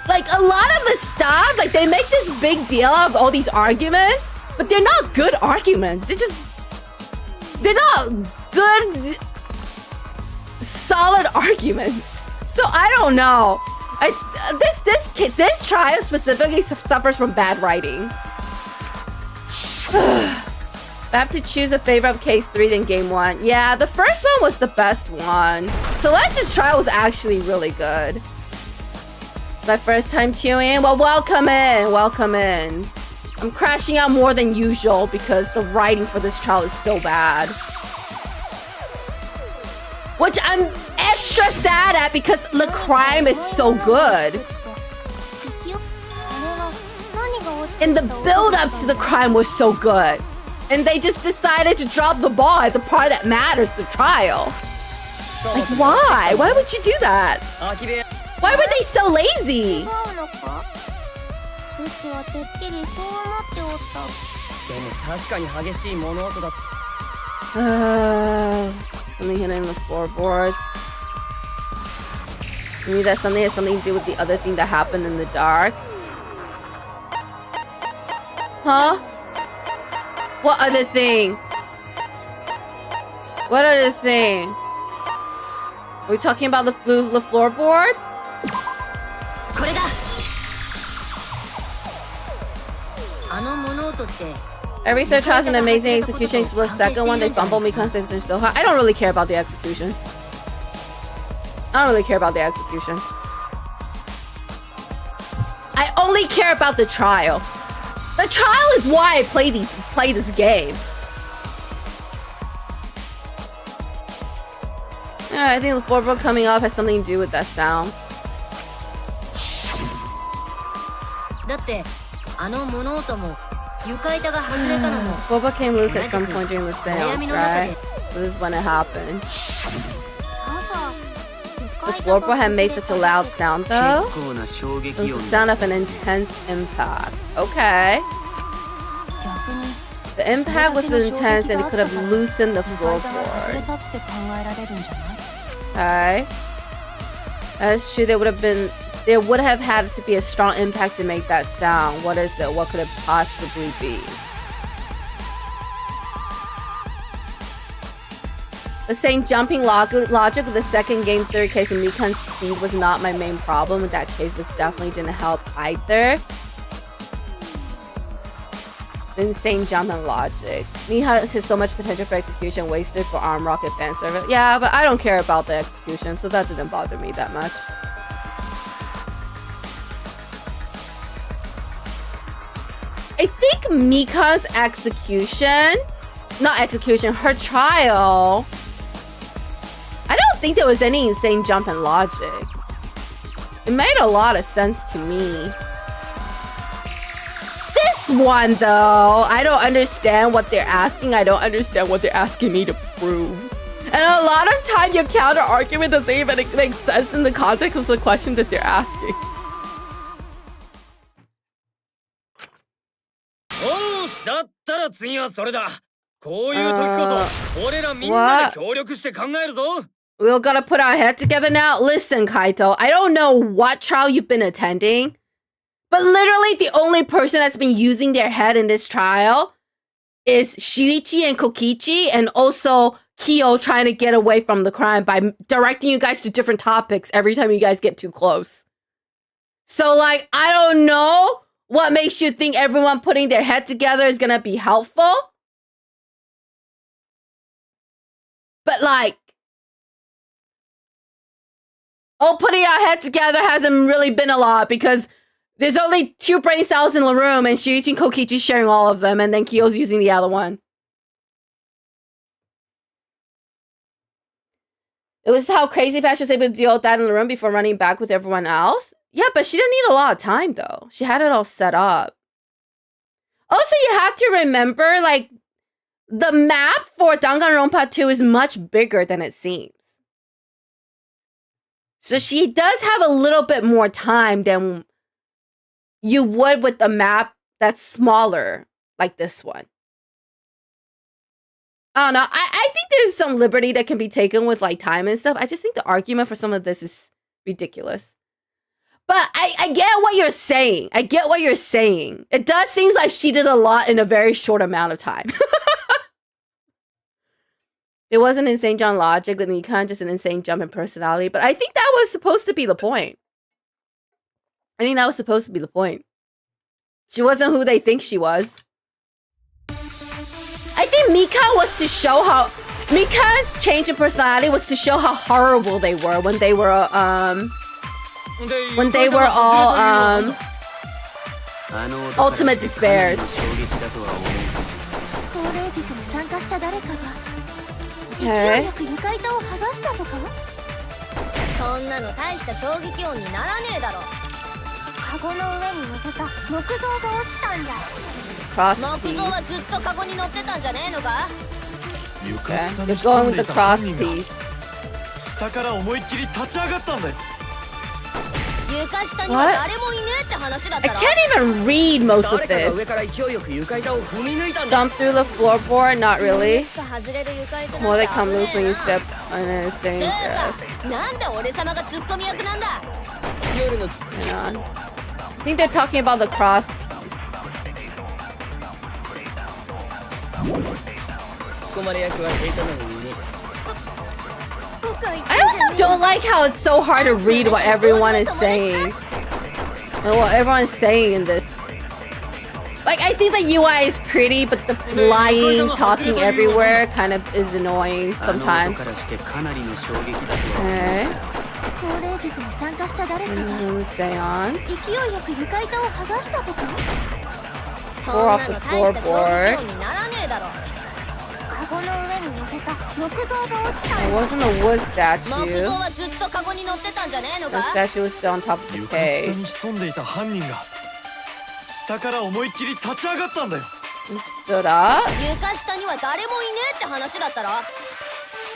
like a lot of the stuff, like they make this big deal of all these arguments, but they're not good arguments. They're not good, solid arguments. So I don't know. This trial specifically suffers from bad writing. I have to choose a favorite of case 3 than game 1. Yeah, the first one was the best one. Celeste's trial was actually really good. My first time tuning in. Well, welcome in. Welcome in. I'm crashing out more than usual because the writing for this trial is so bad. Which I'm extra sad at because the crime is so good. And the build up to the crime was so good. And they just decided to drop the ball at the part that matters, the trial. Like, why? Why would you do that? Why were they so lazy? 違うのかうちはてっきりそう思っておった でも確かに激しい物音だ。 Something hidden in the floorboard. Maybe that something has something to do with the other thing that happened in the dark. Huh? What other thing? What other thing? Are we talking about the floorboard? これだあの物音って Every third trial is an amazing execution. Except the second one, they fumble me because they're so hard. I don't really care about the execution. I don't really care about the execution. I only care about the trial. The trial is why I play this game. Yeah, I think the floorboard coming off has something to do with that sound. Floorboard came loose at some point during the seance, right? This is when it happened. The floorboard had made such a loud sound though. It was the sound of an intense impact. Okay. The impact was intense and it could have loosened the floorboard. Okay. That's true. There would have had to be a strong impact to make that sound. What is it? What could it possibly be? The same jumping logic of the second game theory case of Mikan's speed was not my main problem with that case, but definitely didn't help either. The insane jumping logic. Mika has so much potential for execution wasted for arm rocket fan service. Yeah, but I don't care about the execution, so that didn't bother me that much. I think Mika's her trial, I don't think there was any insane jump in logic. It made a lot of sense to me. This one, though, I don't understand what they're asking. I don't understand what they're asking me to prove. And a lot of time, your counter argument doesn't even make sense in the context of the question that they're asking. We're gonna put our head together now? Listen, Kaito, I don't know what trial you've been attending, but literally the only person that's been using their head in this trial is Shinichi and Kokichi, and also Kyo trying to get away from the crime by directing you guys to different topics every time you guys get too close. So, like, I don't know what makes you think everyone putting their head together is gonna be helpful. But, like, putting our head together hasn't really been a lot because there's only 2 brain cells in the room and Shinichi and Kokichi sharing all of them, and then Kyo's using the other one. It was how crazy fast she was able to deal with that in the room before running back with everyone else. Yeah, but she didn't need a lot of time, though. She had it all set up. Also, you have to remember, like, the map for Danganronpa 2 is much bigger than it seems. So she does have a little bit more time than you would with a map that's smaller, like this one. I don't know. I think there's some liberty that can be taken with, like, time and stuff. I just think the argument for some of this is ridiculous. But I get what you're saying. I get what you're saying. It does seem like she did a lot in a very short amount of time. It wasn't insane jump logic with Nikan, just an insane jump in personality. But I think that was supposed to be the point. I think that was supposed to be the point. She wasn't who they think she was. I think Mika was to show how... Mika's change in personality was to show how horrible they were when they were, all, ultimate despairs. Okay. そんなの大した衝撃音にならねえだろ。カゴの上に乗せた木像が落ちたんだ。木像はずっとカゴに乗ってたんじゃねえのか？ Okay. You're going with the cross piece. 下から思いっきり立ち上がったんだよ。 What? I can't even read most of this. Stomp through the floorboard? Not really. More they come loose when you step on it. It's dangerous. Hang on. I think they're talking about the cross piece. I also don't like how it's so hard to read what everyone is saying. What everyone's saying in this. Like, I think the UI is pretty, but the flying, talking everywhere kind of is annoying sometimes. Okay. 降霊術に参加した誰かが Seance. 勢いよく床板を剥がしたとか Pour off the floorboard. にならねえだろカゴの上に乗せた木像が落ちた It wasn't a wood 木 statue. 像はずっとカゴに乗ってたんじゃねえの The か statue was still on top of the 床下 cage. に潜んでいた犯人が下から思いっきり立ち上がったんだよ。 He stood up. 床下には誰もいねえって話だったろ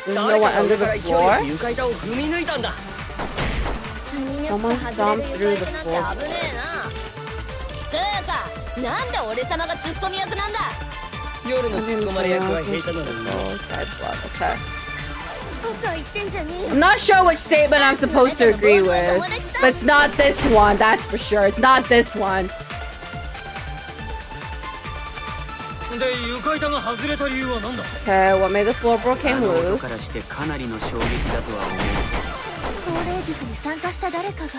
There's 誰 no か one が under 上 the から勢いよく floor. 床板を踏み抜いたんだ。 Someone stomped through the なんて floor. 危ねえなつうかなんで俺様がツッコミ役なんだ夜の突っ込まれ役は平太なのに。 Okay. とか言ってんじゃねえよ I'm not sure which statement I'm supposed to agree with, but it's not this one, that's for sure. It's not this one. で床板が外れた理由は何だ Okay, what made the floorboard あ came の音 loose? からしてかなりの衝撃だとは思う。降霊術に参加した誰かが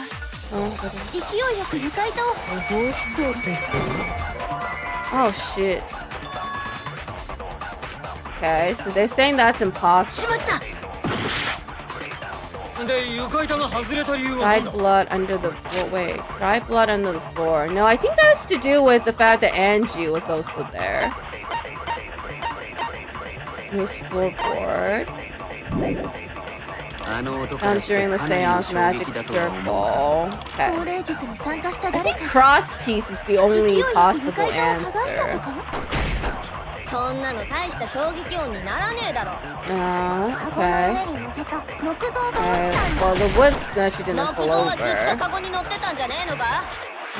Oh, 勢いよく床板を oh shit. Okay, so they're saying that's impossible. しまった で床板が外れた理由は何 Dried だ blood under the floor. Wait, dried blood under the floor. No, I think that has to do with the fact that Angie was also there. This floorboard. あの音から Found して during the かなりの seance 衝 magic 撃だとは思う。 circle. 降 Okay. 霊術に参加した I 誰 think か cross piece is the 勢い only よく possible 床板を剥がしたと answer. かそんなの大した衝撃音にならねえだろ カゴの Okay. 上に乗せた木像が落ち Okay. たんだ Well, the wood statue didn't 木 fall 像はずっと over. カゴに乗ってたんじゃねえのか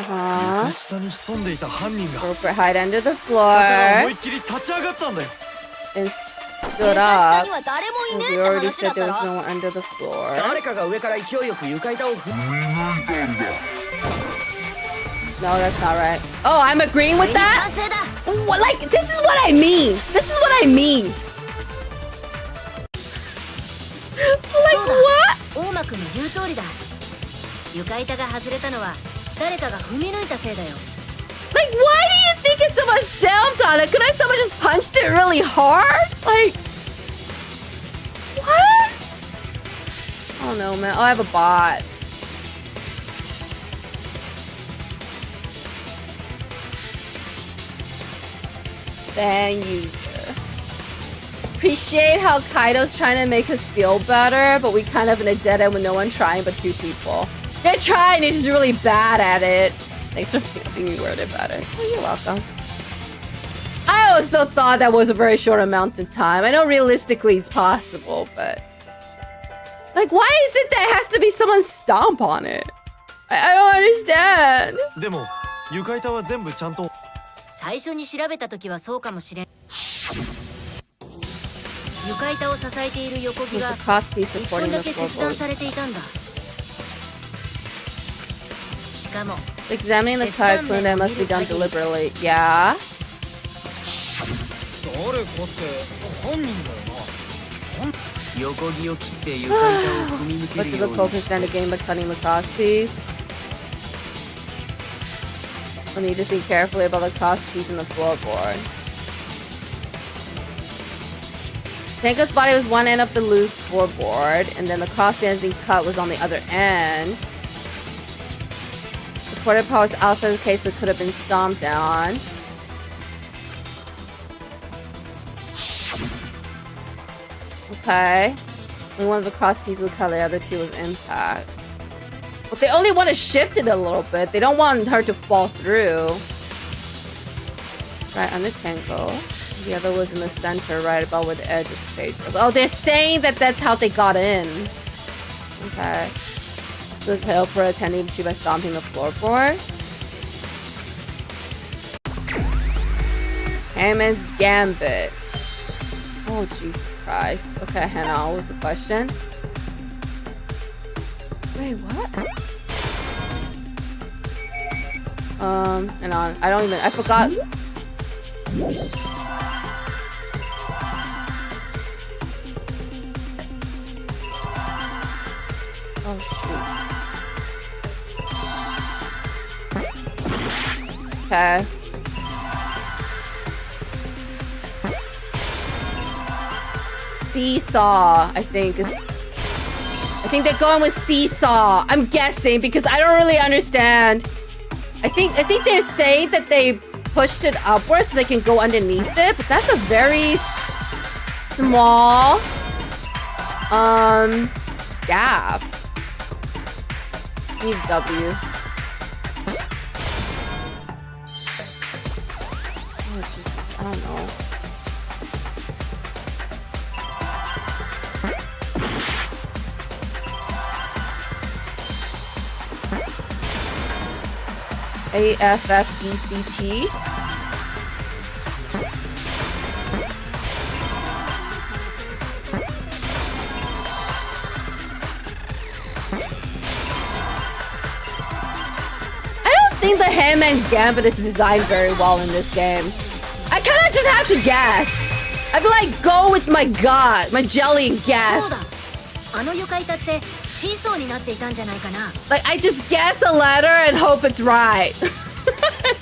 Uh-huh. 床下に潜んでいた犯人が Corporate hide under the 下から思 floor いっきり立ち上がったんだよ。 and 床 stood 下 up. には誰もいね We えって already 話だ said った there ろ was no one under the floor. 誰かが上から勢いよく床板を踏み No, that's not right. Oh, I'm agreeing with 賛 that? 成だ What, like, this is what I mean. This is what I mean. Like, what? 大間くんの言う通りだ床板が外れたのは誰かが踏み抜いたせいだよ Like, why do you think it's someone stamped on it? Could I someone just punched it really hard? Like, what? I don't know, man. Oh, I have a bot. Fan user. Appreciate how Kaido's trying to make us feel better, but we kind of in a dead end with no one trying but two people. They're trying, they're just really bad at it. Thanks for being worded better. Oh, you're welcome. I always still thought that was a very short amount of time. I know realistically it's possible, but... Like, why is it that it has to be someone stomp on it? I don't understand. でも床板は全部ちゃんと最初に調べた時はそうかもしれん床板を支えている横木 With が the crosspiece 1 supporting 本 the だけ切断 floorboard. されていたんだしかも Examining the cut, clean that must be done deliberately. Yeah? 誰かって犯人だよな横木を切って床板を踏み抜け But る did よ the う cloak に stand the game by cutting the crosspiece? I need to think carefully about the crosspiece in the floorboard. Tanka's body was one end of the loose floorboard, and then the crossband being cut was on the other end. Supported powers outside the case that could have been stomped down. Okay. Only one of the cross pieces would cut, the other two was impact. But they only want to shift it a little bit. They don't want her to fall through. Right under Tango. The other was in the center, right about where the edge of the page was. Oh, they're saying that that's how they got in. Okay. So the helper attending to by stomping the floorboard. Hammond's Gambit. Oh, Jesus Christ. Okay, Hannah, what was the question? Wait, what? Hang on. I forgot. Oh, shoot. Okay. seesaw, I think they're going with seesaw. I'm guessing because I don't really understand. I think they're saying that they pushed it upwards so they can go underneath it, but that's a very small gap. Need W. Oh Jesus, I don't know. AFFBCT. I don't think the Handmaid's Gambit is designed very well in this game. I kind of just have to guess. I'd be like, go with my gut, my jelly and guess. Like, I just guess a letter and hope it's right.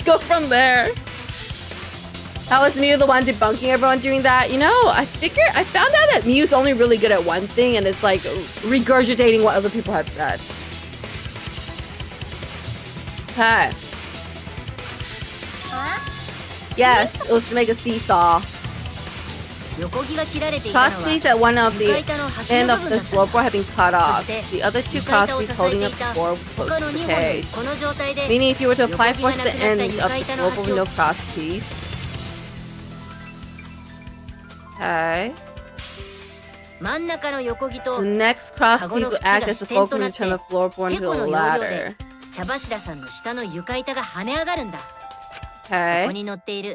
Go from there. How was Mew the one debunking everyone doing that? You know, I found out that Mew's only really good at one thing, and it's like regurgitating what other people have said. Okay. Yes, it was to make a seesaw. Crosspiece at one of the end of the floorboard have been cut off. The other two crosspiece holding up the floor close to the cage. Meaning if you were to apply force to the end of the floorboard with no crosspiece. Okay. The next crosspiece will act as a fulcrum to turn the floorboard into a ladder. Okay. A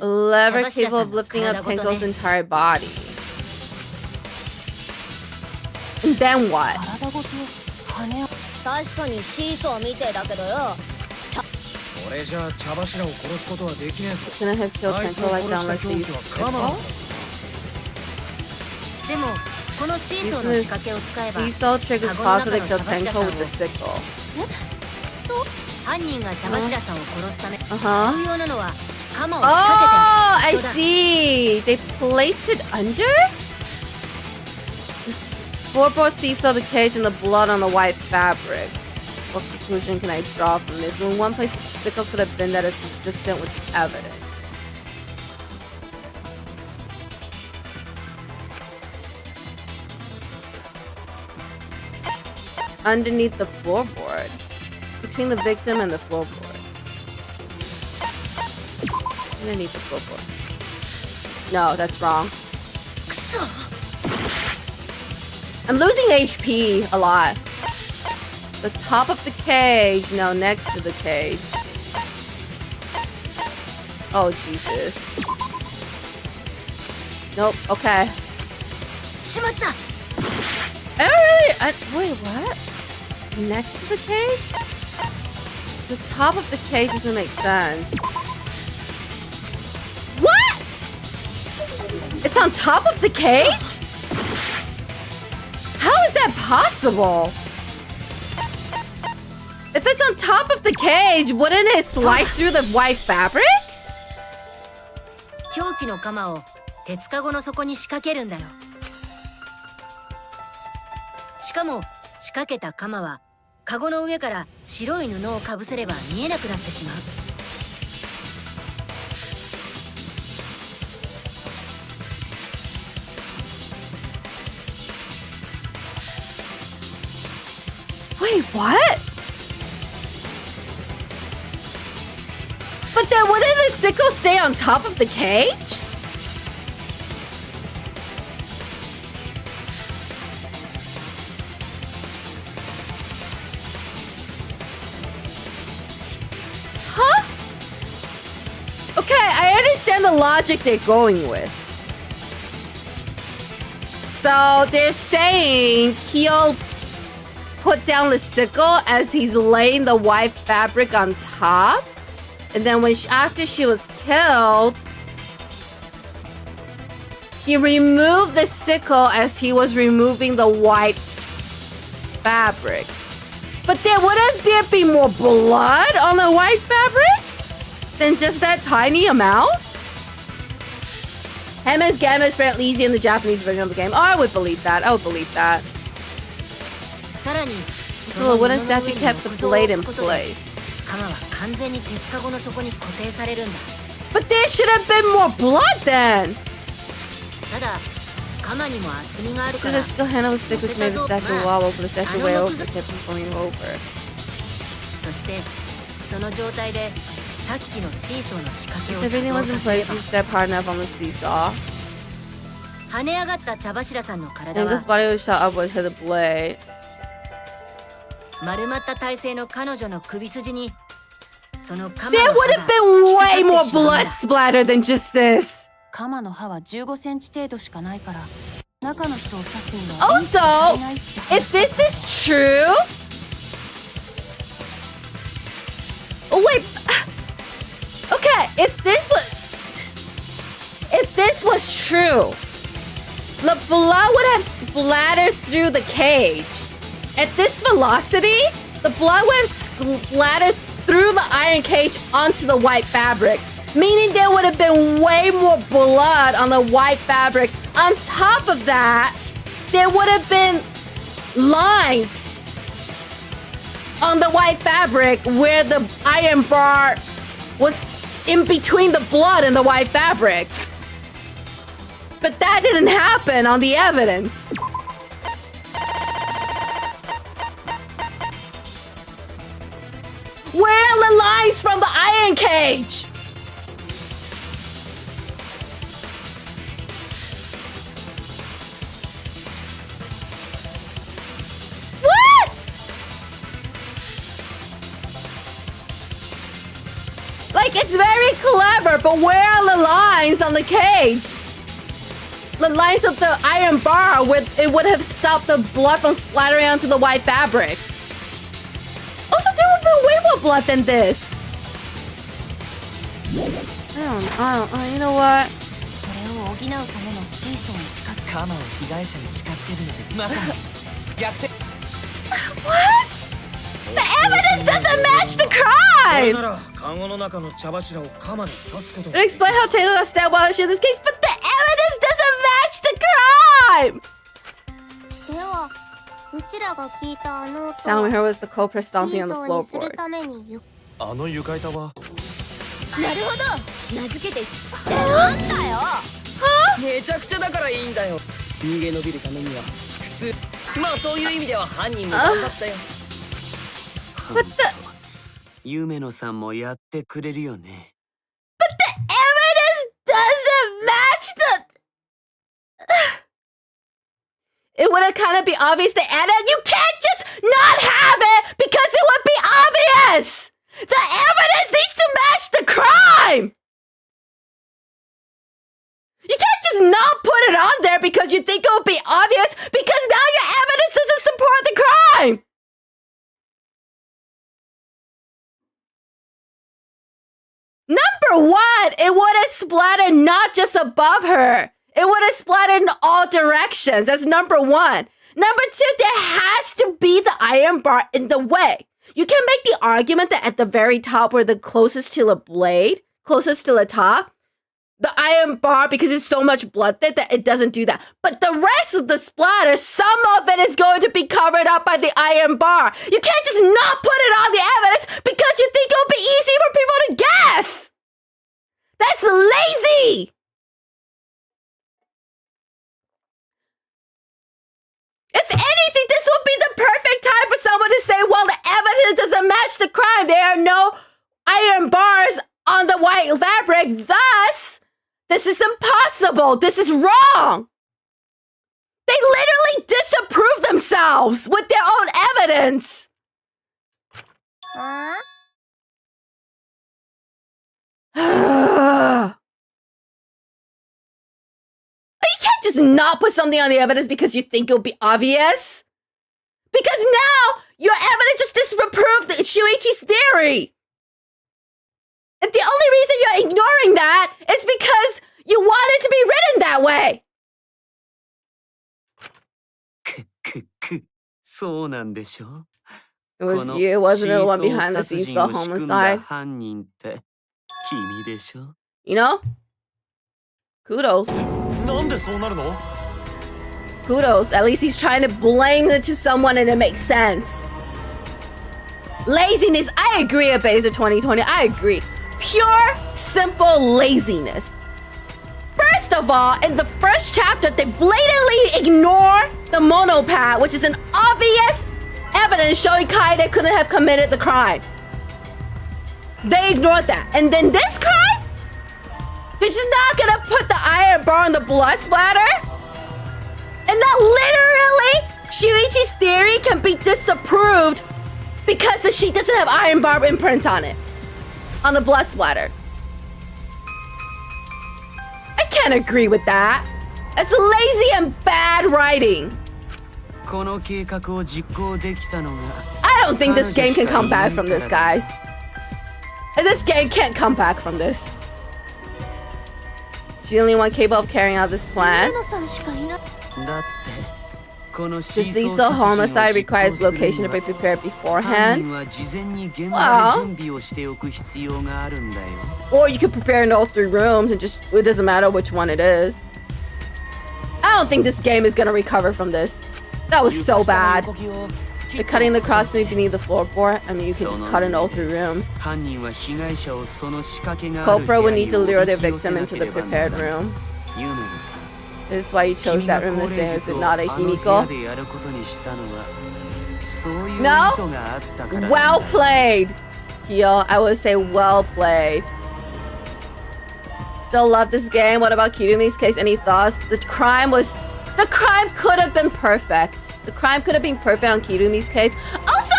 lever capable of lifting up Tenko's entire body. And then what? Couldn't have killed Tenko like that unless they used a sickle? Seesaw triggers possible to kill Tenko with a sickle. Oh, I see. They placed it under? Floorboard seesaw, the cage, and the blood on the white fabric. What conclusion can I draw from this? When one place the sickle could have been that is consistent with evidence. Underneath the floorboard. Between the victim and the floorboard. Underneath the floorboard. No, that's wrong. I'm losing HP a lot. The top of the cage. No, next to the cage. Oh, Jesus. Nope, okay. Wait, what? Next to the cage? The top of the cage doesn't make sense. What? It's on top of the cage? How is that possible? If it's on top of the cage, wouldn't it slice through the white fabric? 凶器の鎌を鉄かごの底に仕掛けるんだよ。しかも仕掛けた鎌はカゴの上から白い布をかぶせれば見えなくなってしまう。Wait, what? But then wouldn't the sickle stay on top of the cage? Huh? Okay, I understand the logic they're going with. So they're saying Kyo put down the sickle as he's laying the white fabric on top. And then after she was killed, he removed the sickle as he was removing the white fabric. But there wouldn't there be more blood on the white fabric than just that tiny amount? Hema's Gamma is apparently easy in the Japanese version of the game. Oh, I would believe that. I would believe that. さらに So the wooden statue kept the blade in place. 鎌は完全に鉄かごの底に固定されるんだ。 But there should have been more blood then! ただ鎌にも厚みがあるか Should ら have skill handle was thick, which made the statue wobble, but the statue way over kept him falling over. そしてその状態でさっきのシーソーの仕掛けを If everything was in 作動 place, さ we せれ step hard enough on the seesaw. ば跳ね上がった茶柱さんの体 And は his body was shot upwards to the blade. 丸まった体勢の彼女の首筋にその鎌 There の would 刃 have が been 突き way 刺 more さってしまうん blood だ splatter than just this. 鎌の刃は15センチ程度しかないから中の人を刺すには Also, 意味が足りないって話 if this is true... Oh, wait. Okay, if this was true, the blood would have splattered through the cage. At this velocity, the blood would have splattered through the iron cage onto the white fabric, meaning there would have been way more blood on the white fabric. On top of that, there would have been lines on the white fabric where the iron bar was in between the blood and the white fabric. But that didn't happen on the evidence. Where are the lines from the iron cage? What? Like, it's very clever, but where are the lines on the cage? The lines of the iron bar where it would have stopped the blood from splattering onto the white fabric. Also, there would have been way more blood than this. I don't, you know what? それを補うためのシーソーの仕掛け鎌を被害者に近づけるのでまさにやって What? The evidence doesn't match the それ crime! ならカゴの中の茶柱を鎌で刺すこと It explain how Taylor got stabbed while she in this case, but the evidence doesn't match the crime! ではうちらが聞いたあの音 Sound we heard was the culprit シー stomping on the ソーにする floorboard. ためにゆあの床板はなるほど名付けてなんだよめちゃくちゃだからいいんだよ逃げ延びるためには普通まあそういう意味では犯人も頑張ったよ But the 夢野さんもやってくれるよね evidence doesn't match the... It would have kind of be obvious that Anna, you can't just not have it because it would be obvious! The evidence needs to match the crime! You can't just not put it on there because you think it would be obvious because now your evidence doesn't support the crime! Number one, it would have splattered not just above her. It would have splattered in all directions. That's number one. Number two, there has to be the iron bar in the way. You can make the argument that at the very top, where the closest to the blade, closest to the top, the iron bar, because it's so much blood there, that it doesn't do that. But the rest of the splatter, some of it is going to be covered up by the iron bar. You can't just not put it on the evidence because you think it'll be easy for people to guess. That's lazy. If anything, this would be the perfect time for someone to say, well, the evidence doesn't match the crime. There are no iron bars on the white fabric. Thus, this is impossible. This is wrong. They literally disapprove themselves with their own evidence. あ You can't just not put something on the evidence because you think it'll be obvious. Because now your evidence just disproved Shuichi's theory. And the only reason you're ignoring that is because you want it to be written that way. そうなんでしょ It was you, wasn't it, the one behind the シー scenes, ソ the ー殺人を仕組んだ homicide? 犯人って君でしょ You know? Kudos. なんでそうなるの？ Kudos. At least he's trying to blame it to someone and it makes sense. Laziness. I agree, Abaser 2020. I agree. Pure, simple laziness. First of all, in the first chapter, they blatantly ignore the monopad, which is an obvious evidence showing Kaede couldn't have committed the crime. They ignored that. And then this crime? They're just not gonna put the iron bar on the blood splatter? And that literally, Shuichi's theory can be disapproved because the sheet doesn't have iron bar imprints on it. On the blood splatter. I can't agree with that. It's lazy and bad writing. この計画を実行できたのが I don't think this game can come back from this, guys. This game can't come back from this. She's the only one capable of carrying out this plan. だってこの The lethal homicide requires location to be prepared beforehand. は事前に現場で準備をしておく必要があるんだよ Or you could prepare in all 3 rooms and just, it doesn't matter which one it is. I don't think this game is gonna recover from this. That was so bad. The cutting the cross beneath the floorboard. I mean, you can just cut in all 3 rooms. 犯人は被害者をその仕掛けがある Culprit 部 would 屋 need に to おび lure the き寄せ victim な into け the ればな prepared らない room. ユメルさん This is why you chose that room to say, is it not a 君がこれ以上 Himiko? あの部屋でやることにしたのはそういう意図 No? があったからなんだ Well played, Kyo. I would say well played. Still love this game. What about Kirumi's case? Any thoughts? The crime could have been perfect. The crime could have been perfect on Kirumi's case. Also,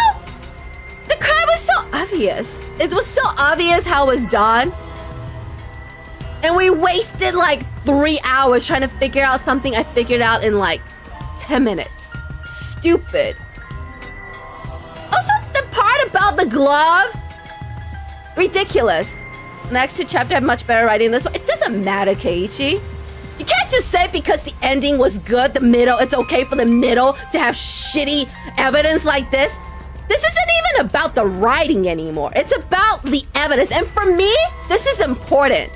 the crime was so obvious. It was so obvious how it was done. And we wasted like 3 hours trying to figure out something I figured out in like 10 minutes. Stupid. Also, the part about the glove, ridiculous. Next 2 chapter have much better writing than this one. It doesn't matter, Keiichi. You can't just say because the ending was good, the middle, it's okay for the middle to have shitty evidence like this. This isn't even about the writing anymore. It's about the evidence. And for me, this is important.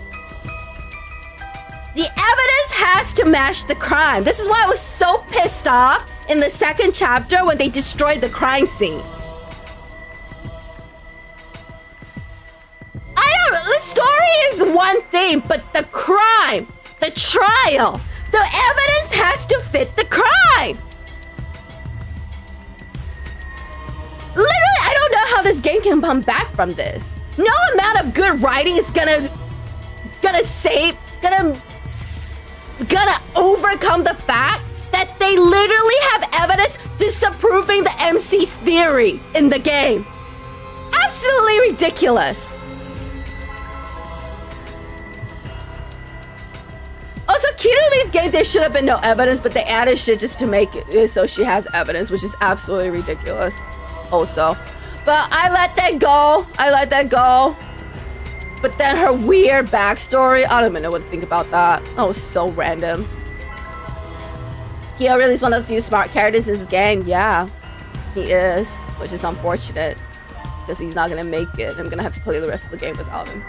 The evidence has to match the crime. This is why I was so pissed off in the 2nd chapter when they destroyed the crime scene. The story is one thing, but the crime, the trial, the evidence has to fit the crime. Literally, I don't know how this game can come back from this. No amount of good writing is gonna overcome the fact that they literally have evidence disapproving the MC's theory in the game. Absolutely ridiculous. Also, Kirumi's game, there should have been no evidence, but they added shit just to make it so she has evidence, which is absolutely ridiculous. Also. But I let that go. But then her weird backstory, I don't even know what to think about that. That was so random. Kyo really is one of the few smart characters in this game. Yeah, he is, which is unfortunate because he's not gonna make it. I'm gonna have to play the rest of the game without him.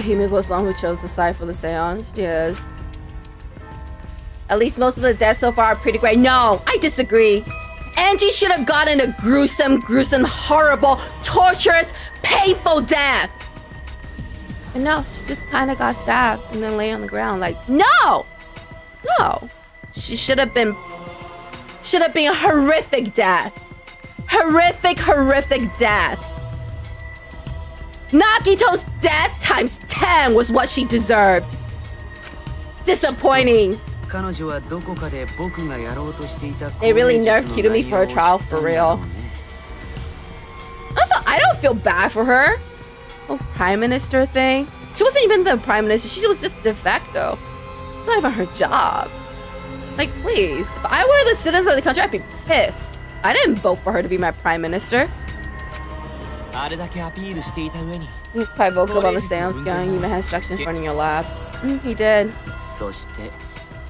Himiko's the one who chose the side for the seance. She is. At least most of the deaths so far are pretty great. No, I disagree. Angie should have gotten a gruesome, horrible, torturous, painful death. And no, she just kind of got stabbed and then lay on the ground. Like, no. She should have been a horrific death. Horrific death. Nagito's death times 10 was what she deserved. Disappointing. They really nerfed Kirumi for a trial for real. Also, I don't feel bad for her. Oh, prime minister thing. She wasn't even the prime minister. She was just de facto. It's not even her job. Like, please. If I were the citizens of the country, I'd be pissed. I didn't vote for her to be my prime minister. You're quite vocal about the seance going. You even had instructions in front of your lab. He did.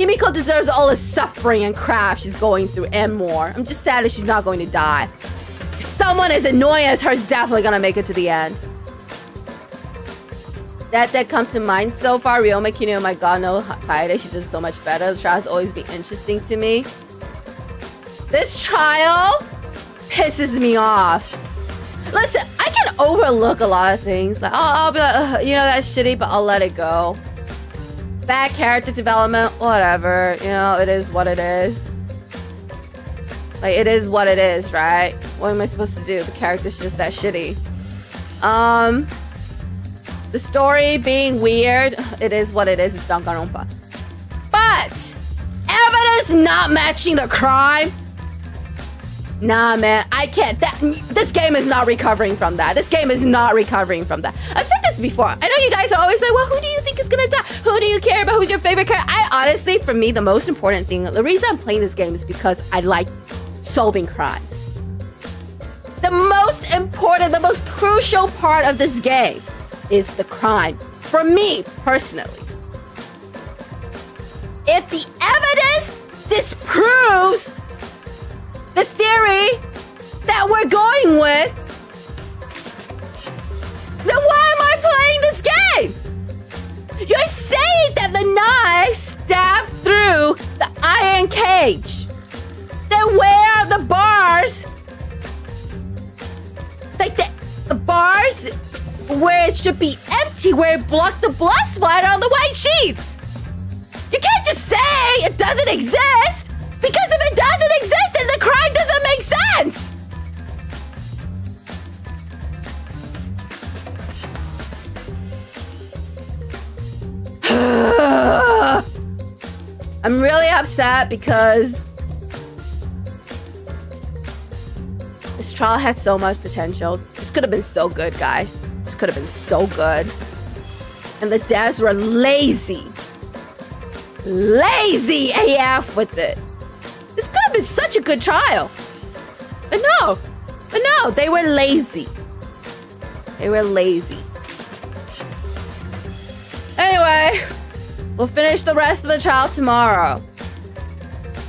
Himiko deserves all the suffering and crap she's going through and more. I'm just sad that she's not going to die. Someone as annoying as her is definitely gonna make it to the end. That come to mind so far. Ryoma Kinu, oh my god, no Kaede, she does so much better. The trials always be interesting to me. This trial pisses me off. Listen, I can overlook a lot of things. Like, I'll be like, you know, that's shitty, but I'll let it go. Bad character development, whatever. You know, it is what it is. Like, it is what it is, right? What am I supposed to do? The character's just that shitty. The story being weird, it is what it is. It's Danganronpa. But evidence not matching the crime? Nah, man, I can't. This game is not recovering from that. This game is not recovering from that. I've said this before. I know you guys are always like, well, who do you think is gonna die? Who do you care about? Who's your favorite character? I honestly, for me, the most important thing, the reason I'm playing this game is because I like solving crimes. The most important, the most crucial part of this game is the crime. For me, personally. If the evidence disproves the theory that we're going with, then why am I playing this game? You're saying that the knife stabbed through the iron cage. Then where are the bars? Like the bars where it should be empty, where it blocked the blood splatter on the white sheets. You can't just say it doesn't exist, because if it doesn't exist, then the crime doesn't make sense. I'm really upset because this trial had so much potential. This could have been so good, guys. This could have been so good. And the devs were lazy. Lazy AF with it. This could have been such a good trial. But no, they were lazy. They were lazy. Anyway, we'll finish the rest of the trial tomorrow.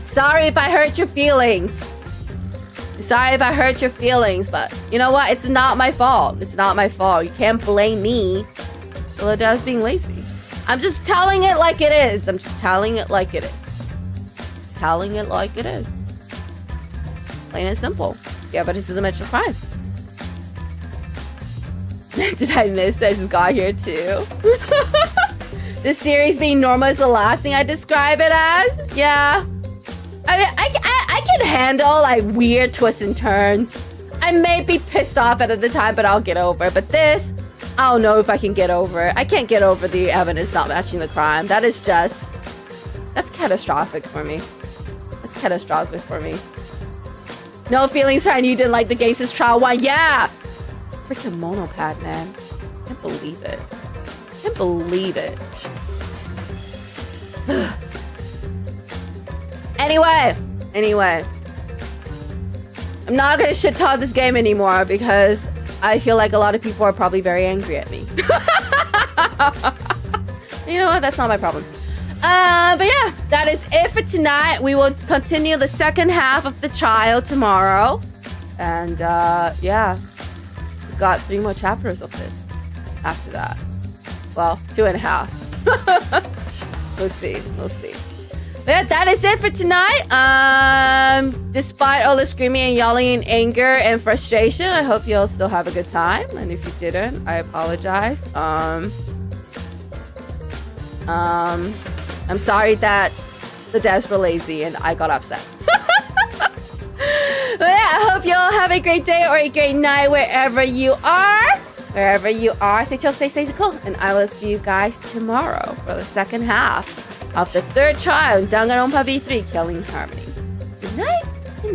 Sorry if I hurt your feelings. Sorry if I hurt your feelings, but you know what? It's not my fault. It's not my fault. You can't blame me for the devs being lazy. I'm just telling it like it is. I'm just telling it like it is. Just telling it like it is. Plain and simple. Yeah, but it's a dimensional crime. Did I miss? I just got here too. This series being normal is the last thing I describe it as. Yeah. I mean, I can handle like weird twists and turns. I may be pissed off at the time, but I'll get over it. But this, I don't know if I can get over it. I can't get over the evidence not matching the crime. That is just... That's catastrophic for me. That's catastrophic for me. No feelings, Ryan. You didn't like the game since trial 1. Yeah! Freaking monopad, man. Can't believe it. Can't believe it. Anyway. I'm not gonna shit talk this game anymore because I feel like a lot of people are probably very angry at me. You know what? That's not my problem. But yeah, that is it for tonight. We will continue the second half of the trial tomorrow. And yeah, we've got 3 more chapters of this after that. Well, 2.5. We'll see. But yeah, that is it for tonight. Despite all the screaming and yelling and anger and frustration, I hope you'll still have a good time. And if you didn't, I apologize. I'm sorry that the devs were lazy and I got upset. But yeah, I hope you'll have a great day or a great night wherever you are. Wherever you are, stay chill, stay cool. And I will see you guys tomorrow for the second half of the 3rd trial in Danganronpa V3 Killing Harmony. Good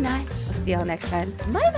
night. I'll see y'all next time. Bye.